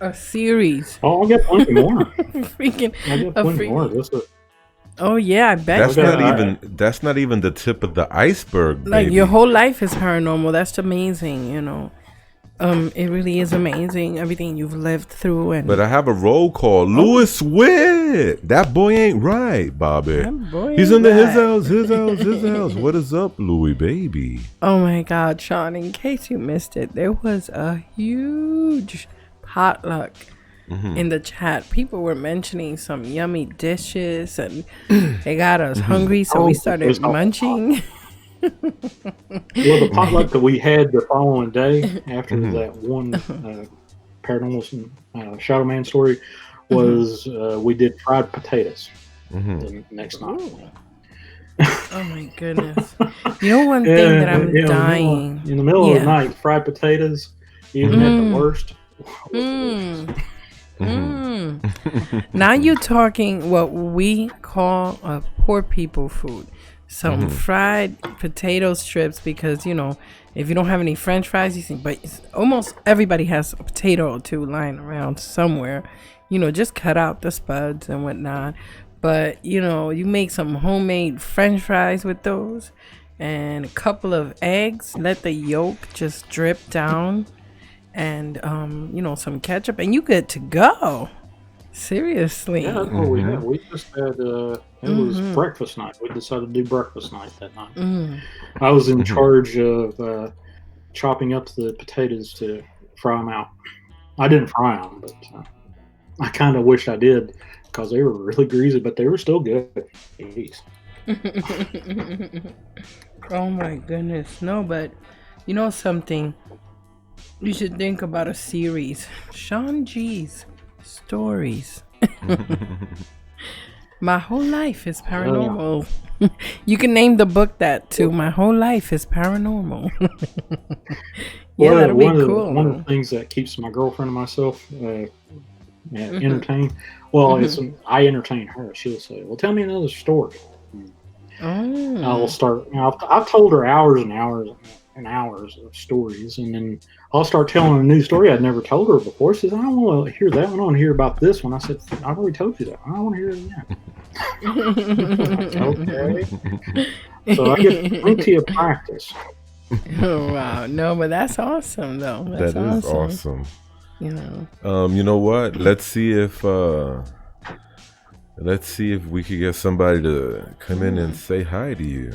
a series. Oh, I'll get plenty more. More. Oh yeah, I bet. That's not even the tip of the iceberg, baby. Like, your whole life is paranormal. That's amazing, It really is amazing, everything you've lived through. But I have a roll call. Louis Witt. That boy ain't right, Bobby. He's under his house. What is up, Louis, baby? Oh my God, Shawn, in case you missed it, there was a huge potluck in the chat. People were mentioning some yummy dishes, and they got us hungry, so we started munching. Well, the potluck that we had the following day after that one paranormal Shadow Man story was we did fried potatoes the next night. Oh my goodness! One thing that I'm dying in the middle of the night, fried potatoes, even at the worst. Now you're talking what we call a poor people food. Some fried potato strips, because if you don't have any French fries, you think, but almost everybody has a potato or two lying around somewhere. Just cut out the spuds and whatnot. But you make some homemade French fries with those, and a couple of eggs. Let the yolk just drip down, and some ketchup, and you good to go. Seriously. Yeah, that's what we had. We just had it was breakfast night. We decided to do breakfast night that night. I was in charge of chopping up the potatoes to fry them out. I didn't fry them, but I kind of wish I did, because they were really greasy, but they were still good. Oh my goodness. No, but something? You should think about a series. Shawn G's stories. My whole life is paranormal. You can name the book that too. My whole life is paranormal. That'll be cool. One of the things that keeps my girlfriend and myself entertained. Well, I entertain her. She'll say, "Well, tell me another story." I'll start. I've told her hours and hours and hours of stories, and then I'll start telling a new story I'd never told her before. She says, "I don't want to hear that one. I want to hear about this one." I said, "I've already told you that. I don't want to hear it again." Okay. So I get plenty of practice. Oh wow! No, but that's awesome, though. That is awesome. You know what? Let's see if we could get somebody to come in and say hi to you.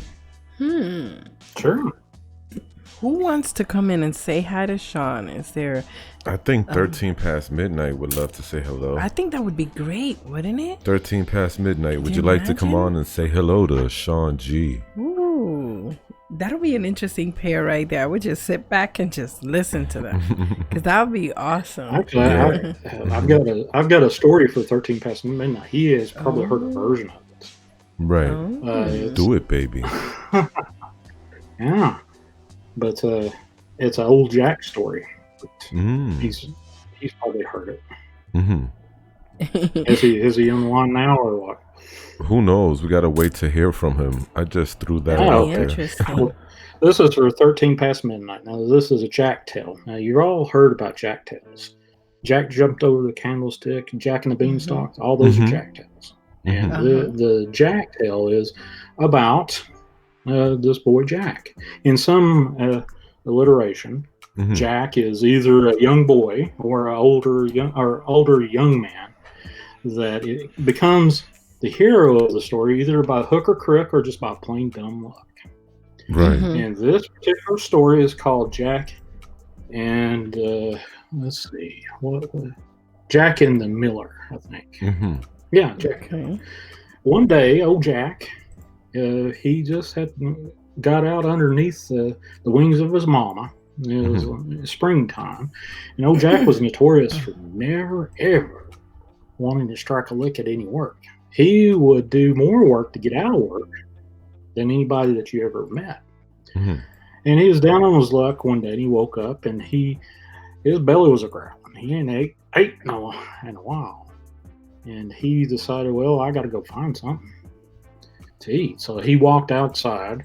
Sure. Who wants to come in and say hi to Shawn? Is there? I think 13 past midnight would love to say hello. I think that would be great, wouldn't it? 13 past midnight. Would you like to come on and say hello to Shawn G? Ooh, that'll be an interesting pair right there. I would just sit back and just listen to them because that would be awesome. Actually, I've got a story for 13 Past Midnight. He has probably heard a version of it. Right. Do it, baby. Yeah, but it's an old Jack story. He's probably heard it. Is he on the line now or what? Who knows? We gotta wait to hear from him. I just threw that out there. Interesting. This is for 13 Past Midnight. Now, this is a Jack tale. Now, you've all heard about Jack tales. Jack jumped over the candlestick, Jack and the Beanstalk. All those are Jack tales. And the Jack tale is about this boy Jack. In some alliteration, Jack is either a young boy or an older young man that it becomes the hero of the story, either by hook or crook or just by plain dumb luck. Right. And this particular story is called Jack and let's see, Jack and the Miller, I think. Yeah, Jack. Okay. One day, old Jack, he just got out underneath the wings of his mama. It was springtime, and old Jack was notorious for never ever wanting to strike a lick at any work. He would do more work to get out of work than anybody that you ever met. And he was down on his luck one day, and he woke up, and his belly was a growling. He ain't ate in a while, and he decided, well, I got to go find something to eat. So he walked outside.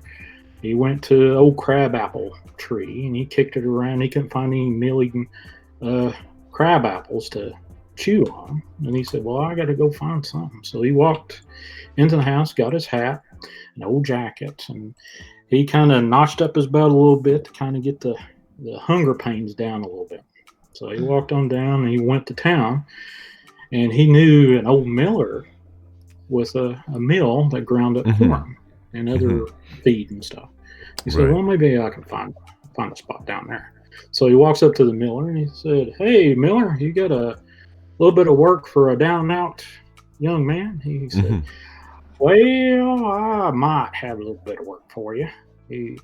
He went to an old crabapple tree, and he kicked it around. He couldn't find any mealy crab apples to chew on, and he said, well, I got to go find something. So he walked into the house, got his hat, an old jacket, and he kind of notched up his belt a little bit to kind of get the hunger pains down a little bit. So he walked on down, and he went to town, and he knew an old miller with a mill that ground up corn and other feed and stuff. He said, well, maybe I can find a spot down there. So he walks up to the miller, and he said, hey, Miller, you got a little bit of work for a down and out young man? He said, well, I might have a little bit of work for you. He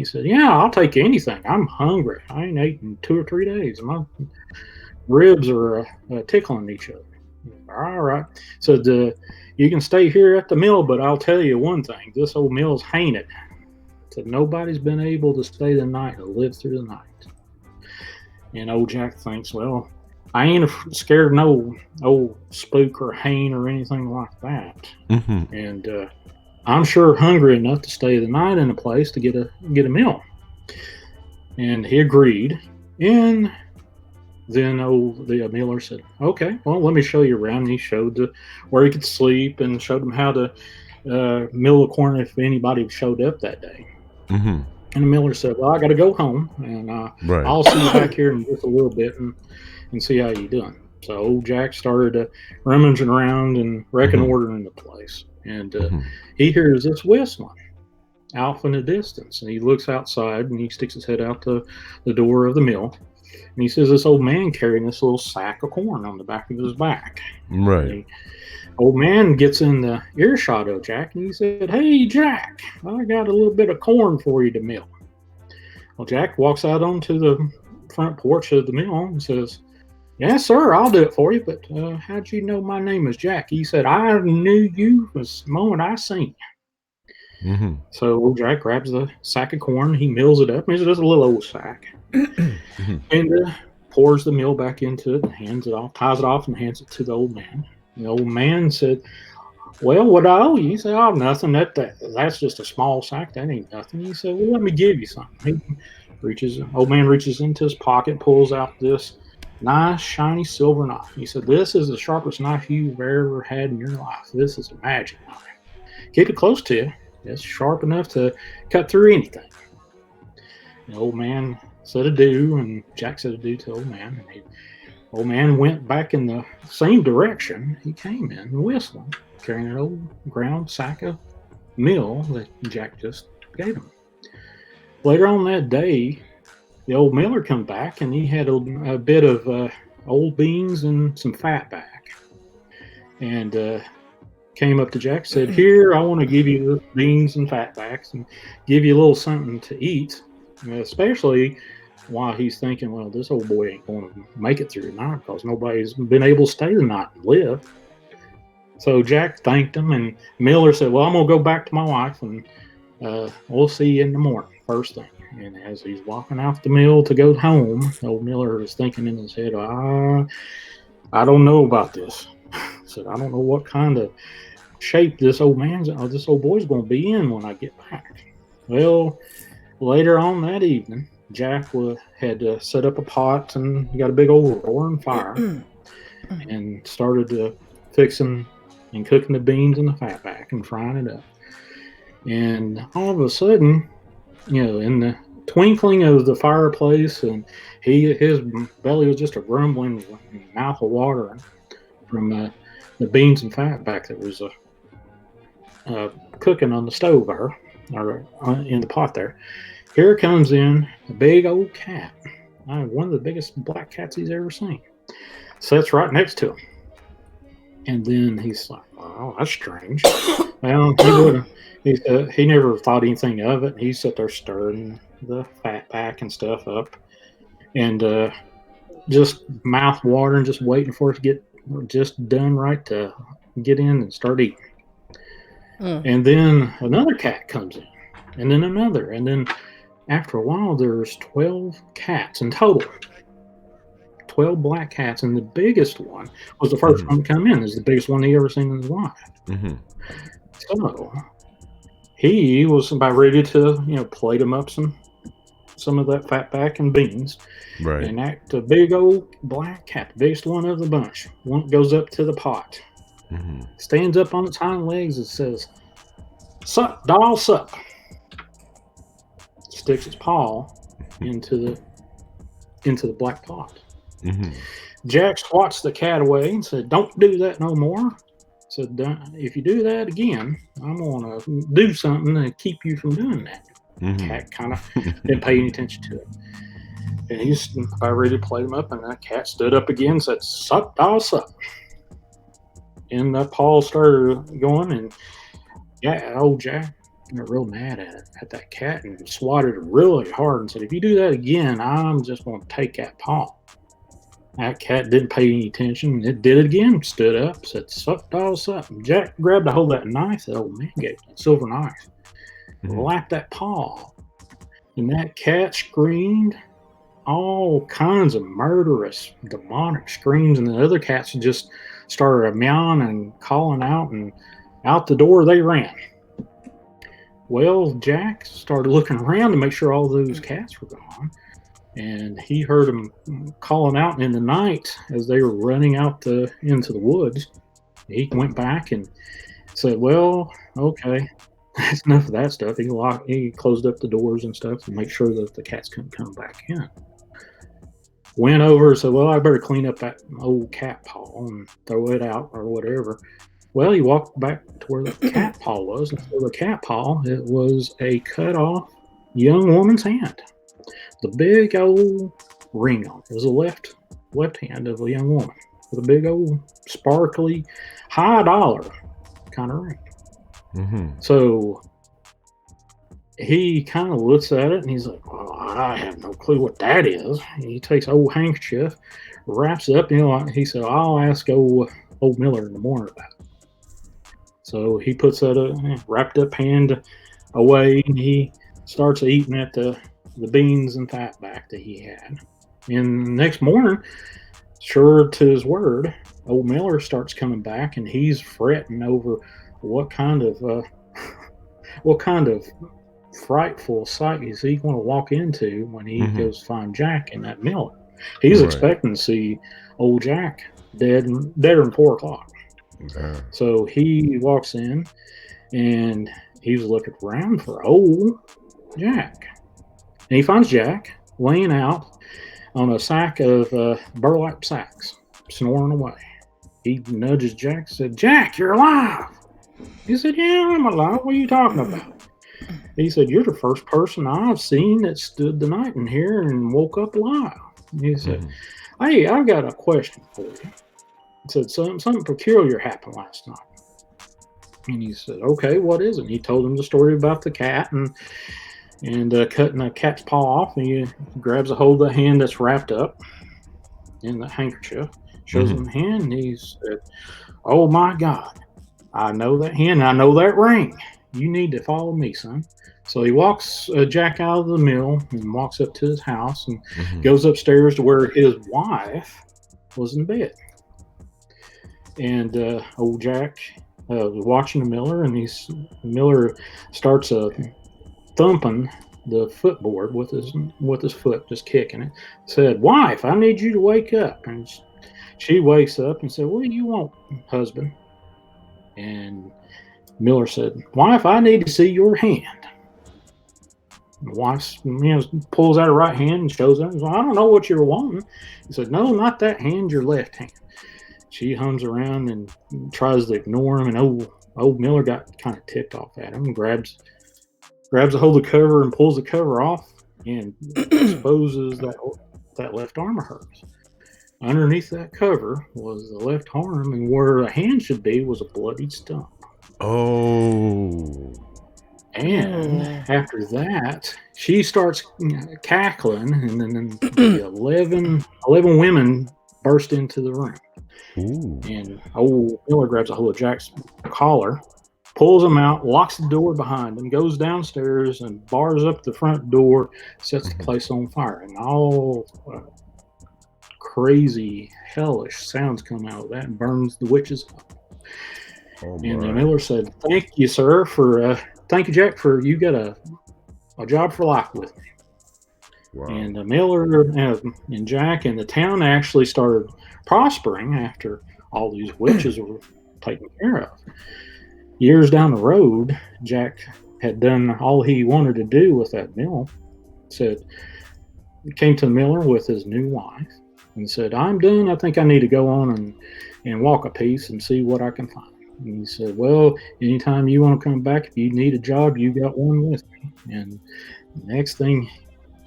said, yeah, I'll take anything. I'm hungry. I ain't eaten 2 or 3 days. My ribs are tickling each other. All right. So you can stay here at the mill, but I'll tell you one thing. This old mill's haunted. So nobody's been able to stay the night or live through the night. And old Jack thinks, well, I ain't scared of no old spook or hain or anything like that. And I'm sure hungry enough to stay the night in a place to get a meal. And he agreed. And then the miller said, okay, well, let me show you around. And he showed where he could sleep and showed him how to mill the corn if anybody showed up that day. And the miller said, well, I got to go home, and I'll see you back here in just a little bit and see how you're doing. So old Jack started rummaging around and reconnoitering the place. And he hears this whistling out in the distance. And he looks outside, and he sticks his head out the door of the mill. And he says this old man carrying this little sack of corn on the back of his back. Right. Old man gets in the earshot of Jack, and he said, hey, Jack, I got a little bit of corn for you to mill. Well, Jack walks out onto the front porch of the mill and says, yes, sir, I'll do it for you, but how'd you know my name is Jack? He said, I knew you the moment I seen you. So old Jack grabs the sack of corn, he mills it up, it's just a little old sack, and pours the meal back into it and hands it off, ties it off and hands it to the old man. The old man said, well, what I owe you? He said, oh, nothing. That's just a small sack. That ain't nothing. He said, well, let me give you something. Old man reaches into his pocket, pulls out this nice, shiny silver knife. He said, this is the sharpest knife you've ever had in your life. This is a magic knife. Keep it close to you. It's sharp enough to cut through anything. The old man said adieu, and Jack said adieu to the old man. And old man went back in the same direction he came in, whistling, carrying an old ground sack of meal that Jack just gave him. Later on that day, the old miller come back, and he had a bit of old beans and some fat back. And came up to Jack and said, "Here, I want to give you the beans and fatbacks and give you a little something to eat," especially while he's thinking, well, this old boy ain't going to make it through the night because nobody's been able to stay the night and live. So Jack thanked him, and Miller said, well, I'm going to go back to my wife, and we'll see you in the morning, first thing. And as he's walking out the mill to go home, old Miller is thinking in his head, I don't know about this. He said, I don't know what kind of shape this old boy's going to be in when I get back. Well, later on that evening, Jack had set up a pot and got a big old roaring fire and started fixing and cooking the beans and the fatback and frying it up. And all of a sudden, in the twinkling of the fireplace, and his belly was just a grumbling mouth of water from the beans and fatback that was cooking on the stove or in the pot there. Here comes in a big old cat, one of the biggest black cats he's ever seen. Sits right next to him. And then he's like, oh, that's strange. Well, he never thought anything of it. He sat there stirring the fatback and stuff up and just mouth watering, just waiting for it to get just done right to get in and start eating. And then another cat comes in, and then another, and then after a while, there's 12 cats in total. 12 black cats, and the biggest one was the first one to come in. Is the biggest one he ever seen in his life. So he was about ready to, plate him up some of that fatback and beans. Right. And that big old black cat, the biggest one of the bunch, goes up to the pot, stands up on its hind legs and says, "Sup, doll, sup." Sticks its paw into the black pot. Jack swats the cat away and said, "Don't do that no more." Said, "If you do that again, I'm going to do something to keep you from doing that." Cat kind of didn't pay any attention to it. And he's about ready to plate him up, and that cat stood up again and said, "Sup, doll, sup." And that paw started going, and old Jack got real mad at that cat and swatted it really hard and said, "If you do that again, I'm just going to take that paw." That cat didn't pay any attention. It did it again, stood up, said, "Sup, dog, sup." And Jack grabbed a hold of that knife that old man gave him, silver knife, lapped that paw. And that cat screamed all kinds of murderous, demonic screams. And the other cats just started meowing and calling out, and out the door they ran. Well, Jack started looking around to make sure all those cats were gone. And he heard them calling out in the night as they were running out into the woods. He went back and said, "Well, okay, that's enough of that stuff." He closed up the doors and stuff to make sure that the cats couldn't come back in. Went over and said, "Well, I better clean up that old cat paw and throw it out or whatever." Well, he walked back to where the cat paw was, and for the cat paw, it was a cut-off young woman's hand. The big old ring on it. It was the left hand of a young woman with a big old sparkly, high dollar kind of ring. So he kind of looks at it and he's like, "Well, I have no clue what that is." And he takes an old handkerchief, wraps it up. He said, "I'll ask old Miller in the morning about it." So he puts that wrapped up hand away, and he starts eating at the beans and fatback that he had. And the next morning, sure to his word, old Miller starts coming back, and he's fretting over what kind of frightful sight is he going to walk into when he goes to find Jack in that mill. He's expecting to see old Jack deader than 4 o'clock. So he walks in, and he's looking around for old Jack. And he finds Jack laying out on a sack of burlap sacks, snoring away. He nudges Jack, said, "Jack, you're alive." He said, "Yeah, I'm alive. What are you talking about?" He said, "You're the first person I've seen that stood the night in here and woke up alive." And he said, "Hey, I've got a question for you." He said, "Something peculiar happened last night." And he said, okay, what is it? And he told him the story about the cat and cutting a cat's paw off. And he grabs a hold of the hand that's wrapped up in the handkerchief, shows him the hand, and he said, oh my God, I know that hand, I know that ring. You need to follow me, son. So he walks Jack out of the mill and walks up to his house and goes upstairs to where his wife was in bed. And old Jack was watching the Miller, and Miller starts thumping the footboard with his foot, just kicking it. Said, wife, I need you to wake up. And she wakes up and said, what do you want, husband? And Miller said, wife, I need to see your hand. The wife pulls out her right hand and shows up. I don't know what you're wanting. He said, no, not that hand, your left hand. She hums around and tries to ignore him, and old Miller got kind of ticked off at him and grabs a hold of the cover and pulls the cover off and exposes that left arm of hers. Underneath that cover was the left arm, and where a hand should be was a bloodied stump. Oh. And after that, she starts cackling, and then the 11 women burst into the room. Ooh. And old Miller grabs a hold of Jack's collar, pulls him out, locks the door behind him, goes downstairs and bars up the front door, sets the place on fire. And all crazy, hellish sounds come out of that and burns the witches up. And Miller said, thank you, sir, thank you, Jack, for you got a job for life with me. Wow. And Miller and Jack and the town actually started prospering after all these witches were taken care of. Years down the road, Jack had done all he wanted to do with that mill. He came to Miller with his new wife and said, I'm done. I think I need to go on and walk a piece and see what I can find. And he said, well, anytime you want to come back, if you need a job, you got one with me. And the next thing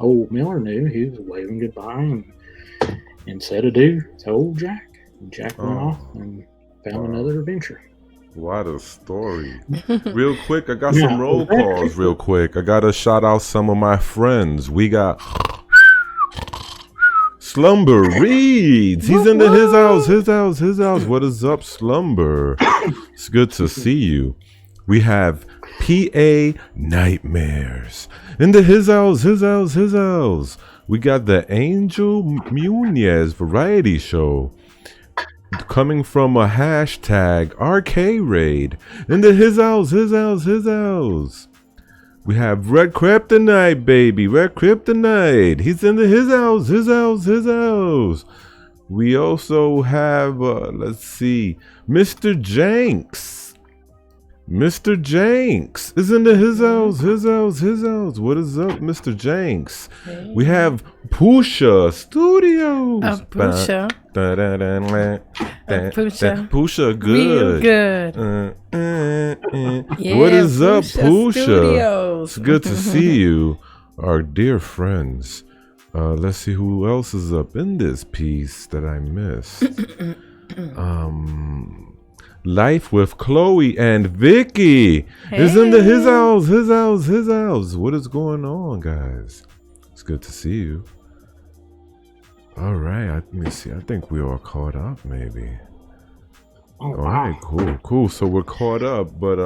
old Miller knew, he was waving goodbye and said adieu to old Jack. And Jack went off and found another adventure. What a story. Real quick, I got some roll calls real quick. I got to shout out some of my friends. We got Slumber Reeds. He's into his house. What is up, Slumber? It's good to see you. We have PA Nightmares. Into his house. We got the Angel Munez Variety Show. Coming from a hashtag RK Raid. Into his house. We have Red Kryptonite, baby. Red Kryptonite. He's into his house. We also have, let's see, Mr. Jenks. Mr. Jenks is into his house. What is up, Mr. Jenks? Hey. We have Pusha Studios. Pusha. Pusha, good. Real good. Yeah, what is up, Pusha? Studios. It's good to see you, our dear friends. Let's see who else is up in this piece that I missed. Life with Chloe and Vicky is into his house. What is going on, guys? It's good to see you. All right, let me see. I think we are caught up, maybe. All right, cool. So we're caught up, but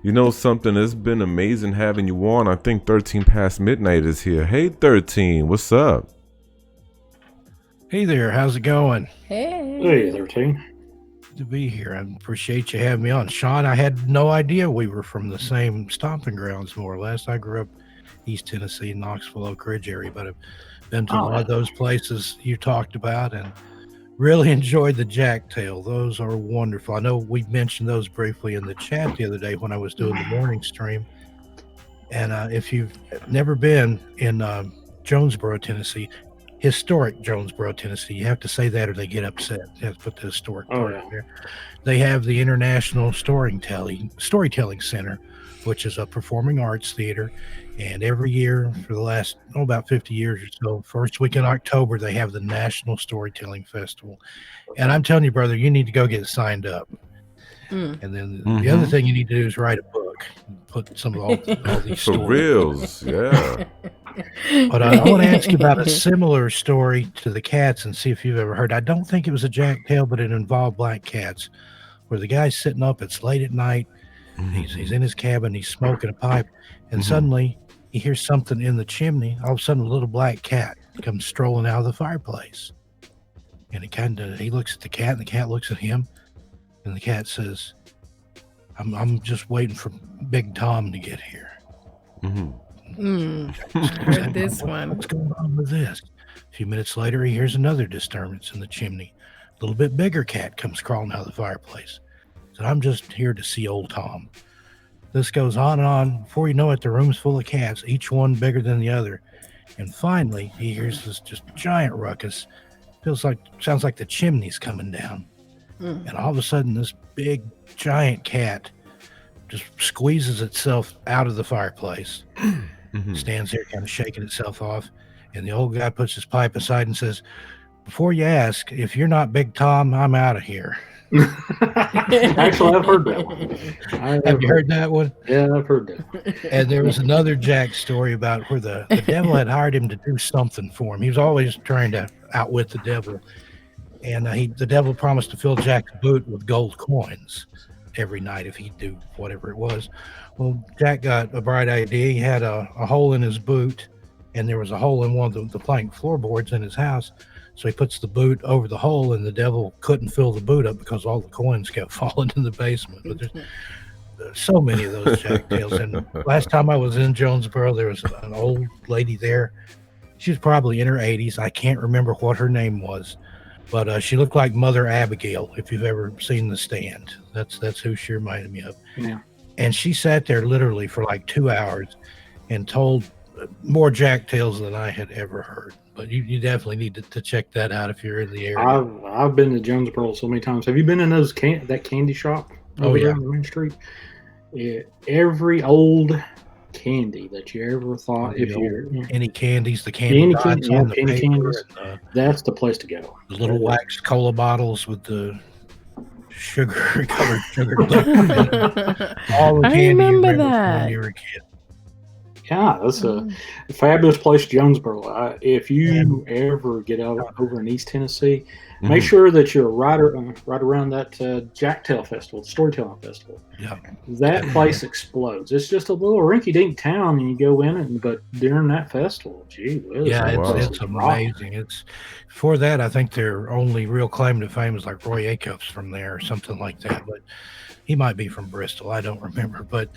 you know something? It's been amazing having you on. I think 13 Past Midnight is here. Hey, 13, what's up? Hey there, how's it going? Hey, 13. To be here. I appreciate you having me on. Shawn, I had no idea we were from the same stomping grounds, more or less. I grew up East Tennessee, Knoxville, Oak Ridge area, but I've been to a lot of those places you talked about and really enjoyed the Jack Tale. Those are wonderful. I know we mentioned those briefly in the chat the other day when I was doing the morning stream. And if you've never been in Jonesboro, Tennessee, historic Jonesboro, Tennessee. You have to say that or they get upset. You have to put the historic part in there. They have the International Storytelling Center, which is a performing arts theater. And every year for the last, about 50 years or so, first week in October, they have the National Storytelling Festival. And I'm telling you, brother, you need to go get signed up. And then the other thing you need to do is write a book, put some of all these For stories. reals, yeah. But I want to ask you about a similar story to the cats and see if you've ever heard. I don't think it was a Jack Tale, but it involved black cats, where the guy's sitting up, it's late at night, he's in his cabin, he's smoking a pipe, and suddenly he hears something in the chimney. All of a sudden, a little black cat comes strolling out of the fireplace. And he looks at the cat, and the cat looks at him, and the cat says, I'm just waiting for Big Tom to get here. This one. What's going on with this? A few minutes later, he hears another disturbance in the chimney. A little bit bigger cat comes crawling out of the fireplace. Said, I'm just here to see old Tom. This goes on and on. Before you know it, the room's full of cats, each one bigger than the other. And finally, he hears this just giant ruckus. Sounds like the chimney's coming down. And all of a sudden, this big, giant cat just squeezes itself out of the fireplace. Stands there kind of shaking itself off. And the old guy puts his pipe aside and says, before you ask, if you're not Big Tom, I'm out of here. Actually, I've heard that one. Have you heard that one? Yeah, I've heard that. And there was another Jack story about where the devil had hired him to do something for him. He was always trying to outwit the devil. And the devil promised to fill Jack's boot with gold coins every night if he'd do whatever it was. Well, Jack got a bright idea. He had a hole in his boot, and there was a hole in one of the plank floorboards in his house. So he puts the boot over the hole, and the devil couldn't fill the boot up because all the coins kept falling in the basement. But there's so many of those Jack Tales. And last time I was in Jonesboro, there was an old lady there. She was probably in her 80s. I can't remember what her name was, but she looked like Mother Abigail, if you've ever seen The Stand. That's who she reminded me of. Yeah. And she sat there literally for like 2 hours and told more Jack Tales than I had ever heard. But you definitely need to check that out if you're in the area. I've been to Jonesboro so many times. Have you been in that candy shop over there on Main Street? Yeah, every old candy that you ever thought, any candies, the candy candies, that's the place to go. The little wax cola bottles with the sugar-covered sugar. All the candy you remember when you were a kid. Yeah, that's a fabulous place, Jonesboro. If you ever get over in East Tennessee, make sure that you're right around that Jack Tale Festival, the Storytelling Festival. Yeah, that place explodes. It's just a little rinky-dink town, and you go in, but during that festival, gee whiz. Yeah, it's amazing. It's for that. I think their only real claim to fame is like Roy Acuff's from there or something like that, but he might be from Bristol. I don't remember, but.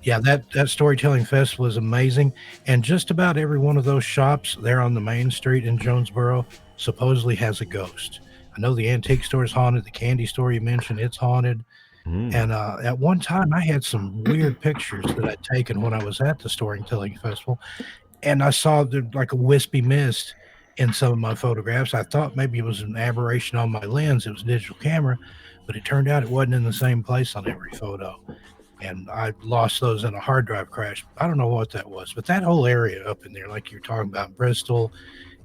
Yeah, that storytelling festival is amazing. And just about every one of those shops there on the main street in Jonesboro supposedly has a ghost. I know the antique store is haunted. The candy store you mentioned, it's haunted. And at one time, I had some weird pictures that I'd taken when I was at the storytelling festival. And I saw like a wispy mist in some of my photographs. I thought maybe it was an aberration on my lens. It was a digital camera. But it turned out it wasn't in the same place on every photo. And I lost those in a hard drive crash. I don't know what that was, but that whole area up in there, like you're talking about Bristol,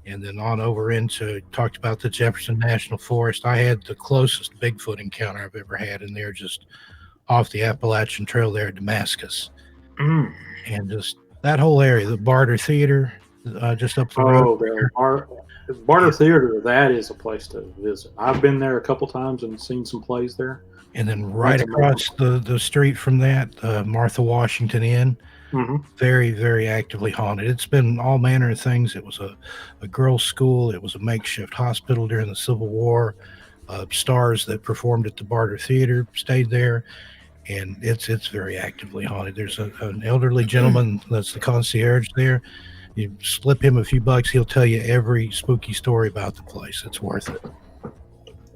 and then on over into, talked about the Jefferson National Forest. I had the closest Bigfoot encounter I've ever had in there, just off the Appalachian Trail there at Damascus. And just that whole area, the Barter Theater, just up the road. The Barter Theater, that is a place to visit. I've been there a couple times and seen some plays there. And then right across the street from that, Martha Washington Inn, very, very actively haunted. It's been all manner of things. It was a girls' school. It was a makeshift hospital during the Civil War. Stars that performed at the Barter Theater stayed there. And it's very actively haunted. There's an elderly gentleman that's the concierge there. You slip him a few bucks, he'll tell you every spooky story about the place. It's worth it.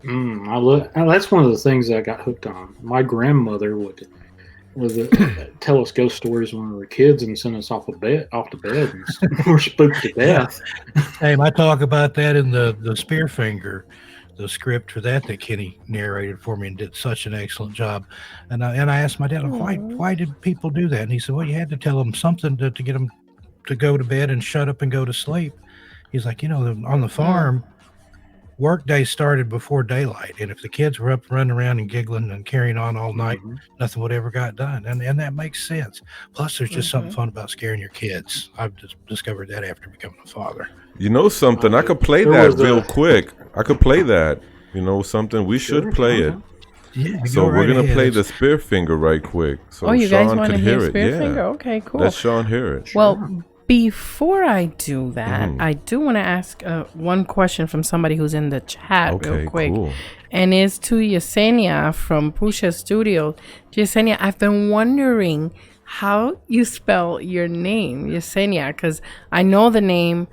That's one of the things I got hooked on. My grandmother would tell us ghost stories when we were kids and send us off to bed, and we're spooked to death. Hey, I talk about that in the Spearfinger, the script for that Kenny narrated for me and did such an excellent job. And I asked my dad, why did people do that? And he said, well, you had to tell them something to get them to go to bed and shut up and go to sleep. He's like, on the farm, work day started before daylight. And if the kids were up running around and giggling and carrying on all night, nothing would ever got done. And that makes sense. Plus, there's just something fun about scaring your kids. I've just discovered that after becoming a father. You know something? I could play that real quick. I could play that. You know something? We should play it. Yeah. So we're going to play the spear finger right quick. So you Shawn guys want to could hear it. spear finger? Okay, cool. Let Shawn hear it. Well, before I do that, I do want to ask one question from somebody who's in the chat real quick. Cool. And it's to Yesenia from Pusha Studios. Yesenia, I've been wondering how you spell your name, Yesenia, because I know the name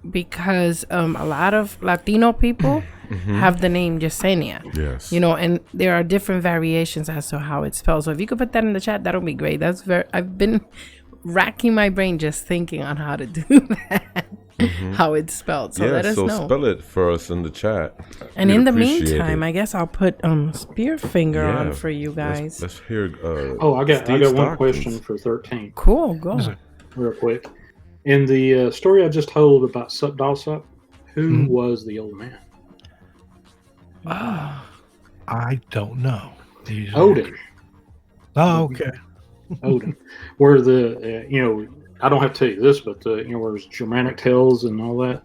because a lot of Latino people have the name Yesenia. Yes. You know, and there are different variations as to how it's spelled. So if you could put that in the chat, that'll be great. I've been racking my brain just thinking on how to do that, how it's spelled. So let us know. Spell it for us in the chat. And in the meantime, I guess I'll put spear finger on for you guys. Let's hear. I got one question for 13. Cool, go. Real quick. In the story I just told about Sup Doll Sup, who was the old man? I don't know. Odin. Oh, okay. Odin. Where the, I don't have to tell you this, but, where there's Germanic tales and all that,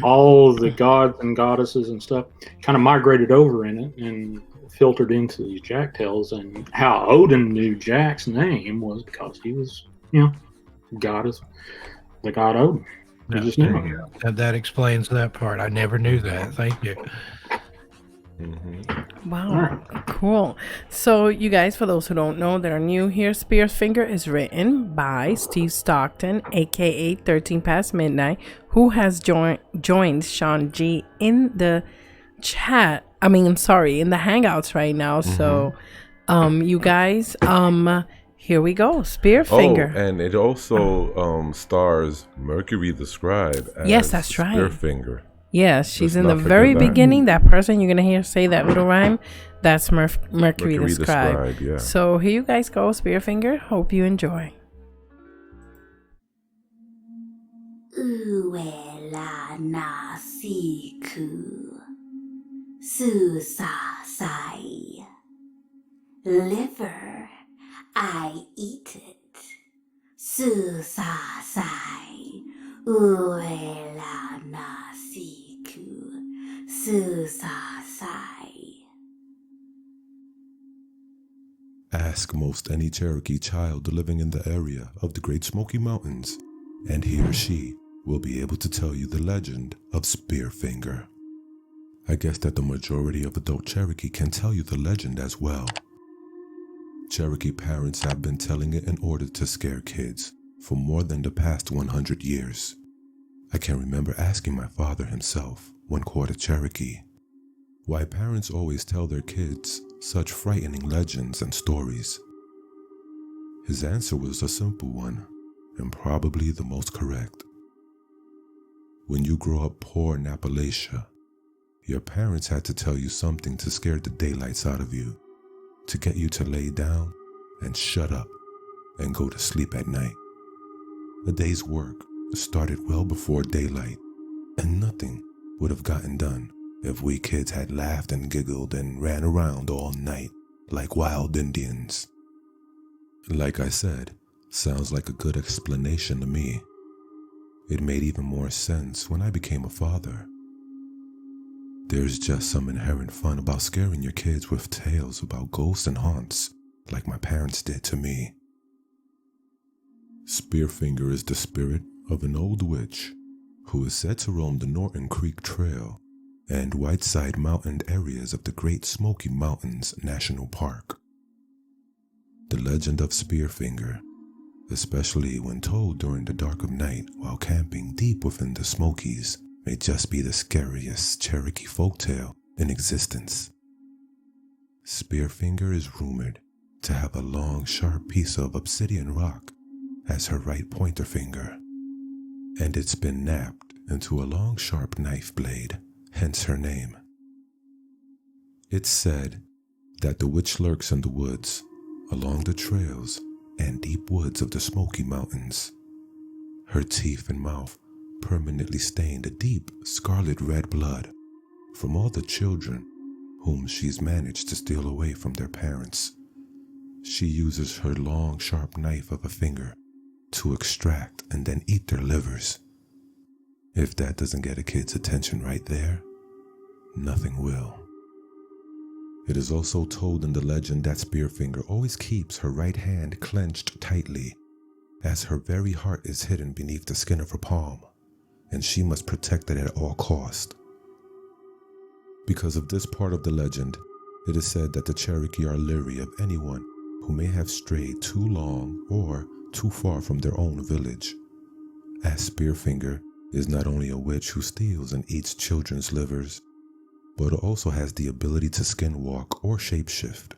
all the gods and goddesses and stuff kind of migrated over in it and filtered into these Jack tales. And how Odin knew Jack's name was because he was, the god Odin. He just knew him. And that explains that part. I never knew that. Thank you. Wow, cool. So you guys, for those who don't know that are new here, Spear Finger is written by Steve Stockton, aka 13 Past Midnight, who has joined Shawn G in the chat. In the Hangouts right now. So you guys, here we go. Spear Finger. Oh, and it also stars Mercury the Scribe as yes, that's right. Spear Finger. Yes, she's in the very beginning. That person you're going to hear say that little rhyme, that's Mercury the Scribe. Yeah. So here you guys go, Spear Finger. Hope you enjoy. Uela na siku Susa sai Liver, I eat it. Susa sai Uela na siku Susa sai. Ask most any Cherokee child living in the area of the Great Smoky Mountains, and he or she will be able to tell you the legend of Spear Finger. I guess that the majority of adult Cherokee can tell you the legend as well. Cherokee parents have been telling it in order to scare kids for more than the past 100 years. I can remember asking my father himself, one quarter Cherokee, why parents always tell their kids such frightening legends and stories. His answer was a simple one, and probably the most correct. When you grow up poor in Appalachia, your parents had to tell you something to scare the daylights out of you, to get you to lay down and shut up and go to sleep at night. A day's work started well before daylight, and nothing would have gotten done if we kids had laughed and giggled and ran around all night like wild Indians. Like I said, sounds like a good explanation to me. It made even more sense when I became a father. There's just some inherent fun about scaring your kids with tales about ghosts and haunts, like my parents did to me. Spearfinger is the spirit of an old witch who is said to roam the Norton Creek Trail and Whiteside Mountain areas of the Great Smoky Mountains National Park. The legend of Spearfinger, especially when told during the dark of night while camping deep within the Smokies, may just be the scariest Cherokee folktale in existence. Spearfinger is rumored to have a long, sharp piece of obsidian rock as her right pointer finger, and it's been napped into a long, sharp knife blade, hence her name. It's said that the witch lurks in the woods, along the trails and deep woods of the Smoky Mountains. Her teeth and mouth permanently stained a deep scarlet red blood from all the children whom she's managed to steal away from their parents. She uses her long, sharp knife of a finger to extract and then eat their livers. If that doesn't get a kid's attention right there, nothing will. It is also told in the legend that Spearfinger always keeps her right hand clenched tightly, as her very heart is hidden beneath the skin of her palm, and she must protect it at all cost. Because of this part of the legend, it is said that the Cherokee are leery of anyone who may have strayed too long or too far from their own village, as Spearfinger is not only a witch who steals and eats children's livers, but also has the ability to skinwalk or shapeshift,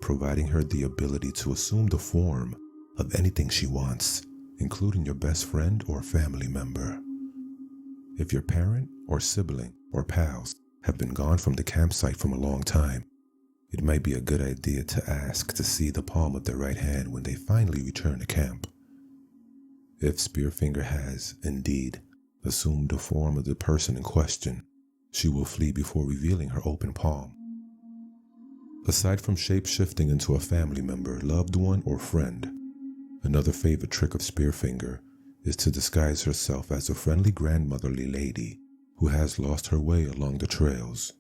providing her the ability to assume the form of anything she wants, including your best friend or family member. If your parent or sibling or pals have been gone from the campsite from a long time, it might be a good idea to ask to see the palm of their right hand when they finally return to camp. If Spearfinger has, indeed, assumed the form of the person in question, she will flee before revealing her open palm. Aside from shape-shifting into a family member, loved one, or friend, another favorite trick of Spearfinger is to disguise herself as a friendly grandmotherly lady who has lost her way along the trails.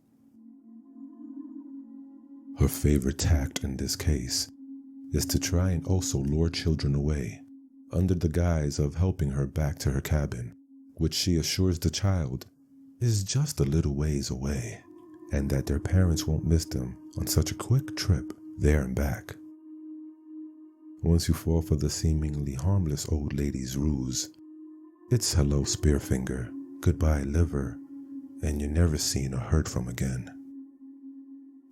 Her favorite tact in this case is to try and also lure children away under the guise of helping her back to her cabin, which she assures the child is just a little ways away, and that their parents won't miss them on such a quick trip there and back. Once you fall for the seemingly harmless old lady's ruse, it's hello Spearfinger, goodbye liver, and you're never seen or heard from again.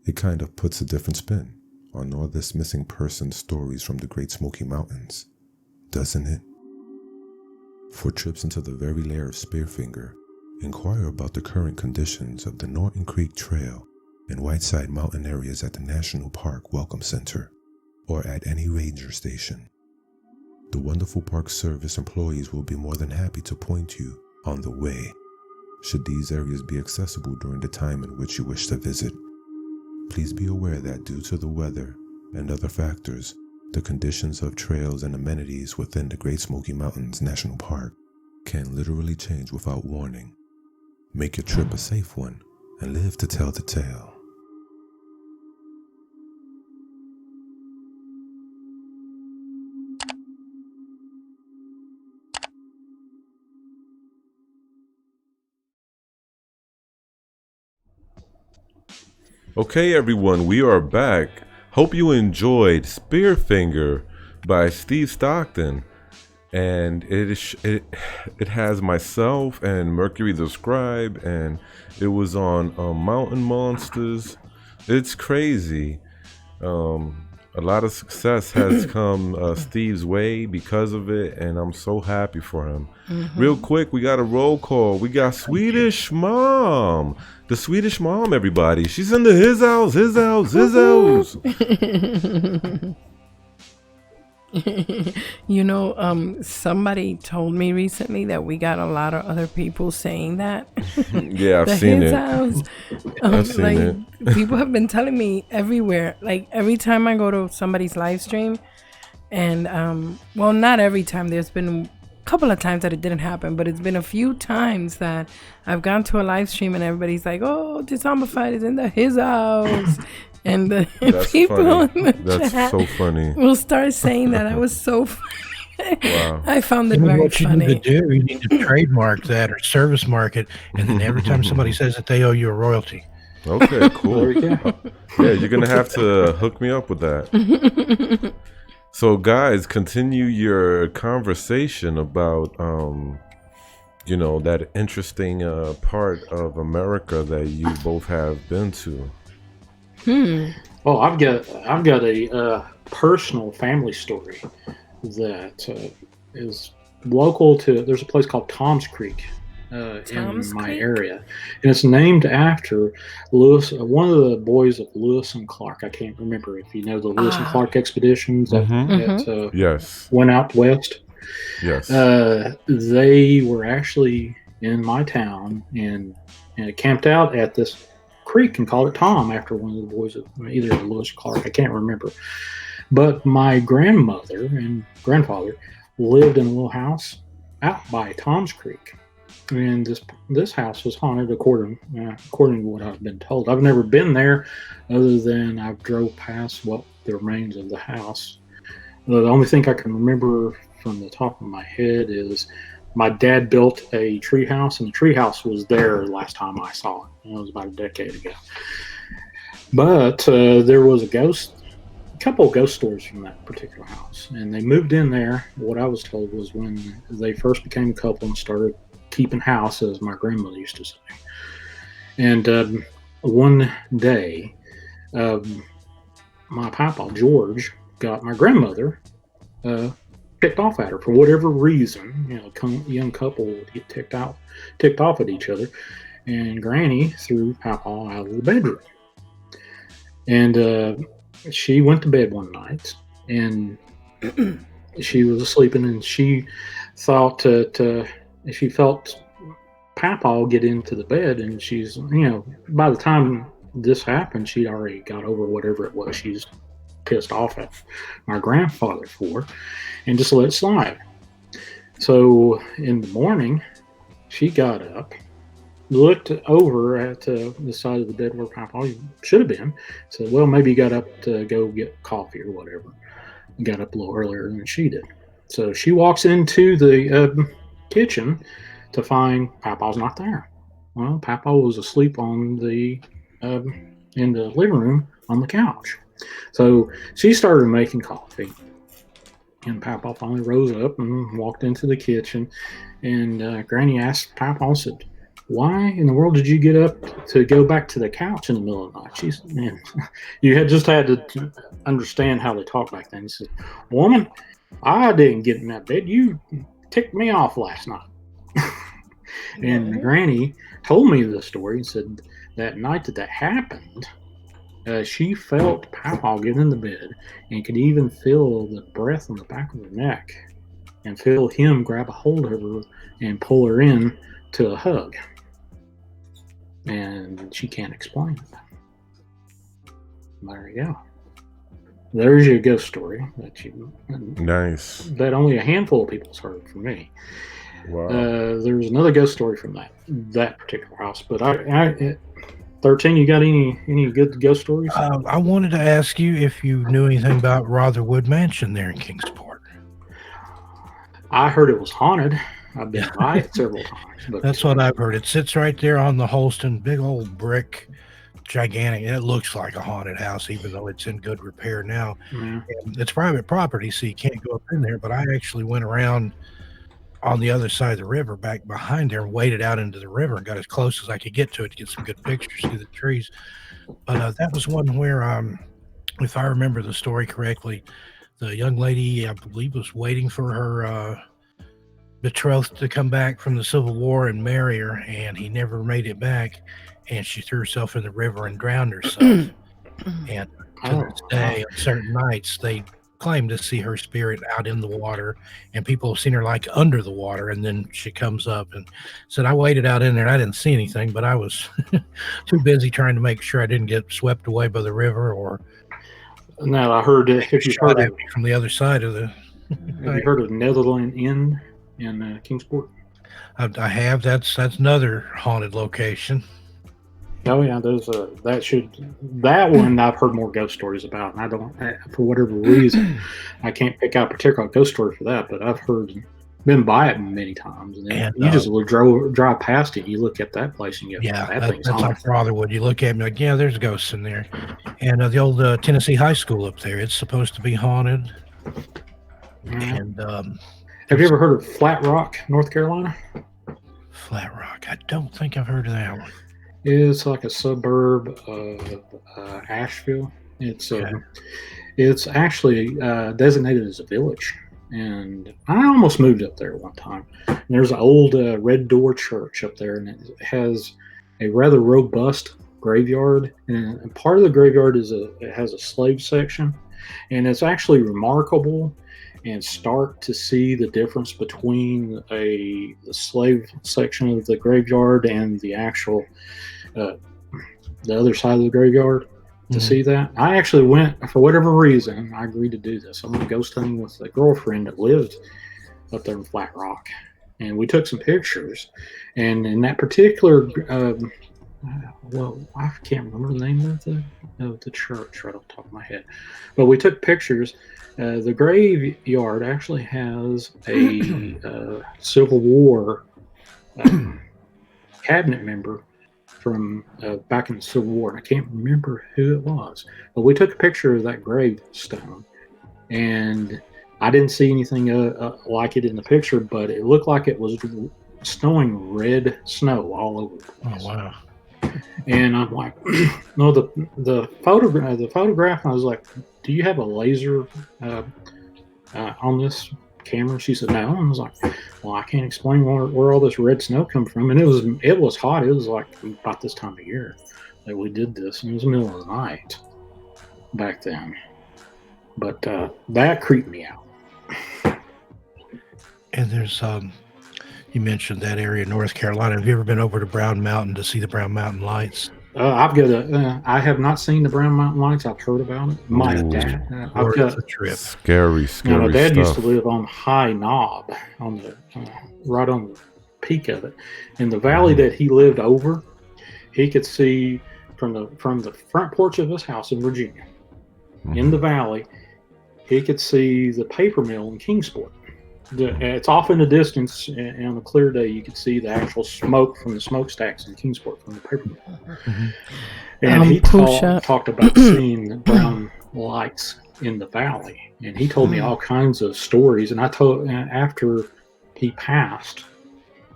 It kind of puts a different spin on all this missing person stories from the Great Smoky Mountains, doesn't it? For trips into the very lair of Spearfinger, inquire about the current conditions of the Norton Creek Trail and Whiteside Mountain areas at the National Park Welcome Center, or at any ranger station. The wonderful Park Service employees will be more than happy to point you on the way, should these areas be accessible during the time in which you wish to visit. Please be aware that due to the weather and other factors, the conditions of trails and amenities within the Great Smoky Mountains National Park can literally change without warning. Make your trip a safe one and live to tell the tale. Okay, everyone, we are back. Hope you enjoyed Spearfinger by Steve Stockton, and it has myself and Mercury the Scribe, and it was on Mountain Monsters. It's crazy. A lot of success has come Steve's way because of it, and I'm so happy for him. Real quick, we got a roll call. We got Swedish Mom. The Swedish Mom, everybody. She's in the his house. You know, somebody told me recently that we got a lot of other people saying that. Yeah, I've seen it. I've seen it. People have been telling me everywhere. Like every time I go to somebody's live stream, and well, not every time. There's been a couple of times that it didn't happen, but it's been a few times that I've gone to a live stream and everybody's like, "Oh, Dezombified is in his house." And the people in the chat so funny. will start saying that. That was so funny. Wow. I found it very funny. Need to do, you need to trademark that or service mark it, and then every time somebody says that, they owe you a royalty. Okay, cool. Yeah, you're going to have to hook me up with that. So, guys, continue your conversation about, you know, that interesting part of America that you both have been to. Well, I've got a personal family story that is local to. There's a place called Tom's Creek in my area, and it's named after Lewis, one of the boys of Lewis and Clark. I can't remember if you know the Lewis and Clark expeditions that yes, went out west. Yes, they were actually in my town in and camped out at this creek and called it Tom after one of the boys, either Lewis or Clark, I can't remember. But my grandmother and grandfather lived in a little house out by Tom's Creek, and this house was haunted according to what I've been told. I've never been there, other than I've drove past the remains of the house. The only thing I can remember from the top of my head is my dad built a tree house, and the tree house was there last time I saw it. It was about a decade ago. But there was a couple of ghost stories from that particular house. And they moved in there, what I was told was when they first became a couple and started keeping house, as my grandmother used to say. And one day, my papa, George, got my grandmother ticked off at her for whatever reason. Young couple would get ticked off at each other, and Granny threw Papa out of the bedroom. And she went to bed one night, and she was sleeping, and she thought that she felt Papa get into the bed, and she's, by the time this happened, she'd already got over whatever it was she's pissed off at my grandfather for, and just let it slide. So in the morning, she got up, looked over at the side of the bed where Papa should have been, said, well, maybe he got up to go get coffee or whatever. He got up a little earlier than she did. So she walks into the kitchen to find Papa's not there. Well, Papa was asleep in the living room on the couch. So she started making coffee, and Papa finally rose up and walked into the kitchen, and Granny asked Papa, said, why in the world did you get up to go back to the couch in the middle of the night? She said, man, you had to understand how they talk back then. He said, woman, I didn't get in that bed. You ticked me off last night. And Granny told me the story and said that night that happened, she felt Papa get in the bed and could even feel the breath on the back of her neck and feel him grab a hold of her and pull her in to a hug. And she can't explain it. There you go. There's your ghost story Nice. that only a handful of people's heard from me. Wow. There's another ghost story from that particular house, but I 13, you got any good ghost stories? I wanted to ask you if you knew anything about Rotherwood Mansion there in Kingsport. I heard it was haunted. I've been by it several times. But that's what I've heard. It sits right there on the Holston, big old brick, gigantic. It looks like a haunted house, even though it's in good repair now. Yeah. It's private property, so you can't go up in there. But I actually went around on the other side of the river, back behind there, and waded out into the river and got as close as I could get to it to get some good pictures through the trees. But that was one where, if I remember the story correctly, the young lady, I believe, was waiting for her betrothed to come back from the Civil War and marry her, and he never made it back, and she threw herself in the river and drowned herself. And to this day, on certain nights, they claim to see her spirit out in the water, and people have seen her like under the water, and then she comes up and said, I waited out in there and I didn't see anything, but I was too busy trying to make sure I didn't get swept away by the river or now I heard if you've heard at me from the other side of the have you heard of Netherland Inn in Kingsport? I have. That's another haunted location. Oh yeah, there's that one I've heard more ghost stories about, and I don't, for whatever reason, I can't pick out a particular ghost story for that, but I've been by it many times, and you just drive past it, you look at that place, and you go, that's like Rotherwood. You look at me like, yeah, there's ghosts in there, and the old Tennessee High School up there, it's supposed to be haunted. And have you ever heard of Flat Rock, North Carolina? Flat Rock, I don't think I've heard of that one. It's like a suburb of Asheville. It's actually designated as a village, and I almost moved up there one time. And there's an old Red Door Church up there, and it has a rather robust graveyard. And part of the graveyard it has a slave section, and it's actually remarkable. and start to see the difference between the slave section of the graveyard and the actual the other side of the graveyard. To see that, I actually went, for whatever reason, I agreed to do this. I went ghost hunting with a girlfriend that lived up there in Flat Rock, and we took some pictures. And in that particular, well, I can't remember the name of the church right off the top of my head, but we took pictures. The graveyard actually has a Civil War cabinet member from back in the Civil War, and I can't remember who it was, but we took a picture of that gravestone, and I didn't see anything like it in the picture, but it looked like it was snowing red snow all over the place. Oh wow! And I'm like, no, the photograph. I was like, do you have a laser on this camera? She said no. And I was like, well, I can't explain where all this red snow come from. And it was hot. It was like about this time of year that we did this, and it was the middle of the night back then. But that creeped me out. And there's you mentioned that area in North Carolina. Have you ever been over to Brown Mountain to see the Brown Mountain lights? I have not seen the Brown Mountain lights. I've heard about it. My dad, I've got a trip. Scary my dad stuff. used to live on High Knob, on the right on the peak of it. In the valley that he lived over, he could see from the front porch of his house in Virginia. In the valley, he could see the paper mill in Kingsport. It's off in the distance, and on a clear day, you could see the actual smoke from the smokestacks in Kingsport from the paper mill. And he talked about seeing the brown lights in the valley, and he told me all kinds of stories. And I told, after he passed,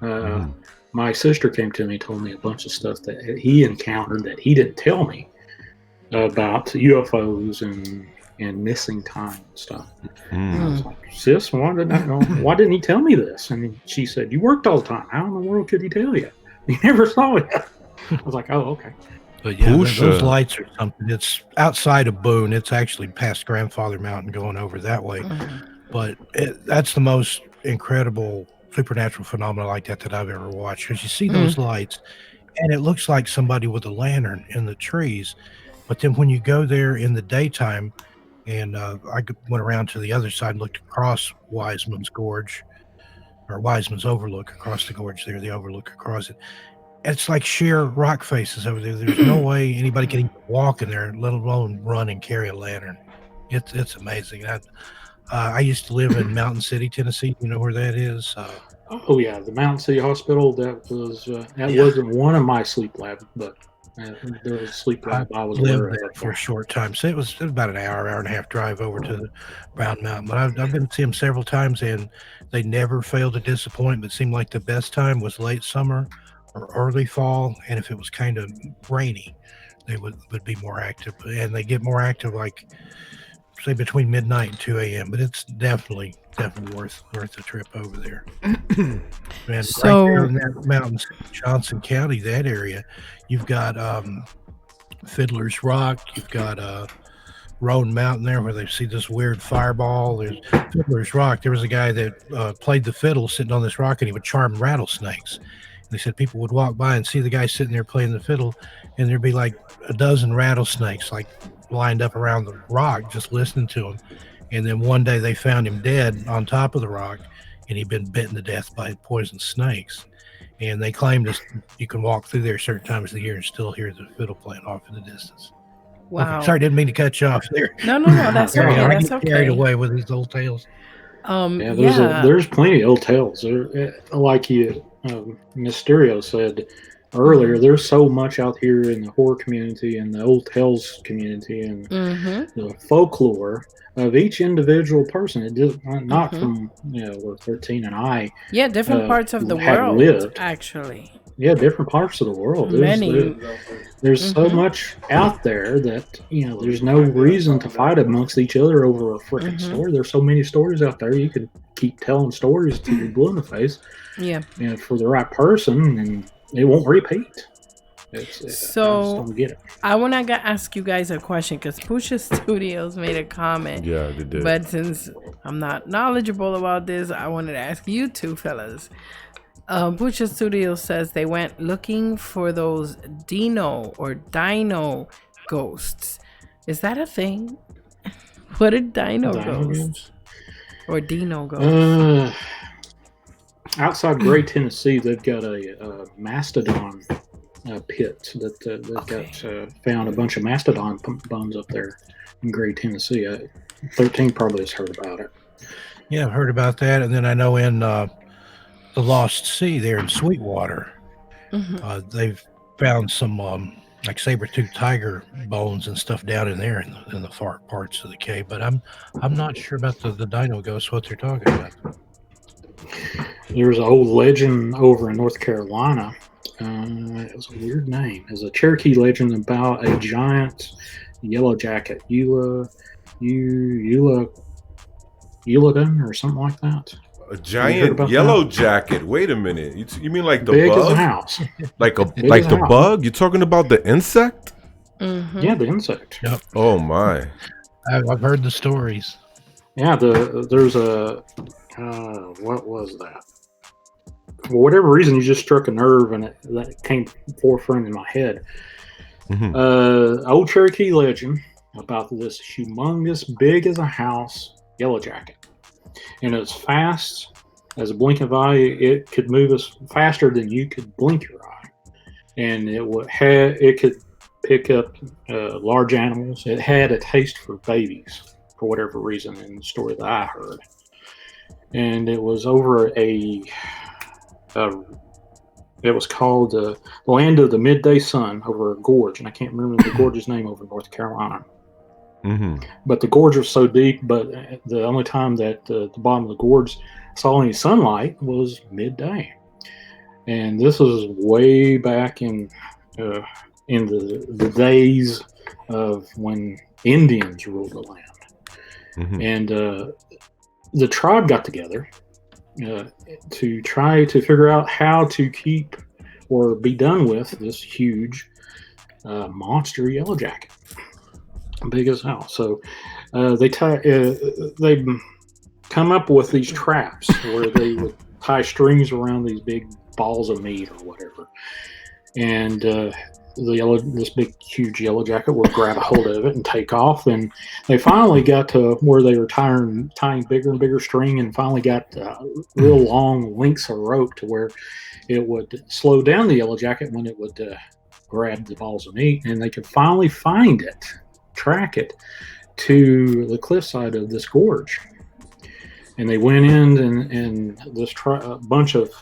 my sister came to me and told me a bunch of stuff that he encountered that he didn't tell me about UFOs and missing time and stuff. And I was like, sis, why didn't he tell me this? And she said, you worked all the time. How in the world could he tell you? He never saw it. I was like, oh, okay. But yeah, those lights are something. It's outside of Boone. It's actually past Grandfather Mountain going over that way. But that's the most incredible supernatural phenomena like that I've ever watched. Because you see those lights, and it looks like somebody with a lantern in the trees. But then when you go there in the daytime, and I went around to the other side and looked across Wiseman's Gorge, or Wiseman's Overlook, across the gorge there, the overlook across it. It's like sheer rock faces over there. There's no way anybody can even walk in there, let alone run and carry a lantern. It's amazing. I used to live in Mountain City, Tennessee. You know where that is? Oh yeah, the Mountain City Hospital. That was wasn't one of my sleep labs, but there was a sleep lab I was lived there for a short time. So it was about an hour and a half drive over to the Brown Mountain. But I've been to see them several times, and they never failed to disappoint. But it seemed like the best time was late summer or early fall, and if it was kind of rainy, they would be more active. And they get more active, like say between midnight and 2 a.m. But it's definitely worth a trip over there. And so, right there in that mountains, Johnson County, that area, you've got Fiddler's Rock, you've got Roan Mountain there where they see this weird fireball. There's Fiddler's Rock. There was a guy that played the fiddle sitting on this rock, and he would charm rattlesnakes. And they said people would walk by and see the guy sitting there playing the fiddle, and there'd be like a dozen rattlesnakes like lined up around the rock just listening to him. And then one day they found him dead on top of the rock, and he'd been bitten to death by poisonous snakes. And they claimed you can walk through there certain times of the year and still hear the fiddle playing off in the distance. Wow. Okay, sorry, didn't mean to cut you off there. No, that's okay. That's okay. Carried away with these old tales. There's plenty of old tales. Like you, Mysterio said earlier, there's so much out here in the horror community and the old tales community and the folklore of each individual person. It does not from where 13 and I different parts of the world lived. Actually different parts of the world. There's so much out there that there's no reason to fight amongst each other over a freaking story. There's so many stories out there. You could keep telling stories till you're blue in the face. For the right person, and it won't repeat. I just So don't get it. I want to ask you guys a question because Pusha Studios made a comment. Yeah, they did. But since I'm not knowledgeable about this, I wanted to ask you two fellas. Pusha Studios says they went looking for those Dino ghosts. Is that a thing? What are Dino ghosts? Or Dino ghosts? Outside Gray, Tennessee, they've got a mastodon pit that got found a bunch of mastodon bones up there in Gray, Tennessee. 13 probably has heard about it. Yeah, I've heard about that. And then I know in the Lost Sea there in Sweetwater, they've found some like saber-toothed tiger bones and stuff down in there in the far parts of the cave. But I'm not sure about the dino ghosts, what they're talking about. There's an old legend over in North Carolina. It was a weird name. It's a Cherokee legend about a giant yellow jacket, Uladun or something like that. A giant yellow jacket. Wait a minute. You mean like the big bug? As a house. Like the bug? You're talking about the insect? Yeah, the insect. Yep. Oh my! I've heard the stories. Yeah, there's a what was that? For whatever reason, you just struck a nerve, and that came forefront in my head. Old Cherokee legend about this humongous, big as a house yellow jacket, and as fast as a blink of eye, it could move us faster than you could blink your eye, and it could pick up large animals. It had a taste for babies for whatever reason in the story that I heard, and it was over it was called the Land of the Midday Sun over a gorge, and I can't remember the gorge's name over North Carolina. But the gorge was so deep, but the only time that the bottom of the gorge saw any sunlight was midday. And this was way back in the days of when Indians ruled the land. And the tribe got together to try to figure out how to keep or be done with this huge monster yellow jacket, big as hell. So they come up with these traps where they would tie strings around these big balls of meat or whatever, and this big huge yellow jacket would grab a hold of it and take off. And they finally got to where they were tying bigger and bigger string, and finally got real long lengths of rope to where it would slow down the yellow jacket when it would grab the balls of meat, and they could finally find it, track it to the cliffside of this gorge. And they went in, and this bunch of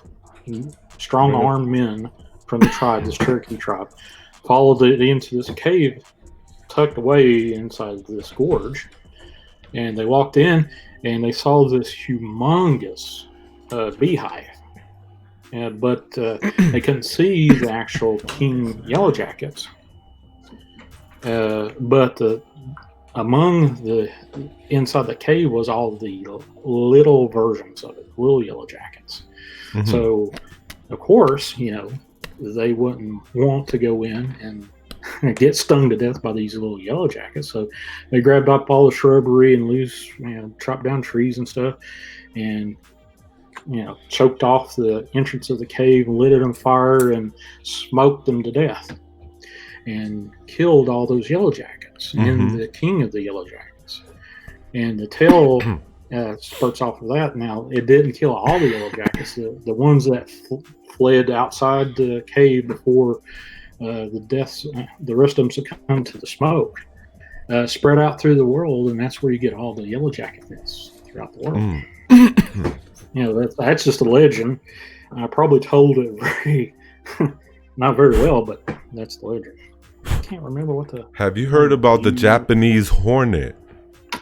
strong-armed men from the tribe, this Cherokee tribe, followed it into this cave tucked away inside this gorge. And they walked in, and they saw this humongous beehive. But they couldn't see the actual king yellow jackets. But among the inside the cave was all the little versions of it, little yellow jackets. So, of course, they wouldn't want to go in and get stung to death by these little yellow jackets. So they grabbed up all the shrubbery and chopped down trees and stuff, and choked off the entrance of the cave, lit it on fire, and smoked them to death, and killed all those yellow jackets and the king of the yellow jackets. And the tale starts off with that. Now, it didn't kill all the yellow jackets. The ones that fled outside the cave before the deaths, the rest of them succumbed to the smoke, spread out through the world, and that's where you get all the yellow jacket myths throughout the world. That's just a legend. I probably told it not very well, but that's the legend. I can't remember what the... Have you heard about the Japanese hornet?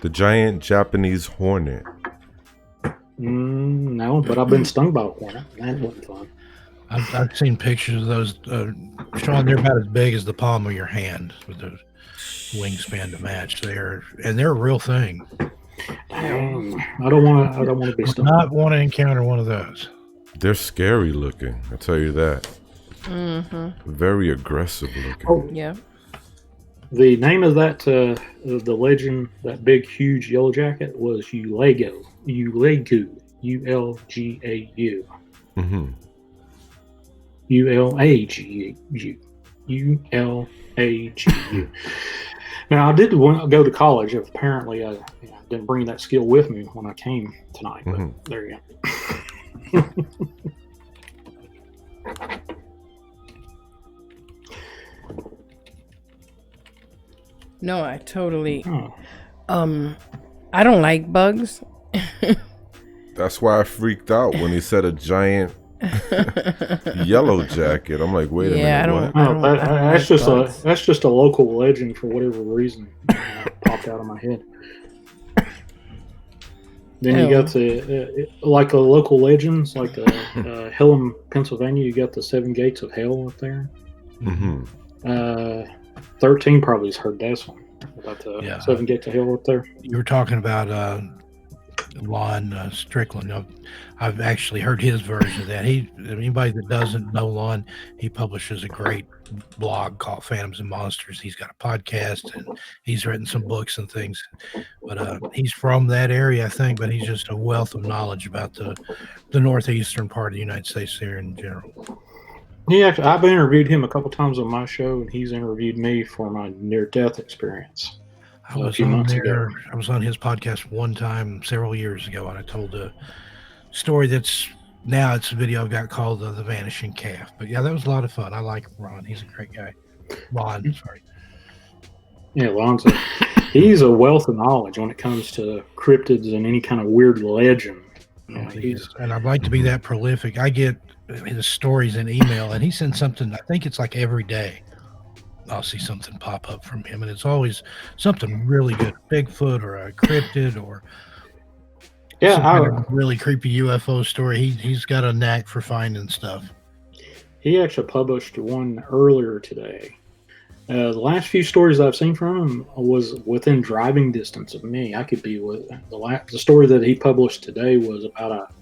The giant Japanese hornet? No, but I've been stung by a hornet. That wasn't fun. I've seen pictures of those. Sean, they're about as big as the palm of your hand with the wingspan to match. They're a real thing. I don't want to be stung. Not want to encounter one of those. They're scary looking, I tell you that. Very aggressive looking. Oh, Yeah. the name of that the legend, that big huge yellow jacket, was Ulegu. Ulegu. Ulgau. Mm-hmm. Ulagu. Ulagu. Now, I did want to go to college. Apparently, I didn't bring that skill with me when I came tonight. But there you go. No, I totally. I don't like bugs. That's why I freaked out when he said a giant yellow jacket. I'm like, wait a minute, what? That's just a local legend for whatever reason. Popped out of my head. Then you got the like a local legends, like the Hellam, Pennsylvania. You got the 7 Gates of Hell up there. 13 probably has heard that one about the 7 Gates of Hell up there. You were talking about Lon Strickland. I've actually heard his version of that. Anybody that doesn't know Lon, he publishes a great blog called Phantoms and Monsters. He's got a podcast and he's written some books and things. But he's from that area, I think. But he's just a wealth of knowledge about the northeastern part of the United States there in general. I've interviewed him a couple times on my show, and he's interviewed me for my near-death experience. I was on his podcast one time several years ago, and I told a story it's a video I've got called The Vanishing Calf. But yeah, that was a lot of fun. I like Ron. He's a great guy. Lon, sorry. Yeah, he's a wealth of knowledge when it comes to cryptids and any kind of weird legend. And I'd like to be that prolific. I get his stories in email, and he sends something, I think it's like every day. I'll see something pop up from him, and it's always something really good, Bigfoot or a cryptid or some kind of really creepy UFO story. He's got a knack for finding stuff. He actually published one earlier today. The last few stories I've seen from him was within driving distance of me. I could be with the story that he published today was about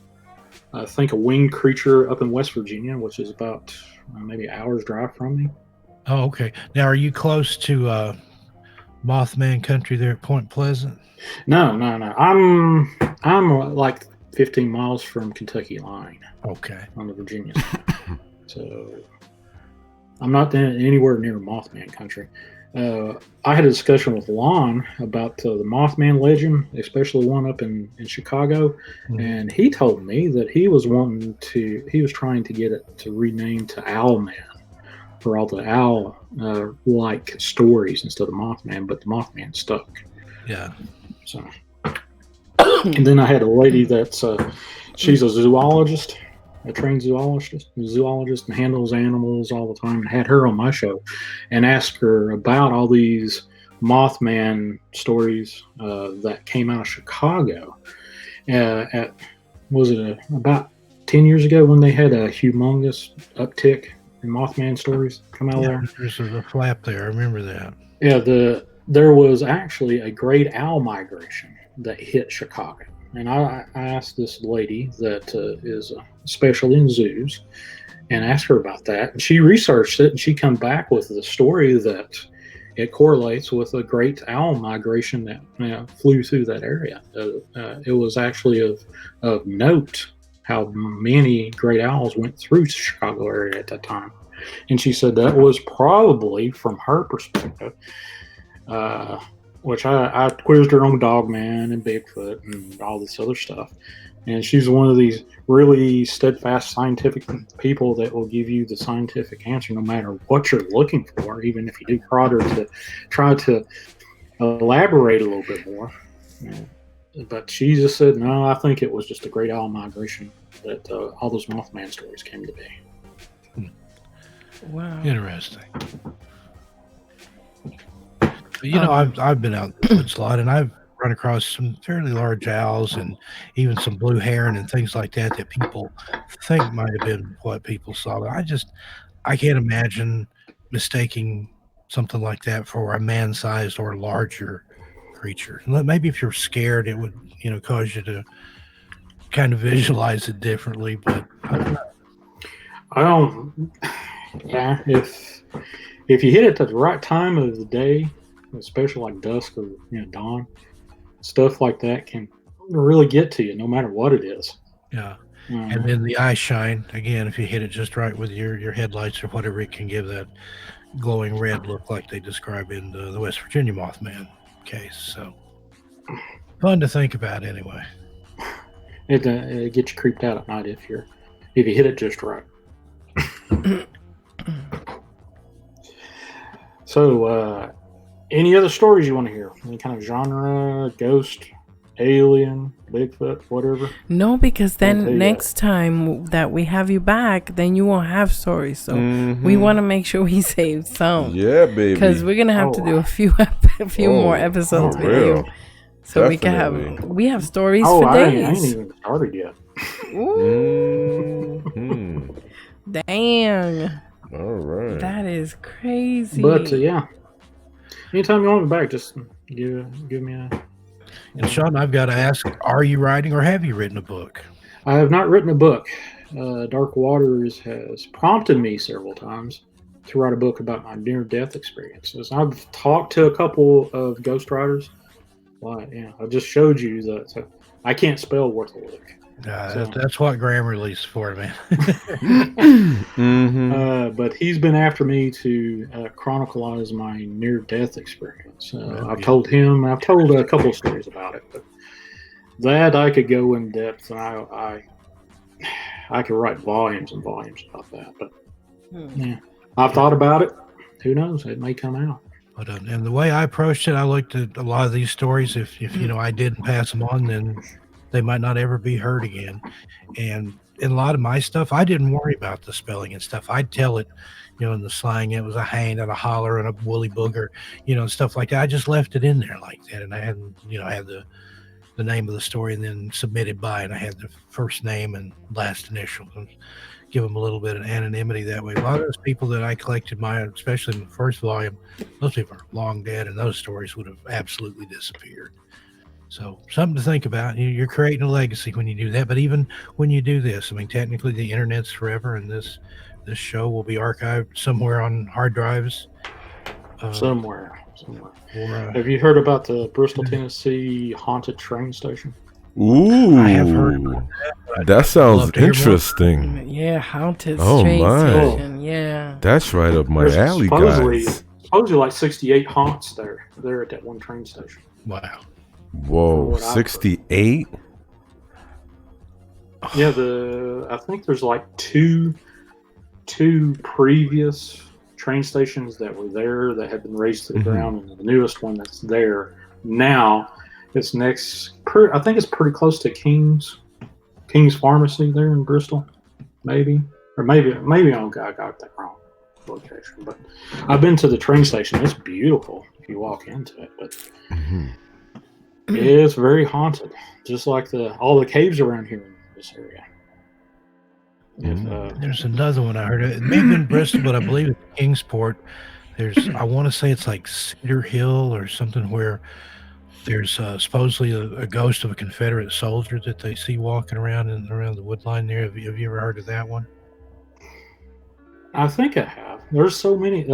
I think a winged creature up in West Virginia, which is about maybe an hour's drive from me. Oh, okay. Now, are you close to Mothman country there at Point Pleasant? No. I'm like 15 miles from Kentucky line. Okay. On the Virginia side. So I'm not anywhere near Mothman country. I had a discussion with Lon about the Mothman legend, especially one up in Chicago, and he told me that he was trying to get it to rename to Owlman for all the owl like stories instead of Mothman, but the Mothman stuck. Yeah. So, and then I had a lady that's she's a zoologist, a trained zoologist, and handles animals all the time. And had her on my show, and asked her about all these Mothman stories that came out of Chicago. About 10 years ago when they had a humongous uptick in Mothman stories come out of there? There's a flap there. I remember that. Yeah, there was actually a great owl migration that hit Chicago. And I asked this lady that is special in zoos and asked her about that. And she researched it, and she come back with the story that it correlates with a great owl migration that flew through that area. It was actually of note how many great owls went through the Chicago area at that time. And she said that was probably, from her perspective, which I quizzed her on Dogman and Bigfoot and all this other stuff. And she's one of these really steadfast scientific people that will give you the scientific answer no matter what you're looking for, even if you do prod her to try to elaborate a little bit more. But she just said, no, I think it was just a great owl migration that all those Mothman stories came to be. Wow. Interesting. But, I've been out in the woods a lot, and I've run across some fairly large owls and even some blue heron and things like that people think might have been what people saw. But I can't imagine mistaking something like that for a man-sized or larger creature. Maybe if you're scared, it would, cause you to kind of visualize it differently. But I don't know. Yeah, if you hit it at the right time of the day, especially like dusk or dawn, stuff like that can really get to you, no matter what it is. Yeah. And then the eye shine, again, if you hit it just right with your headlights or whatever, it can give that glowing red look like they describe in the West Virginia Mothman case. So fun to think about anyway. It gets you creeped out at night if you hit it just right. So, any other stories you want to hear? Any kind of genre, ghost, alien, Bigfoot, whatever? No, because then next time that we have you back, then you won't have stories. So we want to make sure we save some. Yeah, baby. Because we're gonna have to do a few more episodes with you, so Definitely. we have stories for days. I ain't even started yet. Dang. All right. That is crazy. But yeah, anytime you want me back, just give me a. And Shawn, I've got to ask: are you writing, or have you written a book? I have not written a book. Dark Waters has prompted me several times to write a book about my near-death experiences. I've talked to a couple of ghostwriters. Well, I just showed you that. So I can't spell worth a lick. That's what Grammarly's for, man. But he's been after me to chronicleize my near-death experience. I've told him. I've told a couple of stories about it, but that I could go in depth, and I could write volumes and volumes about that. But yeah, I've thought about it. Who knows? It may come out. But and the way I approached it, I looked at a lot of these stories. If I didn't pass them on, then they might not ever be heard again. And in a lot of my stuff, I didn't worry about the spelling and stuff. I'd tell it, in the slang, it was a hand and a holler and a woolly booger, and stuff like that. I just left it in there like that. And I hadn't, had the name of the story and then submitted by, and I had the first name and last initial, and give them a little bit of anonymity that way. A lot of those people that I collected especially in the first volume, those people are long dead, and those stories would have absolutely disappeared. So something to think about. You're creating a legacy when you do that. But even when you do this, I mean, technically the internet's forever, and this show will be archived somewhere on hard drives. Somewhere. Have you heard about the Bristol, Tennessee haunted train station? Ooh, I have heard about that. That sounds interesting. Yeah, haunted train station. Yeah, that's right up my alley, guys. Supposedly like 68 haunts there at that one train station. Wow. Whoa, 68? Yeah, I think there's like two previous train stations that were there that had been razed to the ground, and the newest one that's there now, it's next. I think it's pretty close to King's Pharmacy there in Bristol, maybe I got that wrong location. But I've been to the train station. It's beautiful if you walk into it, but. It's very haunted, just like all the caves around here in this area. There's another one I heard. It may have been Bristol, but I believe it's Kingsport. I want to say it's like Cedar Hill or something, where there's supposedly a ghost of a Confederate soldier that they see walking around around the woodline there. Have you ever heard of that one? I think I have. There's so many.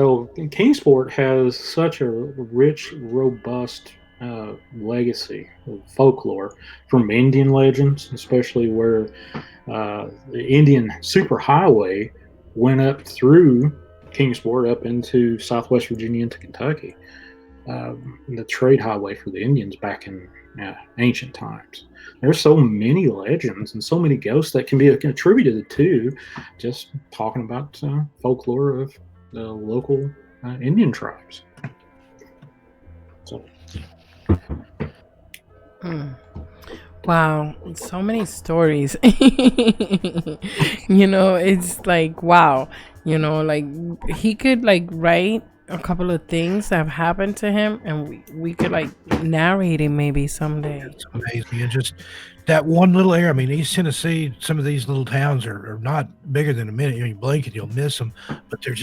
Kingsport has such a rich, robust legacy of folklore from Indian legends, especially where the Indian superhighway went up through Kingsport up into Southwest Virginia into Kentucky. The trade highway for the Indians back in ancient times. There's so many legends and so many ghosts that can be attributed to just talking about folklore of the local Indian tribes. So. Wow, so many stories. It's like, wow, like he could like write a couple of things that have happened to him, and we could like narrate it maybe someday. It's amazing. And just that one little area. I mean, East Tennessee, some of these little towns are not bigger than a minute. You blink and you'll miss them, but they're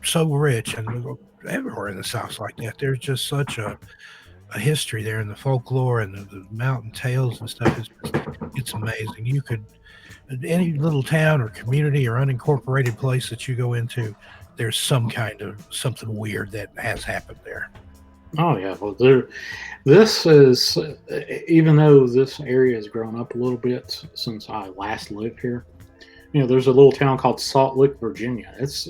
so rich, and everywhere in the South like that. There's just such a history there, and the folklore and the mountain tales and stuff. It's amazing. You could any little town or community or unincorporated place that you go into, there's some kind of something weird that has happened there. Oh yeah, well, this is, even though this area has grown up a little bit since I last lived here. There's a little town called Salt Lick, Virginia. There's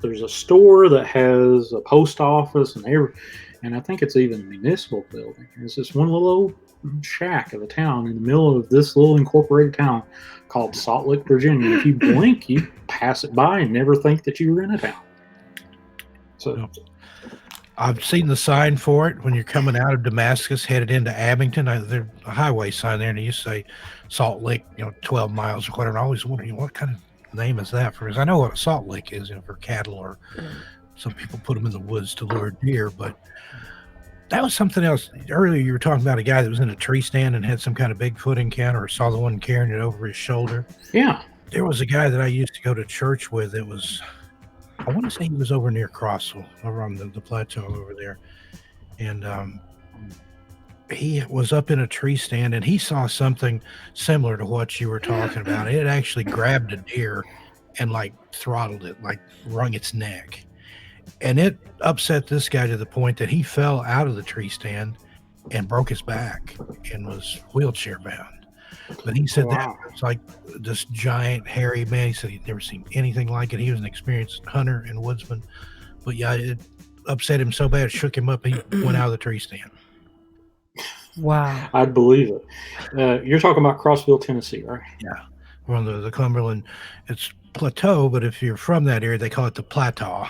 a store that has a post office and I think it's even a municipal building. It's just one little old shack of a town in the middle of this little incorporated town called Salt Lick, Virginia. If you blink, you pass it by and never think that you were in a town. So. I've seen the sign for it when you're coming out of Damascus, headed into Abington. There's a highway sign there, and it used to say Salt Lick, 12 miles or whatever. I always wonder, what kind of name is that for? Because I know what a salt lick is, for cattle, or some people put them in the woods to lure deer. But that was something else. Earlier, you were talking about a guy that was in a tree stand and had some kind of Bigfoot encounter, or saw the one carrying it over his shoulder. Yeah. There was a guy that I used to go to church with. It was, I want to say he was over near Crossville, over on the plateau over there. And he was up in a tree stand, and he saw something similar to what you were talking about. It actually grabbed a deer and throttled it, wrung its neck. And it upset this guy to the point that he fell out of the tree stand and broke his back and was wheelchair bound. But he said that was like this giant, hairy man. He said he'd never seen anything like it. He was an experienced hunter and woodsman. But yeah, it upset him so bad, it shook him up, he went out of the tree stand. Wow. I'd believe it. You're talking about Crossville, Tennessee, right? Yeah. We're on the Cumberland. It's plateau, but if you're from that area, they call it the plateau.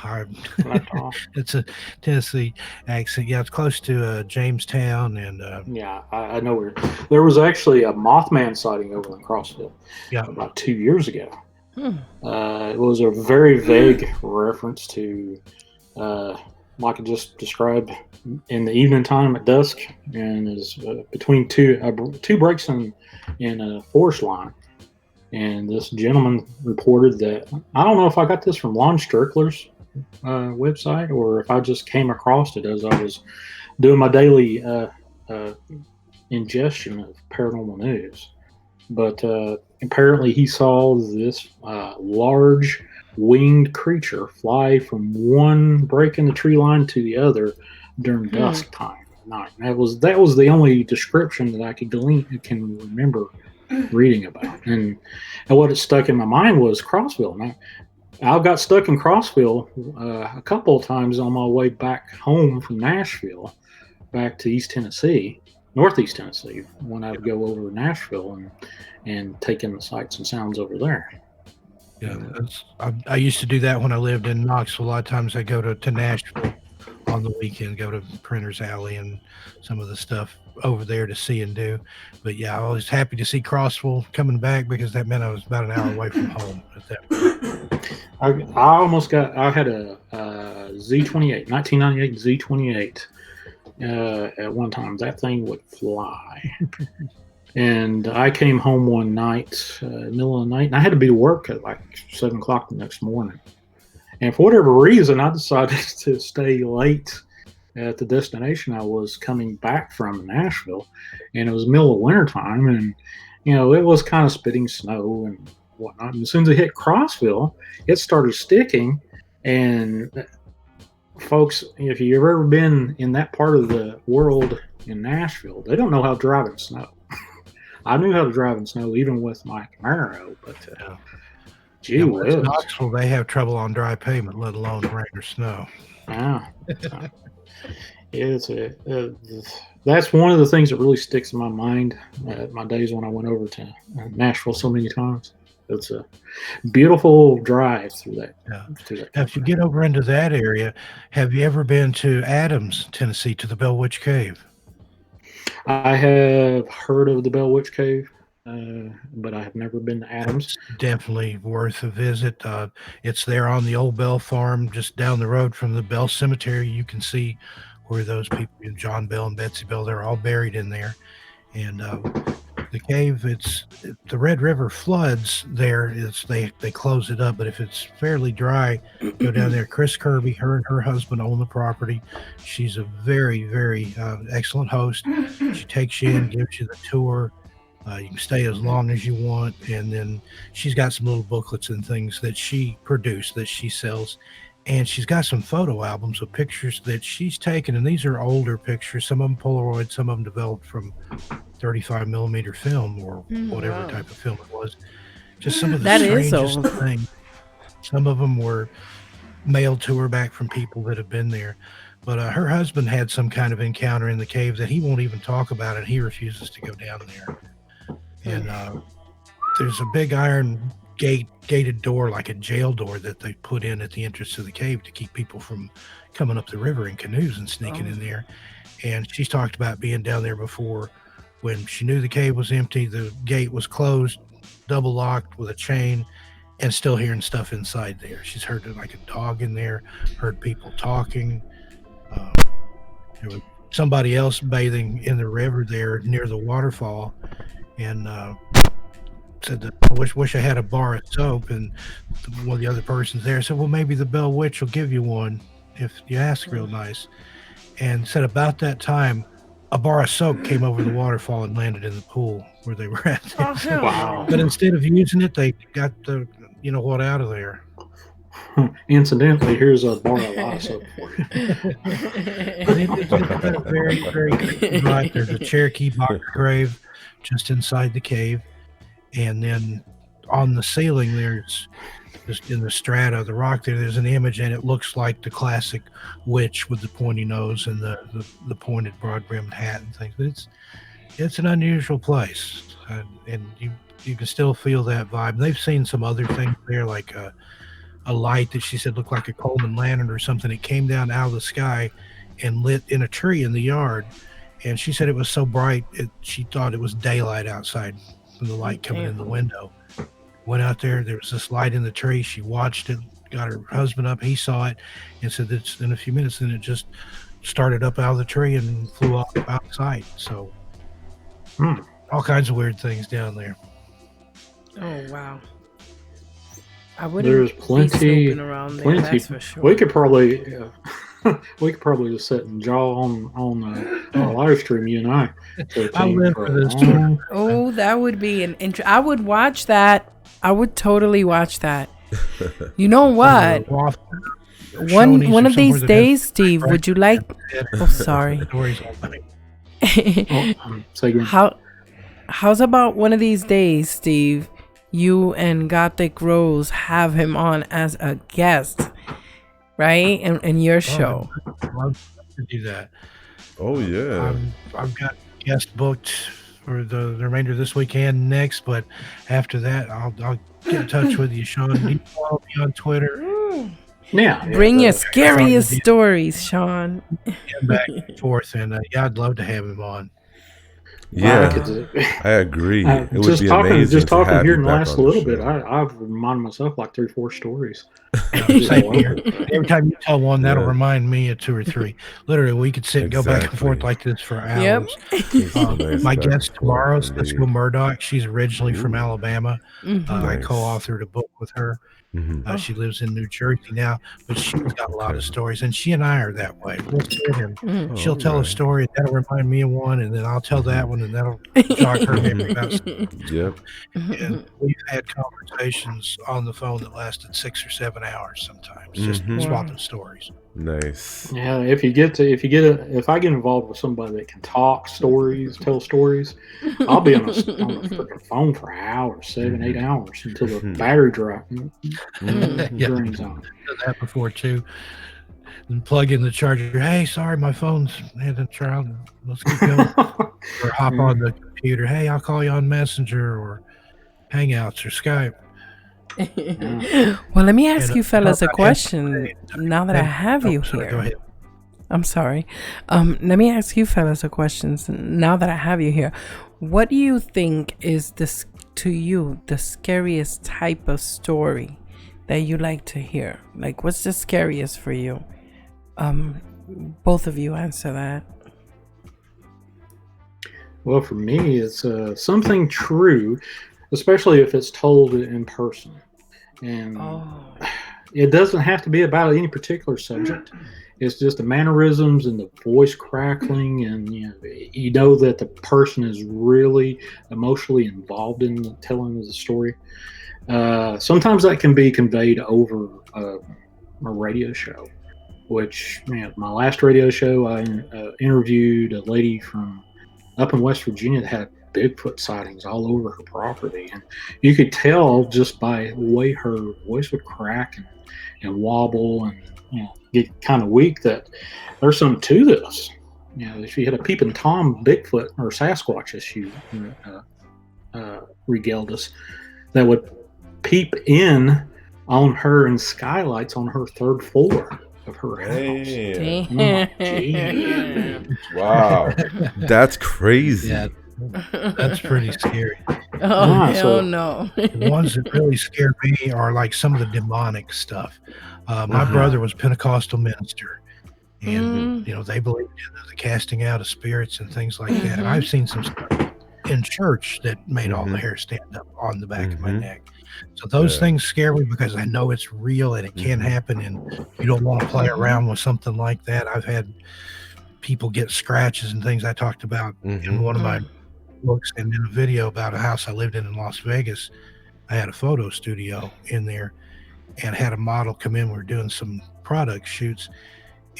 Plateau. It's a Tennessee accent. Yeah, it's close to Jamestown. And yeah, I know where. There was actually a Mothman sighting over in Crossville about 2 years ago. It was a very vague reference to, like I just described, in the evening time at dusk, and is between two breaks in a forest line. And this gentleman reported that, I don't know if I got this from Lon Strickler's website or if I just came across it as I was doing my daily ingestion of paranormal news. But apparently he saw this large winged creature fly from one break in the tree line to the other during dusk time at night. And that was the only description that I can remember reading about. And what it stuck in my mind was Crossville. Now, I got stuck in Crossville a couple of times on my way back home from Nashville, back to Northeast Tennessee, when I would go over to Nashville and take in the sights and sounds over there. Yeah, I used to do that when I lived in Knoxville. A lot of times I go to Nashville on the weekend, go to Printer's Alley and some of the stuff over there to see and do. But yeah, I was happy to see Crossville coming back because that meant I was about an hour away from home at that point. I had a Z28, 1998 Z28 at one time. That thing would fly. And I came home one night, middle of the night, and I had to be to work at 7 o'clock the next morning. And for whatever reason, I decided to stay late at the destination I was coming back from, Nashville. And it was middle of wintertime, and, it was kind of spitting snow and whatnot. And as soon as it hit Crossville, it started sticking. And folks, if you've ever been in that part of the world in Nashville, they don't know how to drive in snow. I knew how to drive in snow even with my Camaro, but gee whiz. In Knoxville, they have trouble on dry pavement, let alone rain or snow. Yeah. That's one of the things that really sticks in my mind at my days when I went over to Nashville so many times. It's a beautiful drive through that. Yeah. Now, if you get over into that area, have you ever been to Adams, Tennessee, to the Bell Witch Cave? I have heard of the Bell Witch Cave, but I have never been to Adams. It's definitely worth a visit. It's there on the old Bell farm, just down the road from the Bell Cemetery. You can see where those people, John Bell and Betsy Bell, they're all buried in there. And the cave, the Red River floods there. They close it up, but if it's fairly dry, go down there. Chris Kirby, her and her husband own the property. She's a very, very excellent host. She takes you in, gives you the tour, You can stay as long as you want, and then she's got some little booklets and things that she produced that she sells, and she's got some photo albums of pictures that she's taken, and these are older pictures, some of them Polaroid, some of them developed from 35 millimeter film or whatever type of film it was. Just some of the strangest things. Some of them were mailed to her back from people that have been there. But her husband had some kind of encounter in the cave that he won't even talk about, and he refuses to go down there. And there's a big iron gated door, like a jail door, that they put in at the entrance to the cave to keep people from coming up the river in canoes and sneaking in there. And she's talked about being down there before. When she knew the cave was empty, the gate was closed, double locked with a chain, and still hearing stuff inside there. She's heard like a dog in there, heard people talking. There was somebody else bathing in the river there near the waterfall, and said that I wish I had a bar of soap. And one of the other persons there said, well, maybe the Bell Witch will give you one if you ask real nice. And said about that time, a bar of soap came over the waterfall and landed in the pool where they were at. Wow. But instead of using it, they got the what out of there. Incidentally, here's a bar of lye soap for you. It's a very, very creepy vibe. There's a Cherokee box grave just inside the cave, and then on the ceiling there's just in the strata of the rock there's an image, and it looks like the classic witch with the pointy nose and the pointed broad-brimmed hat and things. But it's an unusual place, and you can still feel that vibe. And they've seen some other things there, like a light that she said looked like a Coleman lantern or something. It came down out of the sky and lit in a tree in the yard, and she said it was so bright she thought it was daylight outside from the light coming in the window. Went out there was this light in the tree. She watched it, got her husband up, he saw it, and said that in a few minutes then it just started up out of the tree and flew off outside. So all kinds of weird things down there. Oh wow. I wouldn't There's plenty around there, that's for sure. We could probably just sit and jaw on a live stream, you and I. I live for this. Oh, that would be an I would watch that. I would totally watch that. You know what? One of these days, Steve, would you like? Oh, sorry. How's about one of these days, Steve? You and Gothic Rose have him on as a guest, right? In your show. I'd love to do that. Oh yeah. I've got guest booked for the remainder of this weekend next, but after that I'll get in touch with you, Shawn. You can follow me on Twitter. Yeah. Bring your scariest stories, Shawn. Back and forth, and I'd love to have him on. Yeah, I agree. It would be amazing. Just talking to here in the last little bit, I've reminded myself like 3-4 stories. Same here. Every time you tell one, that'll remind me of 2 or 3. Literally, we could sit and go back and forth like this for hours. Yep. My guest tomorrow, Cisco Murdoch, she's originally from Alabama. I co-authored a book with her. She lives in New Jersey now, but she's got a lot of stories, and she and I are that way. We'll sit and she'll tell a story, and that'll remind me of one, and then I'll tell that one, and that'll jog her memory about something. Yep. And we've had conversations on the phone that lasted 6 or 7 hours sometimes, just swapping stories. Nice. Yeah, if I get involved with somebody that can talk stories, tell stories, I'll be on a freaking phone for hours, 7, 8 hours until the battery drains on. Done that before too. And plug in the charger. Hey, sorry, my phone's had a trial. Let's keep going. Or hop on the computer. Hey, I'll call you on Messenger or Hangouts or Skype. Well, let me ask you fellas a question now that I have you here. Go ahead. I'm sorry. Let me ask you fellas a question now that I have you here. What do you think is to you the scariest type of story that you like to hear? Like, what's the scariest for you? Both of you answer that. Well, for me, it's something true, especially if it's told in person. And it doesn't have to be about any particular subject. It's just the mannerisms and the voice crackling, and you know that the person is really emotionally involved in the telling of the story. Sometimes that can be conveyed over a radio show. Which, my last radio show, I interviewed a lady from up in West Virginia that had Bigfoot sightings all over her property, and you could tell just by the way her voice would crack and wobble and get kind of weak that there's something to this. If you had a peeping Tom Bigfoot or Sasquatch, as she regaled us, that would peep in on her in skylights on her third floor of her house. Damn. Wow, that's crazy. Yeah, that's pretty scary. Oh, hell no. The ones that really scare me are like some of the demonic stuff. My brother was a Pentecostal minister, and they believed in the casting out of spirits and things like that. And I've seen some stuff in church that made all the hair stand up on the back of my neck. So those things scare me because I know it's real and it can happen, and you don't want to play around with something like that. I've had people get scratches and things I talked about in one of my books, and in a video about a house I lived in Las Vegas. I had a photo studio in there and had a model come in. We were doing some product shoots,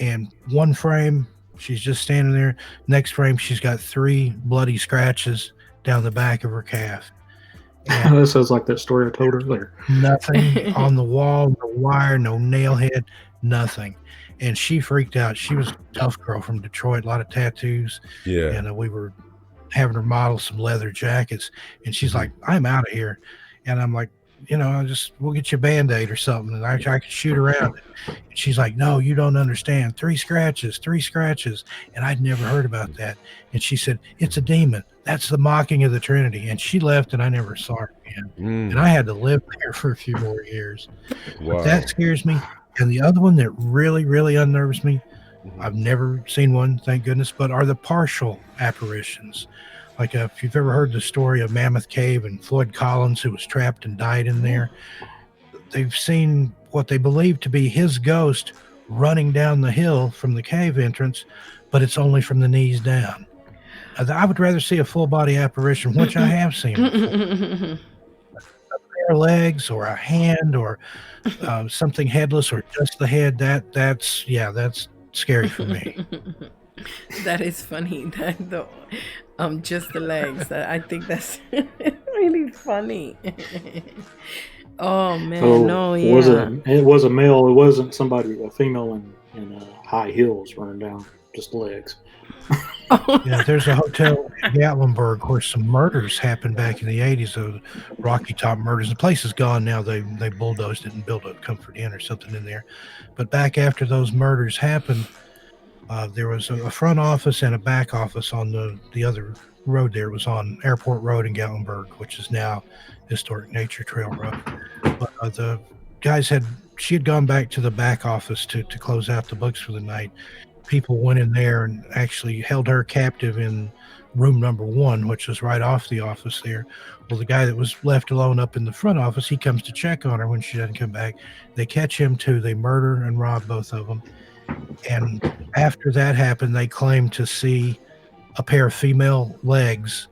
and one frame she's just standing there. Next frame she's got 3 bloody scratches down the back of her calf. That sounds like that story I told earlier. Nothing on the wall, no wire, no nail head, nothing. And she freaked out. She was a tough girl from Detroit, a lot of tattoos. Yeah. And we were having her model some leather jackets, and she's like, I'm out of here. And I'm like, we'll get you a Band-Aid or something, and I could shoot around it. And she's like, no, you don't understand. 3 scratches. And I'd never heard about that. And she said, it's a demon. That's the mocking of the Trinity. And she left, and I never saw her again. And I had to live there for a few more years. Wow. But that scares me. And the other one that really, really unnerves me, I've never seen one, thank goodness, but are the partial apparitions. Like if you've ever heard the story of Mammoth Cave and Floyd Collins, who was trapped and died in there, they've seen what they believe to be his ghost running down the hill from the cave entrance, but it's only from the knees down. I would rather see a full body apparition, which I have seen before. A pair of legs or a hand or something headless or just the head. That's scary for me. That is funny. Just the legs. I think that's really funny. Oh man, It was a male. It wasn't a female in high heels running down just legs. Yeah, there's a hotel in Gatlinburg where some murders happened back in the 80s, the Rocky Top murders. The place is gone now. They bulldozed it and built a Comfort Inn or something in there. But back after those murders happened, there was a front office and a back office on the other road there. It was on Airport Road in Gatlinburg, which is now Historic Nature Trail Road. But the guys she had gone back to the back office to close out the books for the night. People went in there and actually held her captive in room number 1, which was right off the office there. Well, the guy that was left alone up in the front office, he comes to check on her when she doesn't come back. They catch him too. They murder and rob both of them. And after that happened, they claimed to see a pair of female legs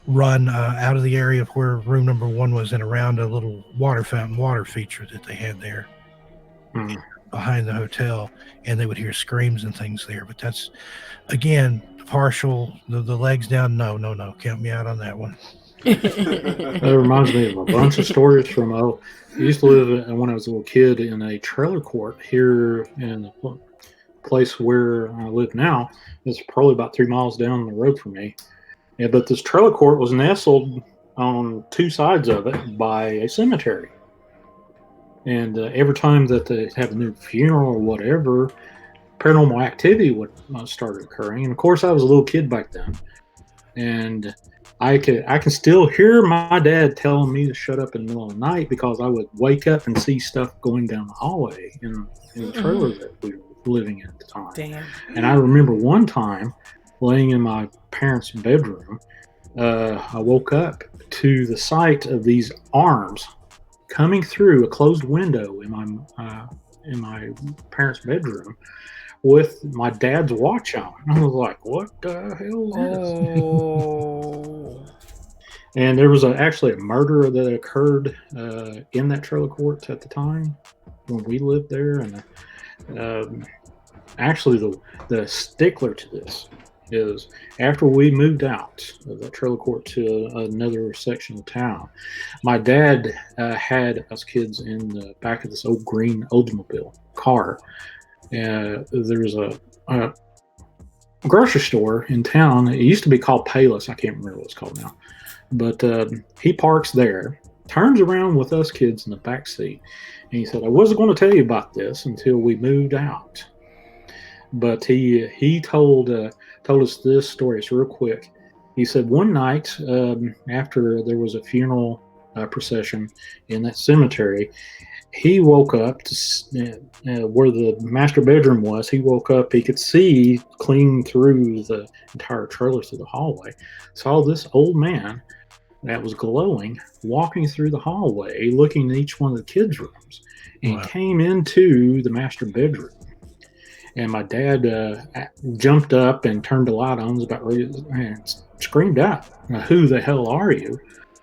run out of the area of where room number 1 was and around a little water fountain water feature that they had there behind the hotel, and they would hear screams and things there. But that's, again, partial, the legs down. No, count me out on that one. That reminds me of a bunch of stories from I used to live when I was a little kid in a trailer court here in the place where I live now. It's probably about 3 miles down the road from me. Yeah, but this trailer court was nestled on 2 sides of it by a cemetery. And every time that they have a new funeral or whatever, paranormal activity would start occurring. And of course, I was a little kid back then, and I can still hear my dad telling me to shut up in the middle of the night because I would wake up and see stuff going down the hallway in the trailer that we were living in at the time. Damn. And I remember one time laying in my parents' bedroom, I woke up to the sight of these arms coming through a closed window in my parents' bedroom with my dad's watch on. I was like, "What the hell is this?" Oh. And there was actually a murder that occurred in that trailer court at the time when we lived there. And actually, the stickler to this is after we moved out of that trailer court to another section of town, my dad had us kids in the back of this old green Oldsmobile car. There's a grocery store in town. It used to be called Payless. I can't remember what it's called now. But he parks there, turns around with us kids in the back seat, and he said, "I wasn't going to tell you about this until we moved out." But he told us this story. It's real quick. He said one night after there was a funeral procession in that cemetery, he woke up to where the master bedroom was. He woke up. He could see clean through the entire trailer through the hallway. Saw this old man that was glowing walking through the hallway, looking at each one of the kids' rooms, and came into the master bedroom. And my dad jumped up and turned the light on, was about ready and screamed out, "Who the hell are you?"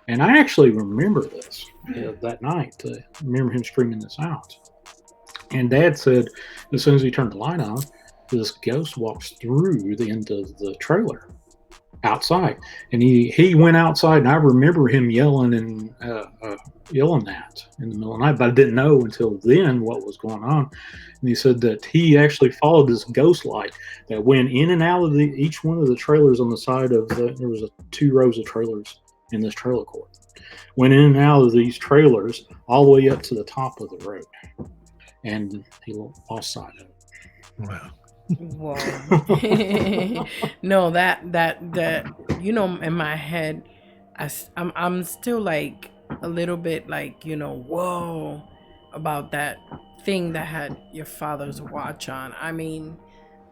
And I actually remember this that night. I remember him screaming this out. And Dad said, as soon as he turned the light on, this ghost walks through the end of the trailer outside. And he went outside, and I remember him yelling and yelling that in the middle of the night, but I didn't know until then what was going on. And he said that he actually followed this ghost light that went in and out of each one of the trailers on the side of there was 2 rows of trailers in this trailer court. Went in and out of these trailers all the way up to the top of the road, and he lost sight of it. Wow. Whoa. No, that in my head, I'm still like a little bit like, whoa, about that thing that had your father's watch on. I mean,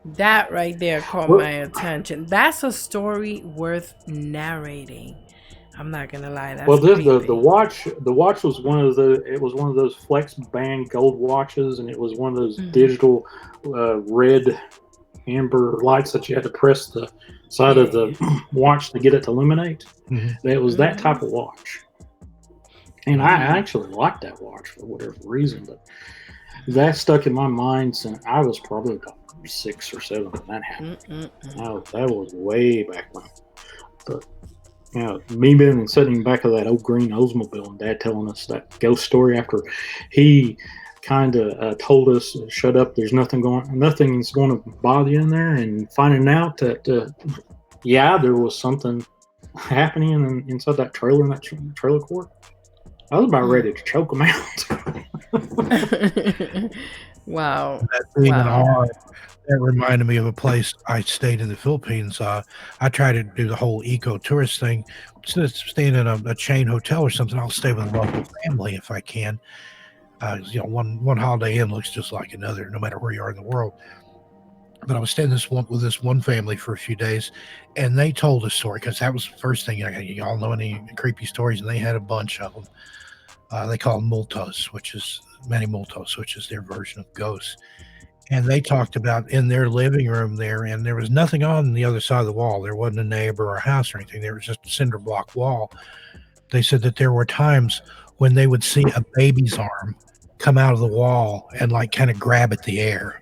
that right there caught my attention. That's a story worth narrating. I'm not gonna lie. That's the watch was one of those flex band gold watches, and it was one of those digital red amber lights that you had to press the side of the watch to get it to illuminate. It was that type of watch, and I actually liked that watch for whatever reason, but that stuck in my mind since I was probably about 6 or 7 when that happened. That was way back when. But me being sitting back of that old green Oldsmobile and Dad telling us that ghost story after he kind of told us, "Shut up, there's nothing's going to bother you in there," and finding out that there was something happening inside that trailer in that trailer court. I was about ready to choke him out. Wow. That thing in R, that reminded me of a place I stayed in the Philippines. I try to do the whole eco-tourist thing. Instead of staying in a chain hotel or something, I'll stay with a local family if I can. One Holiday Inn looks just like another, no matter where you are in the world. But I was staying with this one family for a few days, and they told a story, because that was the first thing. Y'all know any creepy stories, and they had a bunch of them. They call them multos, which is their version of ghosts. And they talked about in their living room there, and there was nothing on the other side of the wall. There wasn't a neighbor or a house or anything. There was just a cinder block wall. They said that there were times when they would see a baby's arm come out of the wall and like kind of grab at the air.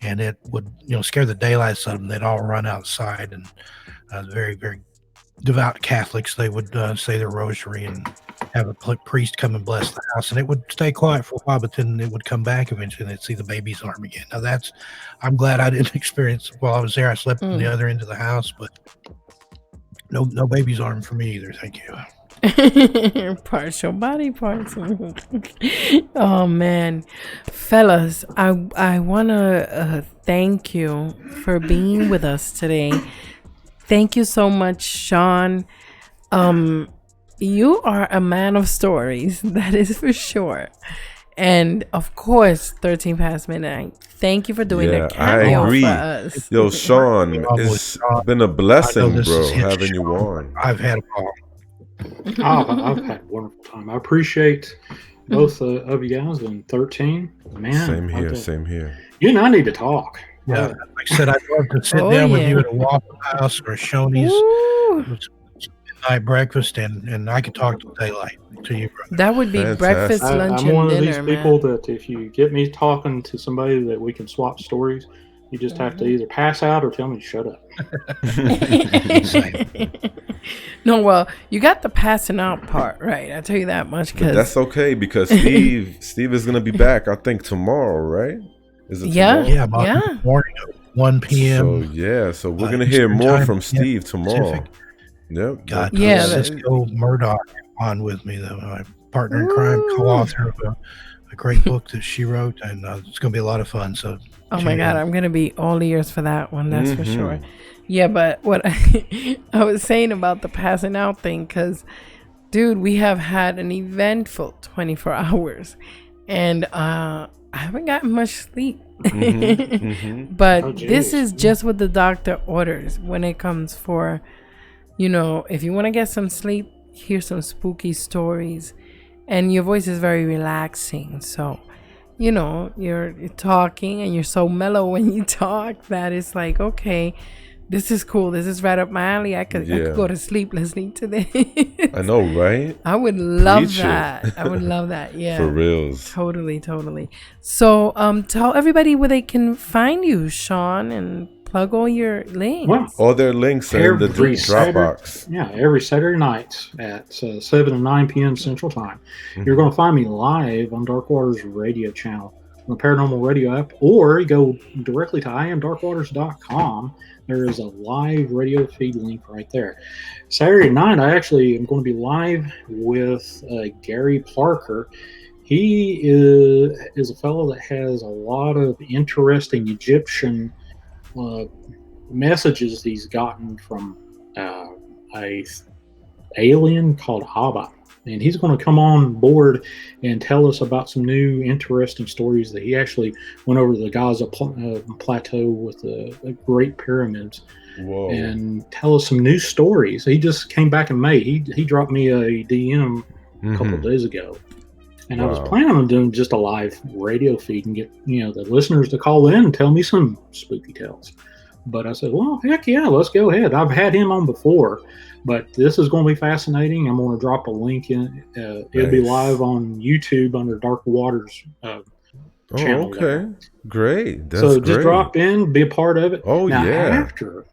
And it would, scare the daylights out of them. They'd all run outside, and very, very devout Catholics, they would say their rosary and have a priest come and bless the house, and it would stay quiet for a while, but then it would come back eventually, and they'd see the baby's arm again. Now I'm glad I didn't experience while I was there. I slept on the other end of the house, but no baby's arm for me either. Thank you. Partial body parts. Oh man, fellas, I wanna thank you for being with us today. Thank you so much, Shawn. You are a man of stories, that is for sure. And of course, 13 past midnight. Thank you for doing the cameo for us. Yo, Shawn, it's been a blessing, bro, having you on. I've had a ball. I've had a wonderful time. I appreciate both of you guys, and 13. Man, Same here. Same here. You and I need to talk. Yeah, like I said, I'd love to sit down with you at a Waffle House or a Shoney's midnight breakfast, and I could talk till daylight to you, brother. That would be breakfast, lunch, I'm and one of dinner, these people man. that if you get me talking to somebody that we can swap stories, you just have to either pass out or tell me to shut up. No, well, you got the passing out part right. I tell you that much. But that's okay because Steve is gonna be back. I think tomorrow, right? Is it tomorrow? Yeah, about morning at 1 p.m. So we're gonna hear more from Steve tomorrow. Yep. Got Cisco Murdoch on with me, though, my partner in crime, co-author of a great book that she wrote, and it's gonna be a lot of fun. So, oh my God, I'm gonna be all ears for that one. That's for sure. Yeah, but what I was saying about the passing out thing, because, dude, we have had an eventful 24 hours, and I haven't gotten much sleep. But this is just what the doctor orders when it comes for, if you want to get some sleep, hear some spooky stories, and your voice is very relaxing. So, you're talking, and you're so mellow when you talk that it's like, okay, this is cool. This is right up my alley. I could go to sleep listening to this. I know, right? I would love that. I would love that. Yeah. For reals. Totally. So, tell everybody where they can find you, Shawn, and plug all your links. Well, all their links are in the Dropbox. Every Saturday night at 7 and 9 p.m. Central Time. You're going to find me live on Dark Waters Radio channel on the Paranormal Radio app, or you go directly to IamDarkWaters.com. There is a live radio feed link right there. Saturday night, I actually am going to be live with Gary Parker. He is a fellow that has a lot of interesting Egyptian messages he's gotten from a alien called Abba. And he's going to come on board and tell us about some new interesting stories that he actually went over the Gaza plateau with the Great Pyramids. Whoa. And tell us some new stories. He just came back in May. He dropped me a DM a couple of days ago. And I was planning on doing just a live radio feed and get the listeners to call in and tell me some spooky tales. But I said, well, heck yeah, let's go ahead. I've had him on before, but this is going to be fascinating. I'm going to drop a link in. It'll be live on YouTube under Dark Waters channel. Okay. There. Great. That's so just great. drop in, be a part of it. Oh, now, yeah. After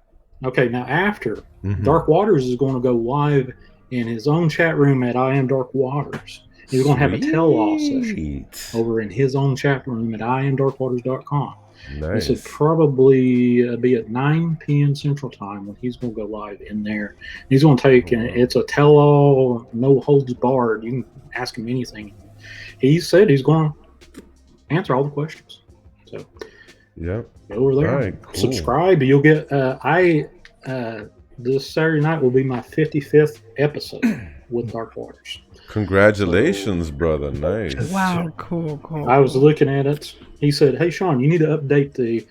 Dark Waters is going to go live in his own chat room at I Am Dark Waters. He's going to have a tell-all session over in his own chat room at IamDarkWaters.com. Nice. This would probably be at 9 p.m. Central Time when he's going to go live in there. He's going to take it's a tell-all, no holds barred. You can ask him anything. He said he's going to answer all the questions. So, go over there, right, cool. Subscribe. You'll get. This Saturday night will be my 55th episode with Dark Waters. Congratulations, brother. Nice. Wow, cool. I was looking at it. He said, hey, Shawn, you need to update the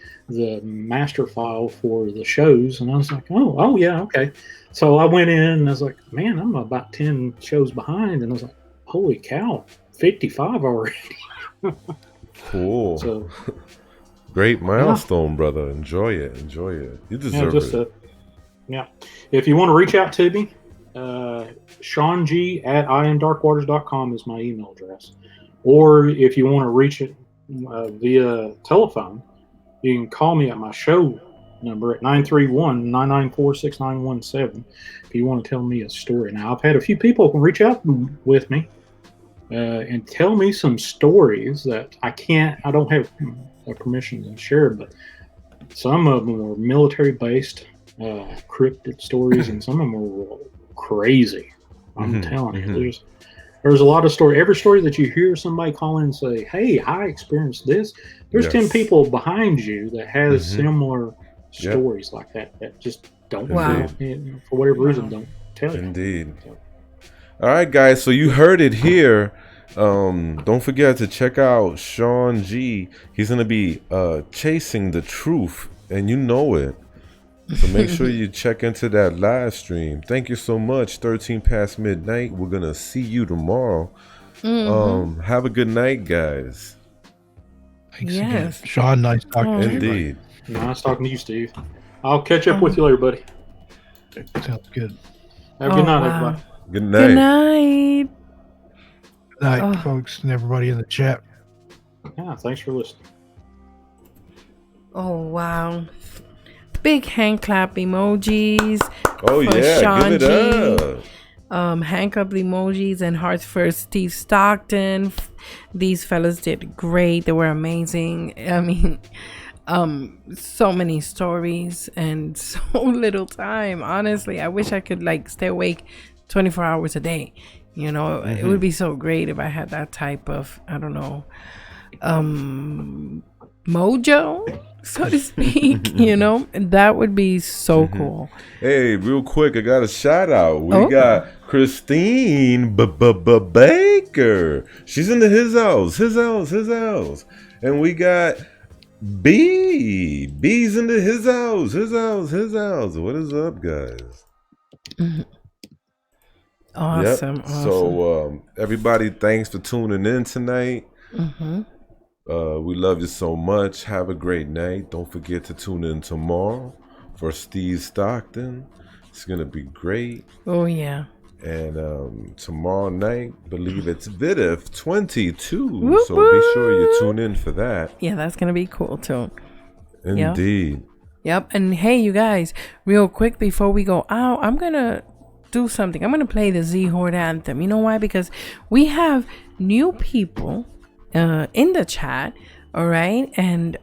master file for the shows. And I was like, oh, yeah, okay. So I went in and I was like, man, I'm about 10 shows behind. And I was like, holy cow, 55 already. Cool. So, great milestone, brother. Enjoy it. You deserve it. If you want to reach out to me, Shawn G at IamDarkWaters.com is my email address. Or if you want to reach it via telephone, you can call me at my show number at 931-994-6917 if you want to tell me a story. Now, I've had a few people reach out with me and tell me some stories that I don't have permission to share, but some of them were military-based cryptid stories, and some of them were crazy. I'm telling you, there's a lot of story. Every story that you hear somebody call in and say, hey, I experienced this, there's 10 people behind you that has similar stories like that just don't for whatever reason don't tell you. Indeed. All right, guys, so you heard it here. Don't forget to check out Shawn G. He's gonna be chasing the truth, and you know it. So make sure you check into that live stream. Thank you so much. 13 past midnight. We're gonna see you tomorrow. Have a good night, guys. Thanks Yes. again. Shawn, nice talking to you. Indeed. Nice talking to you, Steve. I'll catch up with you later, buddy. Sounds good. Have a good night, everybody. Good night. Good night. Good night, Oh. folks, and everybody in the chat. Yeah, thanks for listening. Oh, wow. Big hand clap emojis. Oh, for yeah. Shawn Give it up. Hand clap emojis and hearts for Steve Stockton. These fellas did great. They were amazing. I mean, so many stories and so little time. Honestly, I wish I could like stay awake 24 hours a day. You know, it would be so great if I had that type of, I don't know, mojo, so to speak. You know, that would be so cool. Hey, real quick, I got a shout out. We got Christine Baker. She's in the his house. And we got B's in the his house. What is up, guys? Awesome. So everybody, thanks for tuning in tonight. We love you so much. Have a great night. Don't forget to tune in tomorrow for Steve Stockton. It's gonna be great. Oh yeah. And tomorrow night, believe it's Vidif 22. Whoop, So be sure you tune in for that. Yeah, that's gonna be cool too. Indeed. Yep. And hey, you guys, real quick before we go out, I'm gonna do something. I'm gonna play the Z Horde anthem. You know why? Because we have new people in the chat. All right, and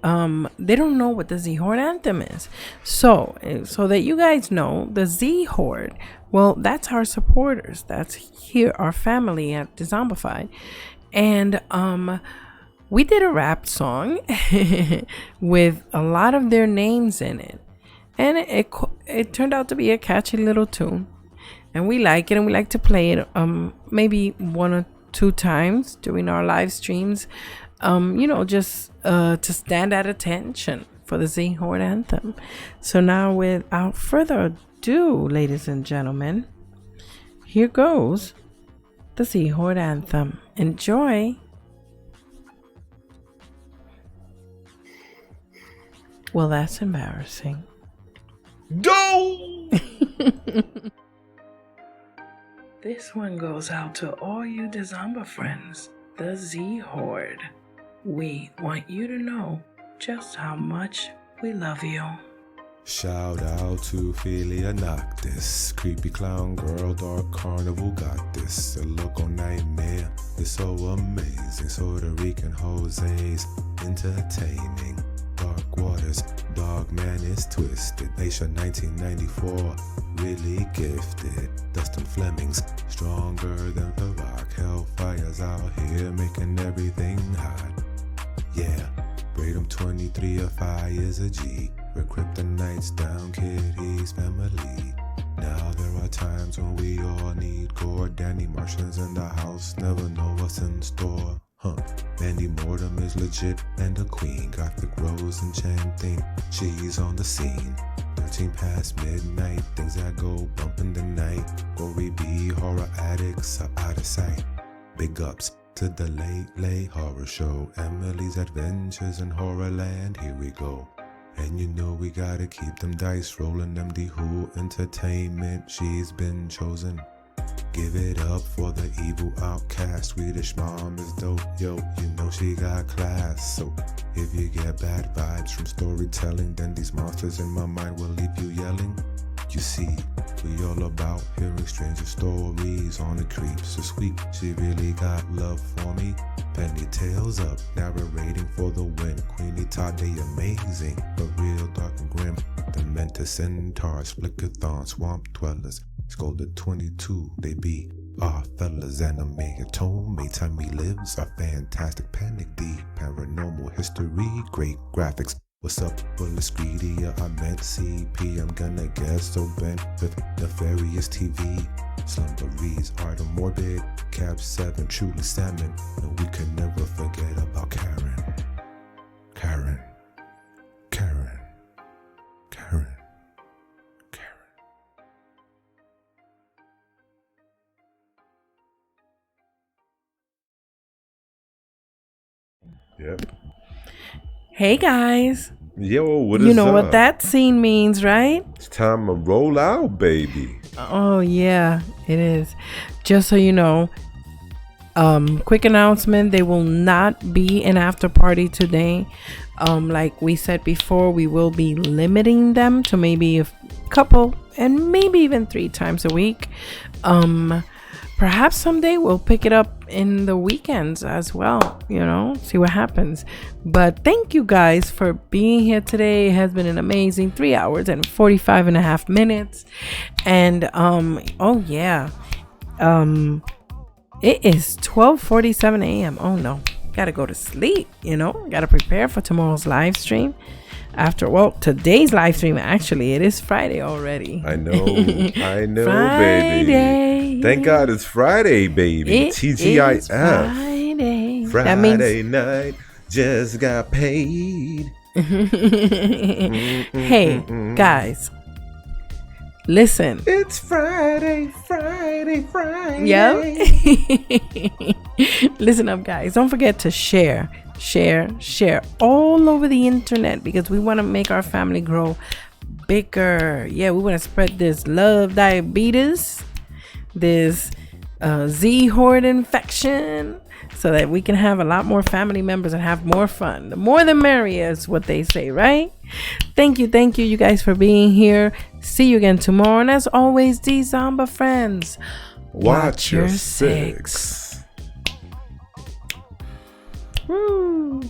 they don't know what the Z Horde anthem is. So that you guys know, the Z Horde, well, that's our supporters. That's here, our family at Dezombified, and we did a rap song with a lot of their names in it, and it turned out to be a catchy little tune, and we like it, and we like to play it maybe 1 or 2 times during our live streams. You know, just to stand at attention for the Z Horde anthem. So now, without further ado, ladies and gentlemen, here goes the Z Horde anthem. Enjoy. Well, that's embarrassing. Go! This one goes out to all you Dezomba friends, the Z Horde. We want you to know just how much we love you. Shout out to Ophelia Noctis, creepy clown girl, dark carnival got this. A local nightmare, it's so amazing. Puerto Rican Jose's entertaining. Dark waters, dog man is twisted. Nation 1994, really gifted. Dustin Flemings, stronger than the rock. Hellfire's out here making everything hot. Yeah, Braden 23 of fire is a G. We're kryptonites down, kid, he's family. Now there are times when we all need gore. Danny Martian's in the house, never know what's in store. Mandy Mortem is legit and a queen. Gothic Rose enchanting, she's on the scene. 13 past midnight, things that go bump in the night. Gory B, horror addicts are out of sight. Big ups to the late horror show. Emily's Adventures in Horrorland, here we go. And you know we gotta keep them dice rolling. MD Who Entertainment, she's been chosen. Give it up for the evil outcast. Swedish mom is dope, yo, you know she got class. So if you get bad vibes from storytelling, then these monsters in my mind will leave you yelling. You see, we all about hearing stranger stories on the creeps. So sweet, she really got love for me. Penny tails up, narrating for the win. Queenie Tade amazing, but real dark and grim. Dementor centaurs, flickathon, swamp dwellers. Scolded 22, they be our fellas. Anime atone, time we lives. A fantastic panic, deep paranormal history. Great graphics. What's up, Bullis Greedier? I meant CP. I'm gonna get so bent with nefarious TV. Slumberies, art of morbid. Cab 7, truly salmon. And we can never forget about Karen. Karen. Karen. Karen. Yep. Hey guys. Yo, what is You know up? what that scene means, right? It's time to roll out, baby. Oh yeah, it is. Just so you know, quick announcement, there will not be an after party today. Like we said before, we will be limiting them to maybe a couple and maybe even 3 times a week. Perhaps someday we'll pick it up in the weekends as well, see what happens. But thank you guys for being here today. It has been an amazing 3 hours and 45 and a half minutes. And oh yeah, it is 12:47 a.m. Oh no, gotta go to sleep, gotta prepare for tomorrow's live stream. Today's live stream, actually, it is Friday already. I know, Friday. Baby. Thank God it's Friday, baby. TGIF. Is Friday. Friday night, just got paid. Hey, guys. Listen. It's Friday. Yep. Listen up, guys. Don't forget to share all over the internet, because we want to make our family grow bigger. Yeah, we want to spread this love diabetes, this Z horde infection, so that we can have a lot more family members and have more fun. The more the merrier is what they say, right? Thank you guys for being here. See you again tomorrow. And as always, these Zombie friends, watch your six. Woo.